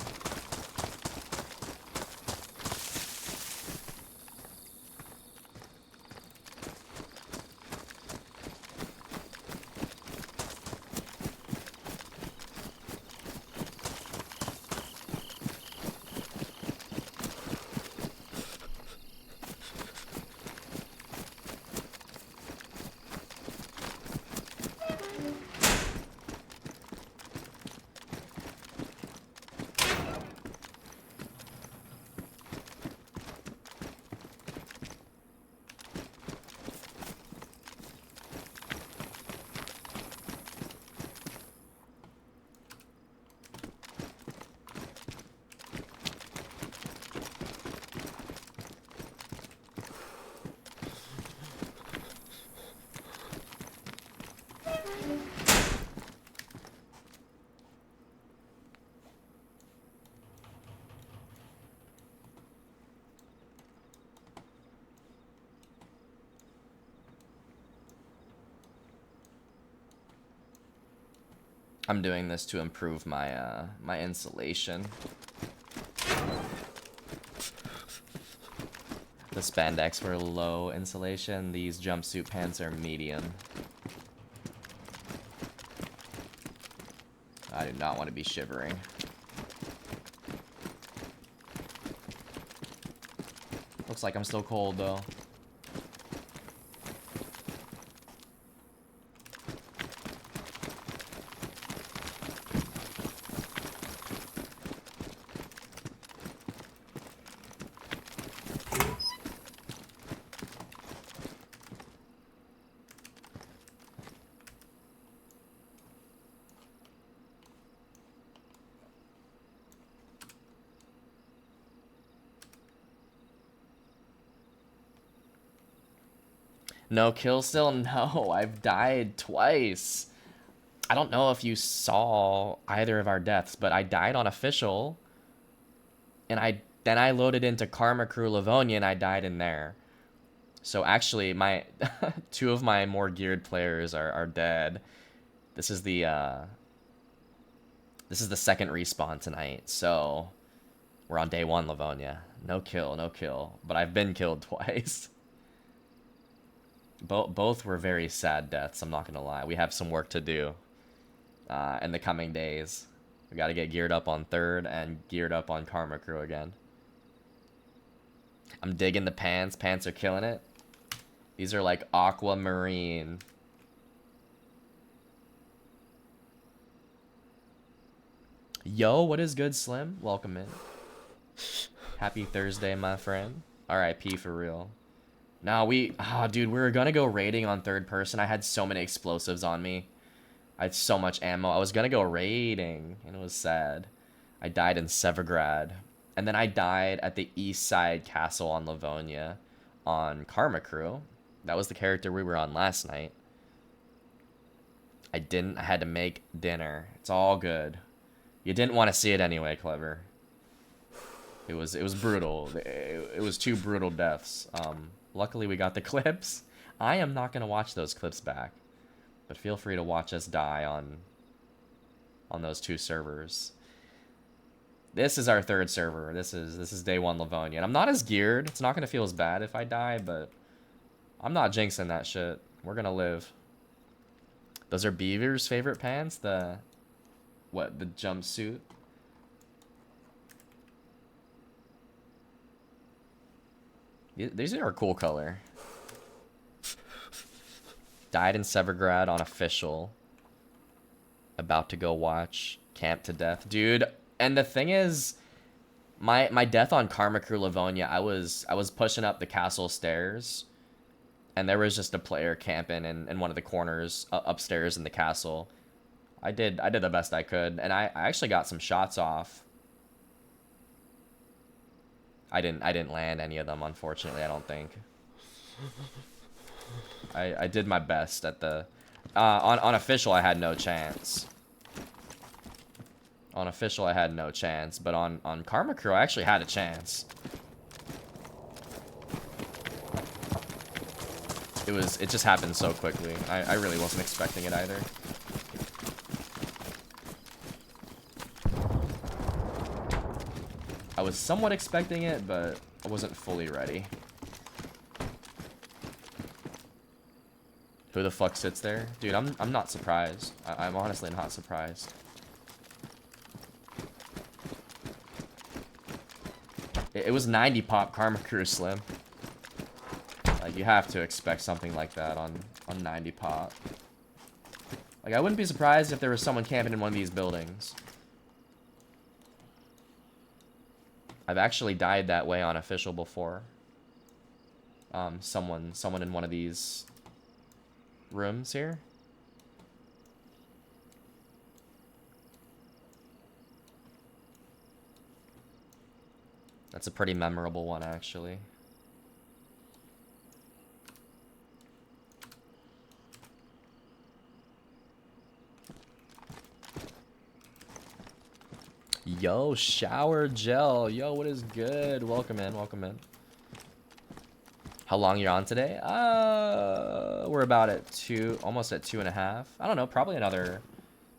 I'm doing this to improve my my insulation. The spandex were low insulation. These jumpsuit pants are medium. I do not want to be shivering. Looks like I'm still cold though. No kill still? No, I've died twice. I don't know if you saw either of our deaths, but I died on official, and then I loaded into Karma Crew Livonia and I died in there. So actually, my two of my more geared players are dead. This is the second respawn tonight, so we're on day one, Livonia. No kill, but I've been killed twice. Both were very sad deaths, I'm not gonna lie. We have some work to do in the coming days. We gotta get geared up on third and geared up on Karma Crew again. I'm digging the pants. Pants are killing it. These are like aquamarine. Yo, what is good, Slim? Welcome in. Happy Thursday, my friend. RIP for real. No, dude, we were gonna go raiding on third person. I had so many explosives on me. I had so much ammo. I was gonna go raiding, and it was sad. I died in Severgrad. And then I died at the east side castle on Livonia on Karma Crew. That was the character we were on last night. I had to make dinner. It's all good. You didn't want to see it anyway, Clever. It was brutal. It was two brutal deaths. Luckily we got the clips. I am not gonna watch those clips back, but feel free to watch us die on those two servers. This is our third server. This is day one Livonia, and I'm not as geared. It's not gonna feel as bad if I die, but I'm not jinxing that shit. We're gonna live. Those are Beaver's favorite pants. The jumpsuit. These are a cool color. Died in Severgrad on official. About to go watch Camp to Death. Dude, and the thing is, my death on Karma Crew Livonia, I was pushing up the castle stairs, and there was just a player camping in one of the corners upstairs in the castle. I did the best I could, and I actually got some shots off. I didn't land any of them, unfortunately, I don't think. I did my best at the on official I had no chance. On official I had no chance, but on Karma Crew I actually had a chance. It just happened so quickly. I really wasn't expecting it either. I was somewhat expecting it, but I wasn't fully ready. Who the fuck sits there? Dude, I'm not surprised. I'm honestly not surprised. It was 90 pop Karma Crew Slim. Like, you have to expect something like that on 90 pop. Like, I wouldn't be surprised if there was someone camping in one of these buildings. I've actually died that way on official before. Someone in one of these rooms here. That's a pretty memorable one, actually. Yo, Shower Gel. Yo, what is good? Welcome in, welcome in. How long you're on today? We're about at almost at 2.5. I don't know, probably another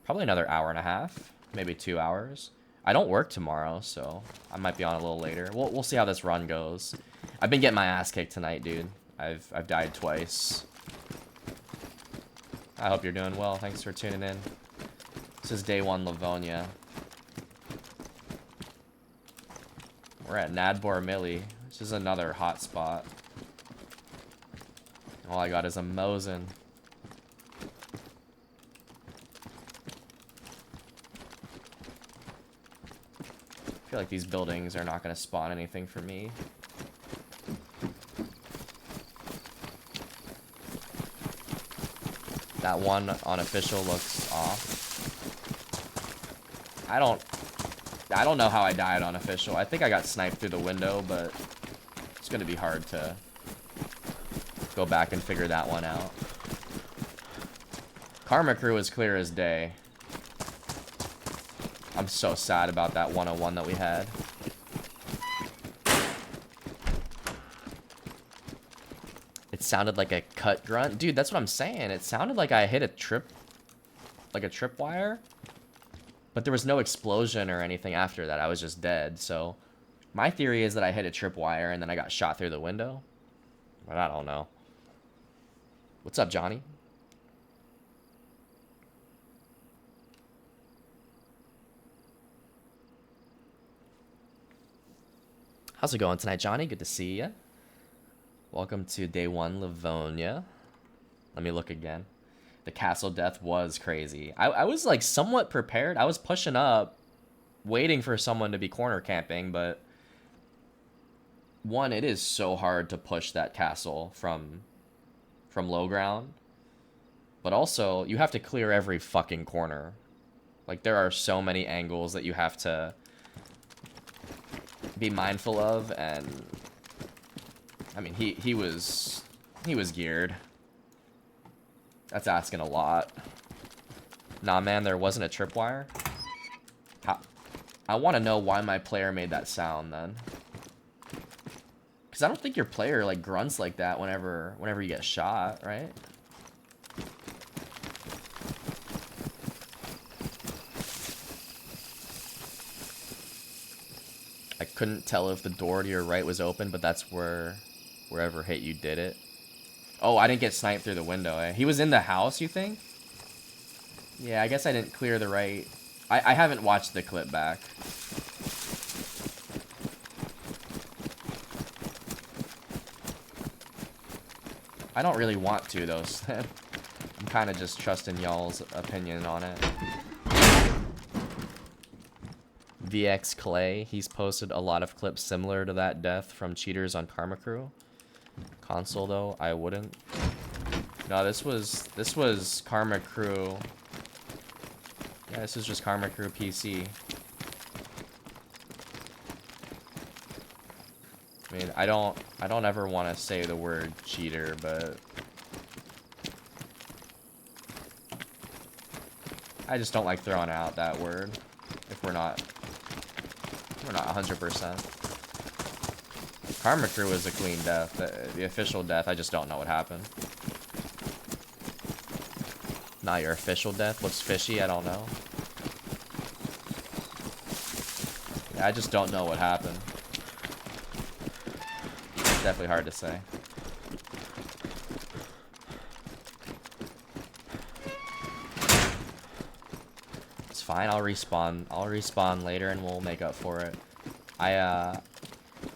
hour and a half, maybe 2 hours. I don't work tomorrow, so I might be on a little later. We'll see how this run goes. I've been getting my ass kicked tonight, dude. I've died twice. I hope you're doing well. Thanks for tuning in. This is day 1 Livonia. We're at Nadbor Millie, which is another hot spot. All I got is a Mosin. I feel like these buildings are not going to spawn anything for me. That one on official looks off. I don't know how I died on official. I think I got sniped through the window, but it's going to be hard to go back and figure that one out. Karma Crew is clear as day. I'm so sad about that 101 that we had. It sounded like a cut grunt. Dude, that's what I'm saying. It sounded like I hit a tripwire. But there was no explosion or anything after that. I was just dead. So my theory is that I hit a tripwire and then I got shot through the window. But I don't know. What's up, Johnny? How's it going tonight, Johnny? Good to see you. Welcome to day 1 Livonia. Let me look again. The castle death was crazy. I was like somewhat prepared. I was pushing up, waiting for someone to be corner camping, but one, it is so hard to push that castle from low ground. But also, you have to clear every fucking corner. Like, there are so many angles that you have to be mindful of, and I mean, he was geared. That's asking a lot. Nah, man, there wasn't a tripwire. I want to know why my player made that sound then. Because I don't think your player like grunts like that whenever you get shot, right? I couldn't tell if the door to your right was open, but that's wherever hit you did it. Oh, I didn't get sniped through the window, eh? He was in the house, you think? Yeah, I guess I didn't clear the right... I haven't watched the clip back. I don't really want to, though. I'm kind of just trusting y'all's opinion on it. VX Clay, he's posted a lot of clips similar to that death from cheaters on Karma Crew. Console though, I wouldn't. No, this was Karma Crew Yeah, this is just Karma Crew PC. I mean, I don't ever want to say the word cheater, but I just don't like throwing out that word if we're not 100%. Karma Crew is a clean death. The official death, I just don't know what happened. Not your official death. Looks fishy, I don't know. Yeah, I just don't know what happened. It's definitely hard to say. It's fine, I'll respawn later and we'll make up for it. I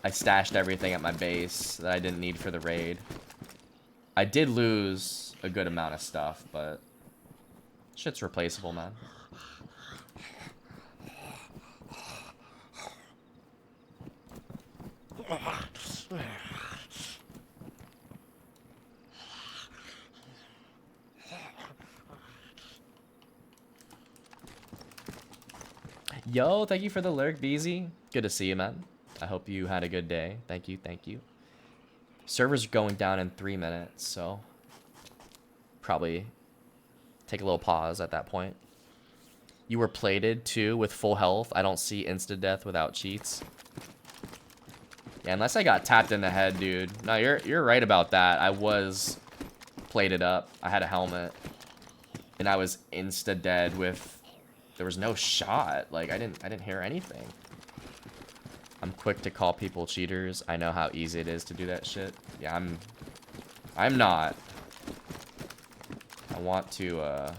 stashed everything at my base that I didn't need for the raid. I did lose a good amount of stuff, but shit's replaceable, man. Yo, thank you for the lurk, Beezy. Good to see you, man. I hope you had a good day. Thank you, thank you. Server's going down in 3 minutes, so probably take a little pause at that point. You were plated too with full health. I don't see insta-death without cheats. Yeah, unless I got tapped in the head, dude. No, you're right about that. I was plated up. I had a helmet. And I was insta-dead with... There was no shot. Like, I didn't hear anything. I'm quick to call people cheaters. I know how easy it is to do that shit. Yeah, I'm not. I want to,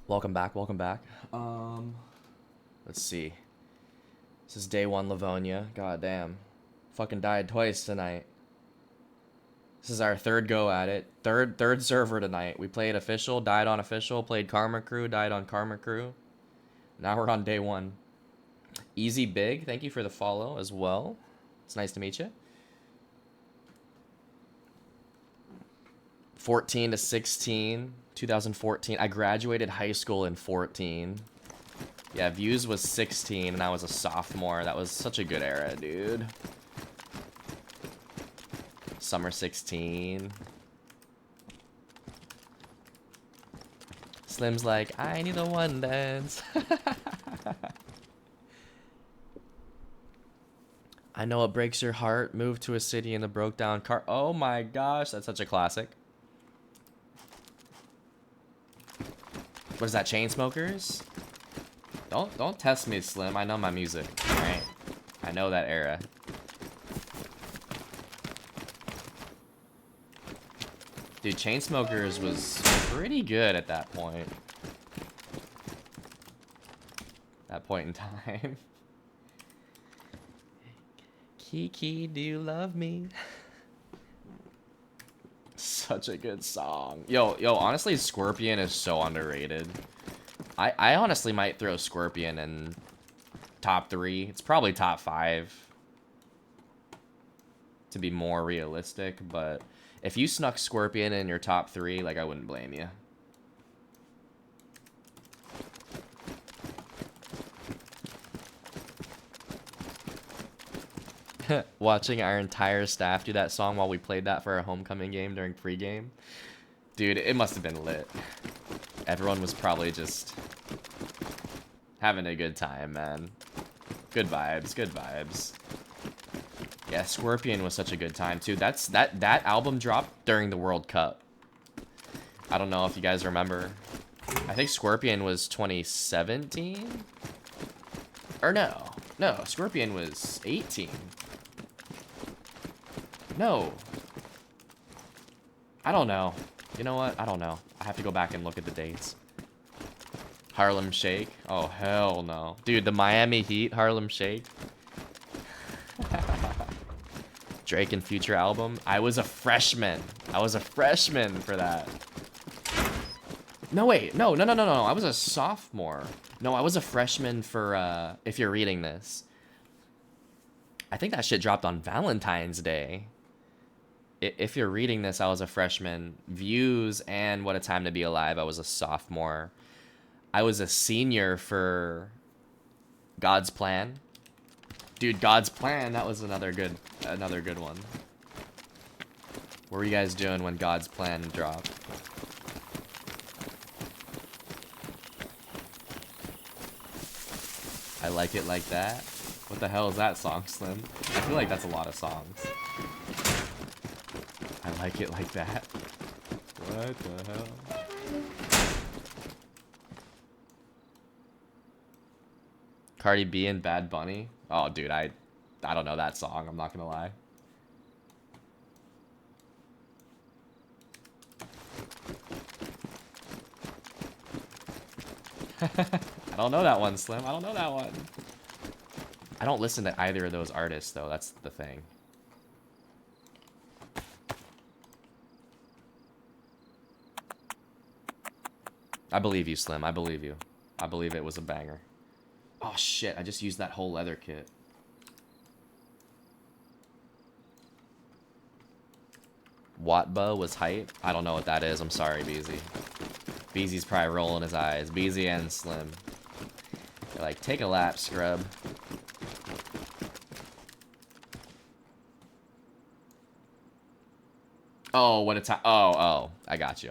Welcome back, welcome back. Let's see. This is day one Livonia. God damn. Fucking died twice tonight. This is our third go at it. Third server tonight. We played official, died on official, played Karma Crew, died on Karma Crew. Now we're on day one. Easy Big, thank you for the follow as well. It's nice to meet you. 14 to 16, 2014. I graduated high school in 14. Yeah, Views was 16 and I was a sophomore. That was such a good era, dude. Summer 16. Slim's like, I need a one dance. I know it breaks your heart. Moved to a city in a broke down car. Oh my gosh, that's such a classic. What is that, Chainsmokers? Don't test me, Slim. I know my music, alright? I know that era. Dude, Chainsmokers was pretty good at that point. That point in time. Kiki, do you love me? Such a good song. Yo, honestly, Scorpion is so underrated. I honestly might throw Scorpion in top 3. It's probably top 5. To be more realistic, but if you snuck Scorpion in your top 3, like, I wouldn't blame you. Watching our entire staff do that song while we played that for our homecoming game during pregame. Dude, it must have been lit. Everyone was probably just having a good time, man. Good vibes, good vibes. Yeah, Scorpion was such a good time too. That album dropped during the World Cup. I don't know if you guys remember. I think Scorpion was 2017? Or no, Scorpion was 18. No. I don't know. You know what? I don't know. I have to go back and look at the dates. Harlem Shake? Oh, hell no. Dude, the Miami Heat Harlem Shake. Drake and Future album. I was a freshman. I was a freshman for that. No, wait. No. I was a sophomore. No, I was a freshman for, If You're Reading This. I think that shit dropped on Valentine's Day. If You're Reading This, I was a freshman. Views and What a Time to Be Alive, I was a sophomore. I was a senior for God's Plan. Dude, God's Plan, that was another good one. What were you guys doing when God's Plan dropped? I Like It Like That? What the hell is that song, Slim? I feel like that's a lot of songs. I Like It Like That? What the hell? Cardi B and Bad Bunny? Oh, dude, I don't know that song. I'm not gonna lie. I don't know that one, Slim. I don't know that one. I don't listen to either of those artists, though. That's the thing. I believe you, Slim. I believe you. I believe it was a banger. Oh, shit. I just used that whole leather kit. Watba was hype? I don't know what that is. I'm sorry, Beezy. Beezy's probably rolling his eyes. Beezy and Slim. They're like, take a lap, scrub. Oh, what a time. Oh. I got you.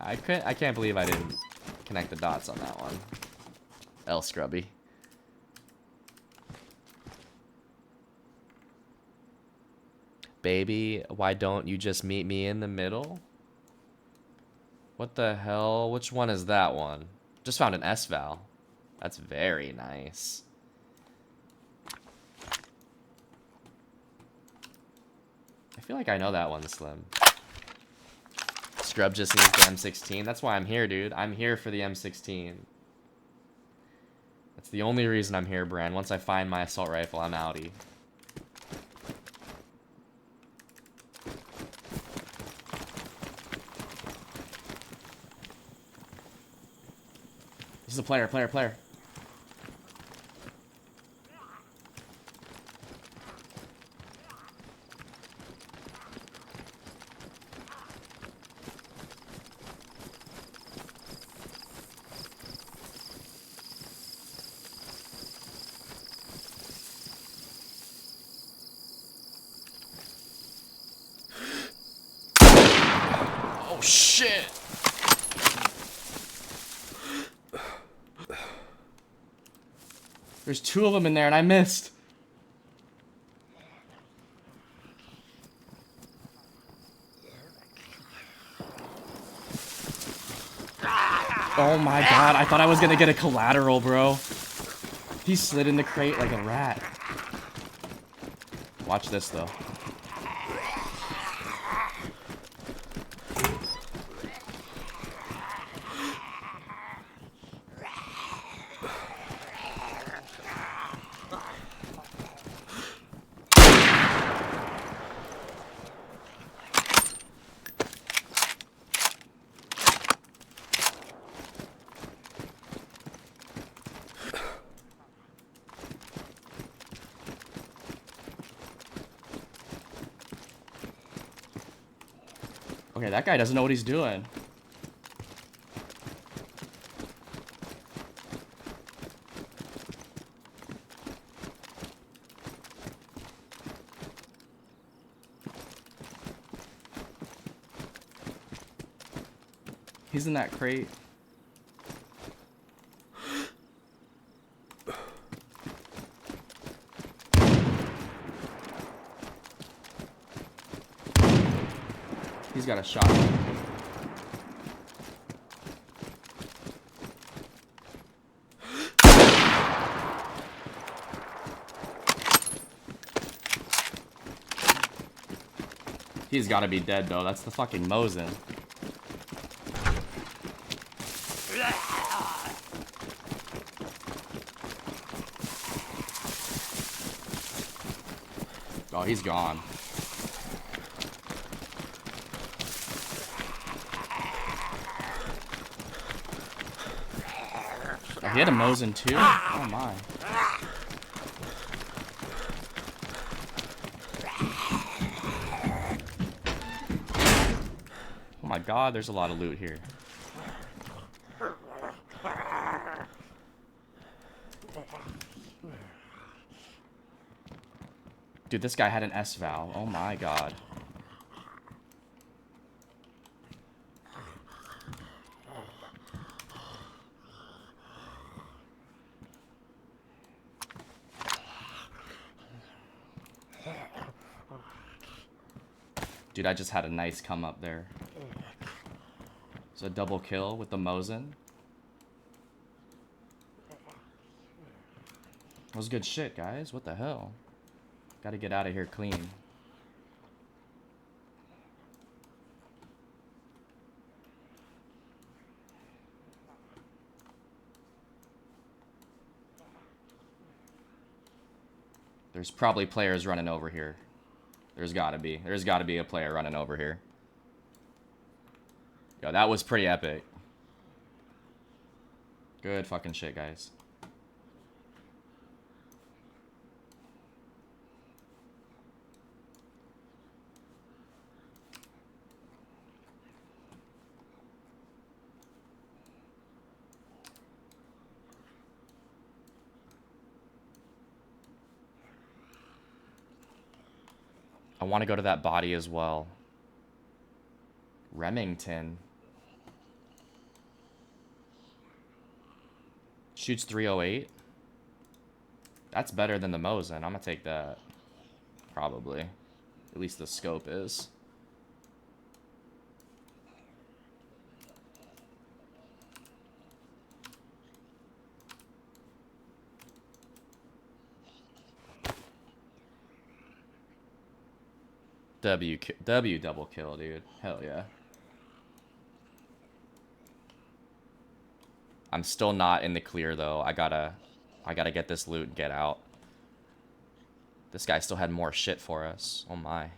I can't believe I didn't connect the dots on that one. L Scrubby. Baby, why don't you just meet me in the middle? What the hell? Which one is that one? Just found an S-Val. That's very nice. I feel like I know that one, Slim. Scrub just needs the M16. That's why I'm here, dude. I'm here for the M16. That's the only reason I'm here, Bran. Once I find my assault rifle, I'm outie. This is a player. Oh shit! There's two of them in there and I missed. Oh my god, I thought I was gonna get a collateral, bro. He slid in the crate like a rat. Watch this, though. Okay, that guy doesn't know what he's doing. He's in that crate. He's got a shotgun. He's gotta be dead though. That's the fucking Mosin. Oh, he's gone. Oh, he had a Mosin too? Oh my. Oh my god, there's a lot of loot here. Dude, this guy had an S-Val. Oh my god. Dude, I just had a nice come up there. It's a double kill with the Mosin. That was good shit, guys. What the hell? Gotta get out of here clean. There's probably players running over here. There's gotta be. There's gotta be a player running over here. Yo, that was pretty epic. Good fucking shit, guys. I want to go to that body as well. Remington. Shoots 308. That's better than the Mosin. I'm gonna take that. Probably. At least the scope is. W double kill, dude. Hell yeah. I'm still not in the clear, though. I gotta get this loot and get out. This guy still had more shit for us. Oh, my.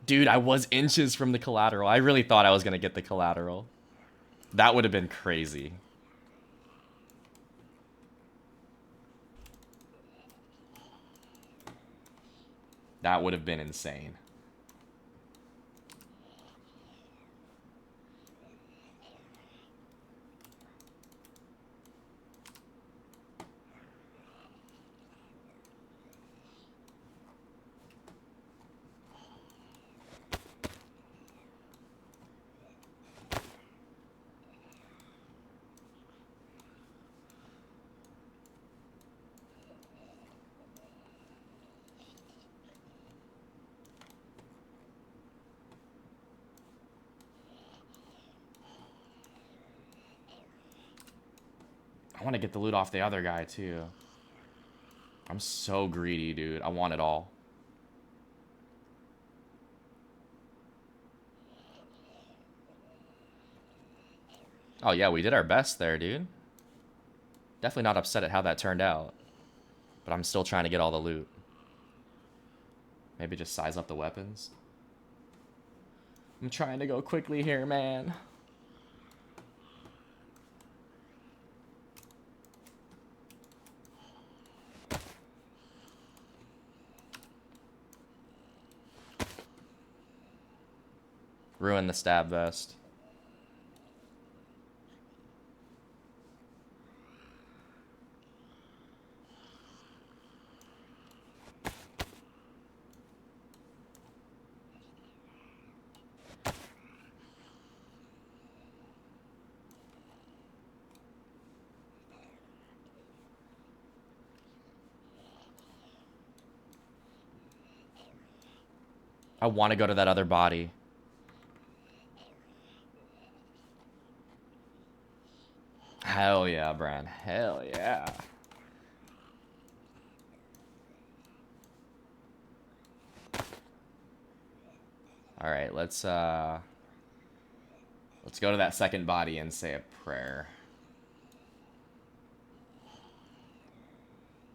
Dude, I was inches from the collateral. I really thought I was gonna get the collateral. That would have been crazy. That would have been insane. I want to get the loot off the other guy, too. I'm so greedy, dude. I want it all. Oh, yeah, we did our best there, dude. Definitely not upset at how that turned out. But I'm still trying to get all the loot. Maybe just size up the weapons. I'm trying to go quickly here, man. Ruin the stab vest. I want to go to that other body. Hell yeah, Bran. Hell yeah. All right, let's go to that second body and say a prayer.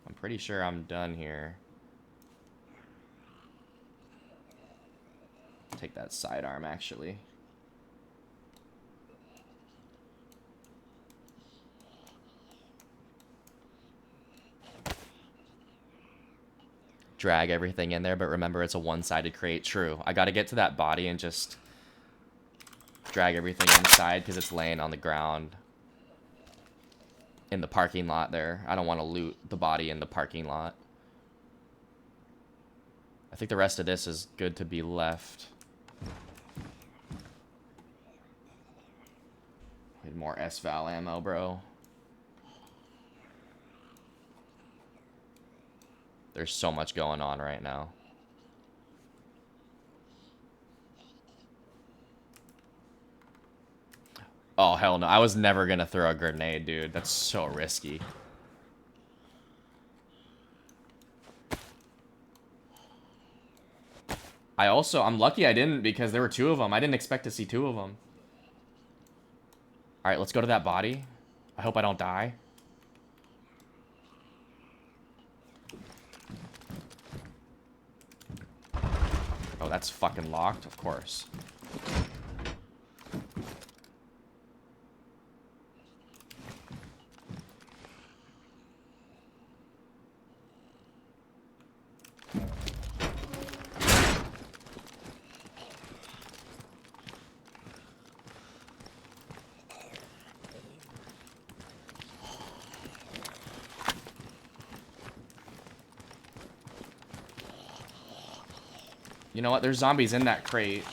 I'm pretty sure I'm done here. Take that sidearm, actually. Drag everything in there, but remember it's a one-sided crate. True. I gotta get to that body and just drag everything inside because it's laying on the ground in the parking lot there. I don't want to loot the body in the parking lot. I think the rest of this is good to be left. Need more S-Val ammo, bro. There's so much going on right now. Oh, hell no. I was never gonna throw a grenade, dude. That's so risky. I'm lucky I didn't because there were two of them. I didn't expect to see two of them. Alright, let's go to that body. I hope I don't die. Oh, that's fucking locked, of course. You know what? There's zombies in that crate.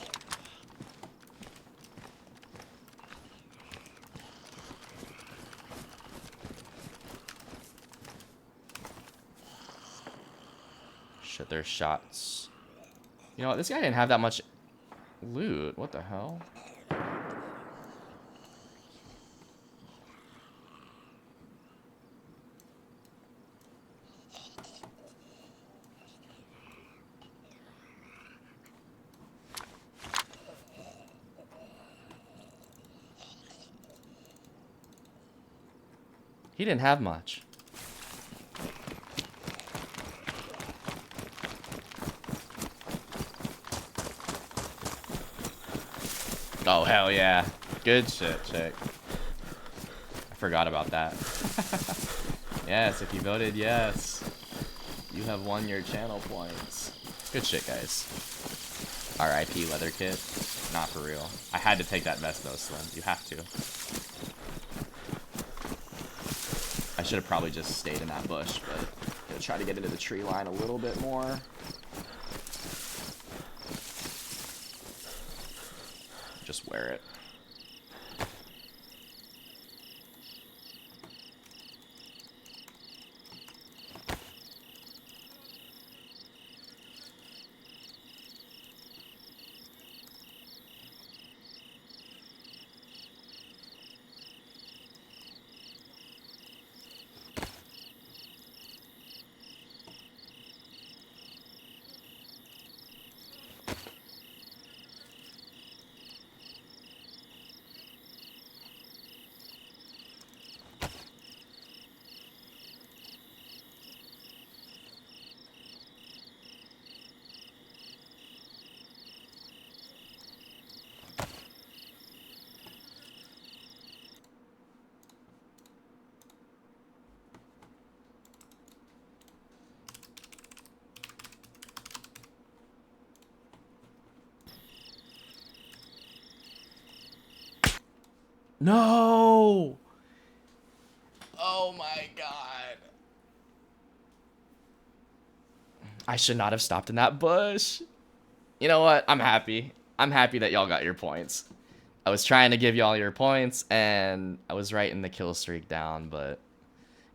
Shit, there's shots. You know what? This guy didn't have that much loot. What the hell? He didn't have much. Oh, hell yeah. Good shit, chick. I forgot about that. Yes, if you voted yes, you have won your channel points. Good shit, guys. R.I.P. leather kit. Not for real. I had to take that vest though, Slim. You have to. I should have probably just stayed in that bush, but I'm gonna try to get into the tree line a little bit more. Just wear it. No! Oh my god. I should not have stopped in that bush. You know what? I'm happy. I'm happy that y'all got your points. I was trying to give y'all your points, and I was writing the kill streak down, but...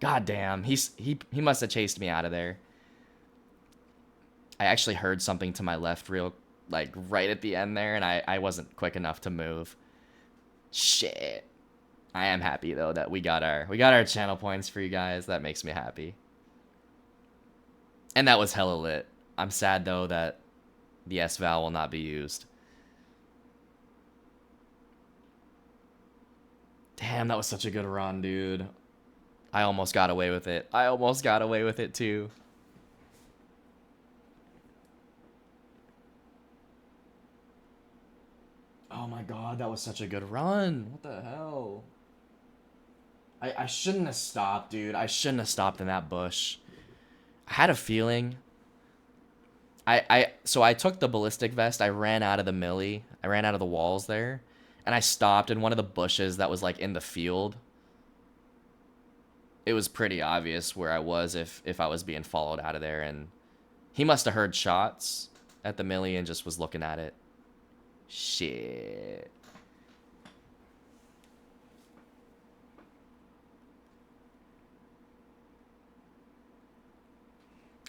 God damn, he must have chased me out of there. I actually heard something to my left right at the end there, and I wasn't quick enough to move. Shit. I am happy though that we got our channel points for you guys. That makes me happy. And that was hella lit. I'm sad though that the S-Val will not be used. Damn, that was such a good run, dude. I almost got away with it. I almost got away with it too. Oh my god, that was such a good run. What the hell? I shouldn't have stopped, dude. I shouldn't have stopped in that bush. I had a feeling. So I took the ballistic vest. I ran out of the millie. I ran out of the walls there. And I stopped in one of the bushes that was like in the field. It was pretty obvious where I was if I was being followed out of there. And he must have heard shots at the millie and just was looking at it. Shit.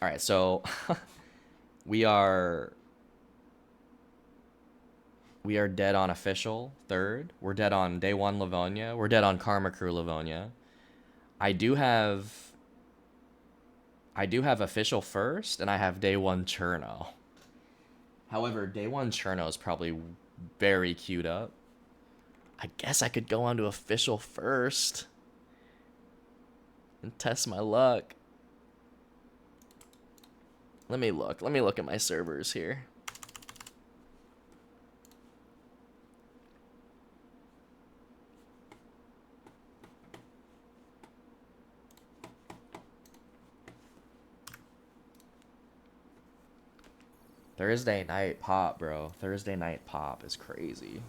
All right, so we are dead on official third. We're dead on day one Livonia. We're dead on Karma Crew Livonia. I do have official first, and I have day one Cherno. However, day one Cherno is probably very queued up. I guess I could go on to official first and test my luck. Let me look. Let me look at my servers here. Thursday night pop, bro. Thursday night pop is crazy.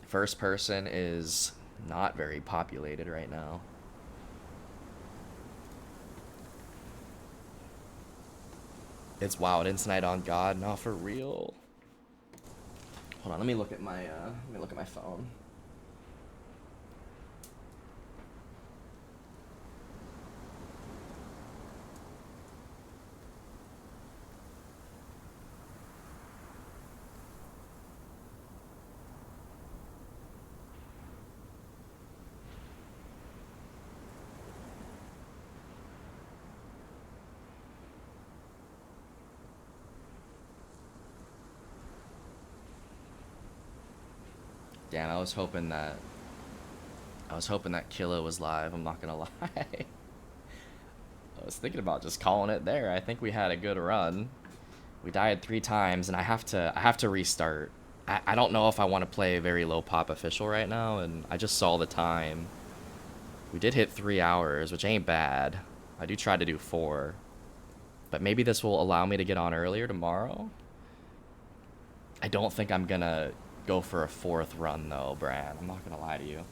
First person is not very populated right now. It's Wild Insight on God, not for real. Hold on, let me look at my phone. Damn, I was hoping that Killa was live, I'm not gonna lie. I was thinking about just calling it there. I think we had a good run. We died 3 times and I have to restart. I don't know if I want to play very low pop official right now, and I just saw the time. We did hit 3 hours, which ain't bad. I do try to do 4. But maybe this will allow me to get on earlier tomorrow. I don't think I'm gonna go for a 4th run though, Bran. I'm not gonna lie to you.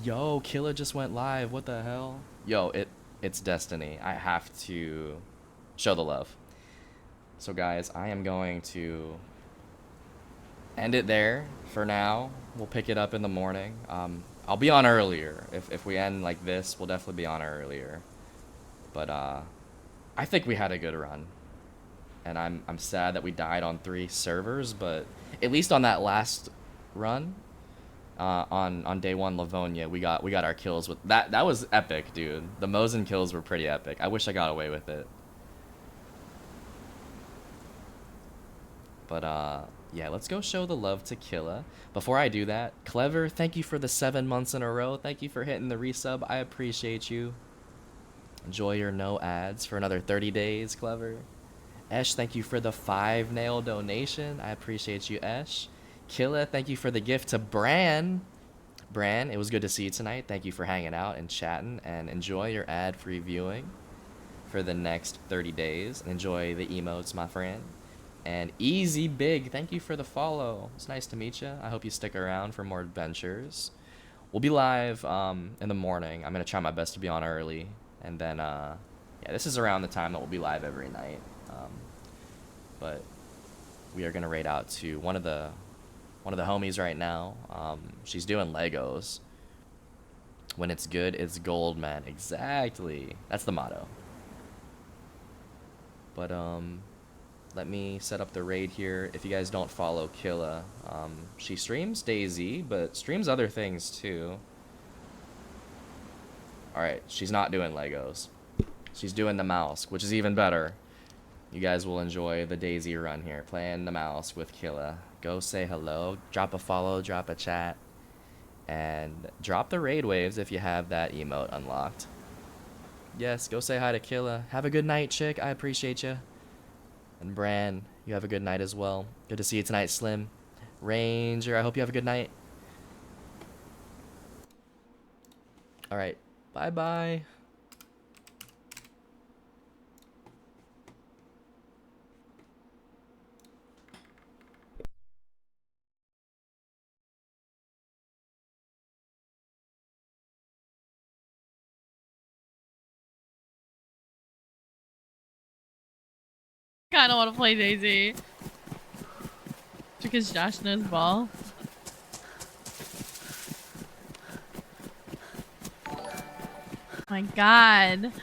Yo, Killa just went live. What the hell? Yo, it's Destiny. I have to show the love. So guys, I am going to end it there for now. We'll pick it up in the morning. I'll be on earlier. If we end like this, we'll definitely be on earlier. But I think we had a good run. And I'm sad that we died on 3 servers, but at least on that last run, on day 1 Livonia, we got our kills with that. That was epic, dude. The Mosin kills were pretty epic. I wish I got away with it. But yeah, let's go show the love to Killa. Before I do that, Clever, thank you for the 7 months in a row. Thank you for hitting the resub. I appreciate you. Enjoy your no ads for another 30 days, Clever. Esh, thank you for the 5 nail donation. I appreciate you, Esh. Killa, thank you for the gift to Bran. Bran, it was good to see you tonight. Thank you for hanging out and chatting, and enjoy your ad-free viewing for the next 30 days. And enjoy the emotes, my friend. And Easy Big, thank you for the follow. It's nice to meet you. I hope you stick around for more adventures. We'll be live in the morning. I'm going to try my best to be on early. And then, yeah, this is around the time that we'll be live every night. But we are going to raid out to one of the homies right now. She's doing Legos. When it's good, it's gold, man. Exactly. That's the motto. But, let me set up the raid here. If you guys don't follow Killa, she streams DayZ, but streams other things too. Alright, she's not doing Legos. She's doing the mouse, which is even better. You guys will enjoy the DayZ run here, playing the mouse with Killa. Go say hello, drop a follow, drop a chat, and drop the raid waves if you have that emote unlocked. Yes, go say hi to Killa. Have a good night, chick. I appreciate you. And Bran, you have a good night as well. Good to see you tonight, Slim. Ranger, I hope you have a good night. Alright, bye-bye. Kind of want to play DayZ because Josh knows ball. My God,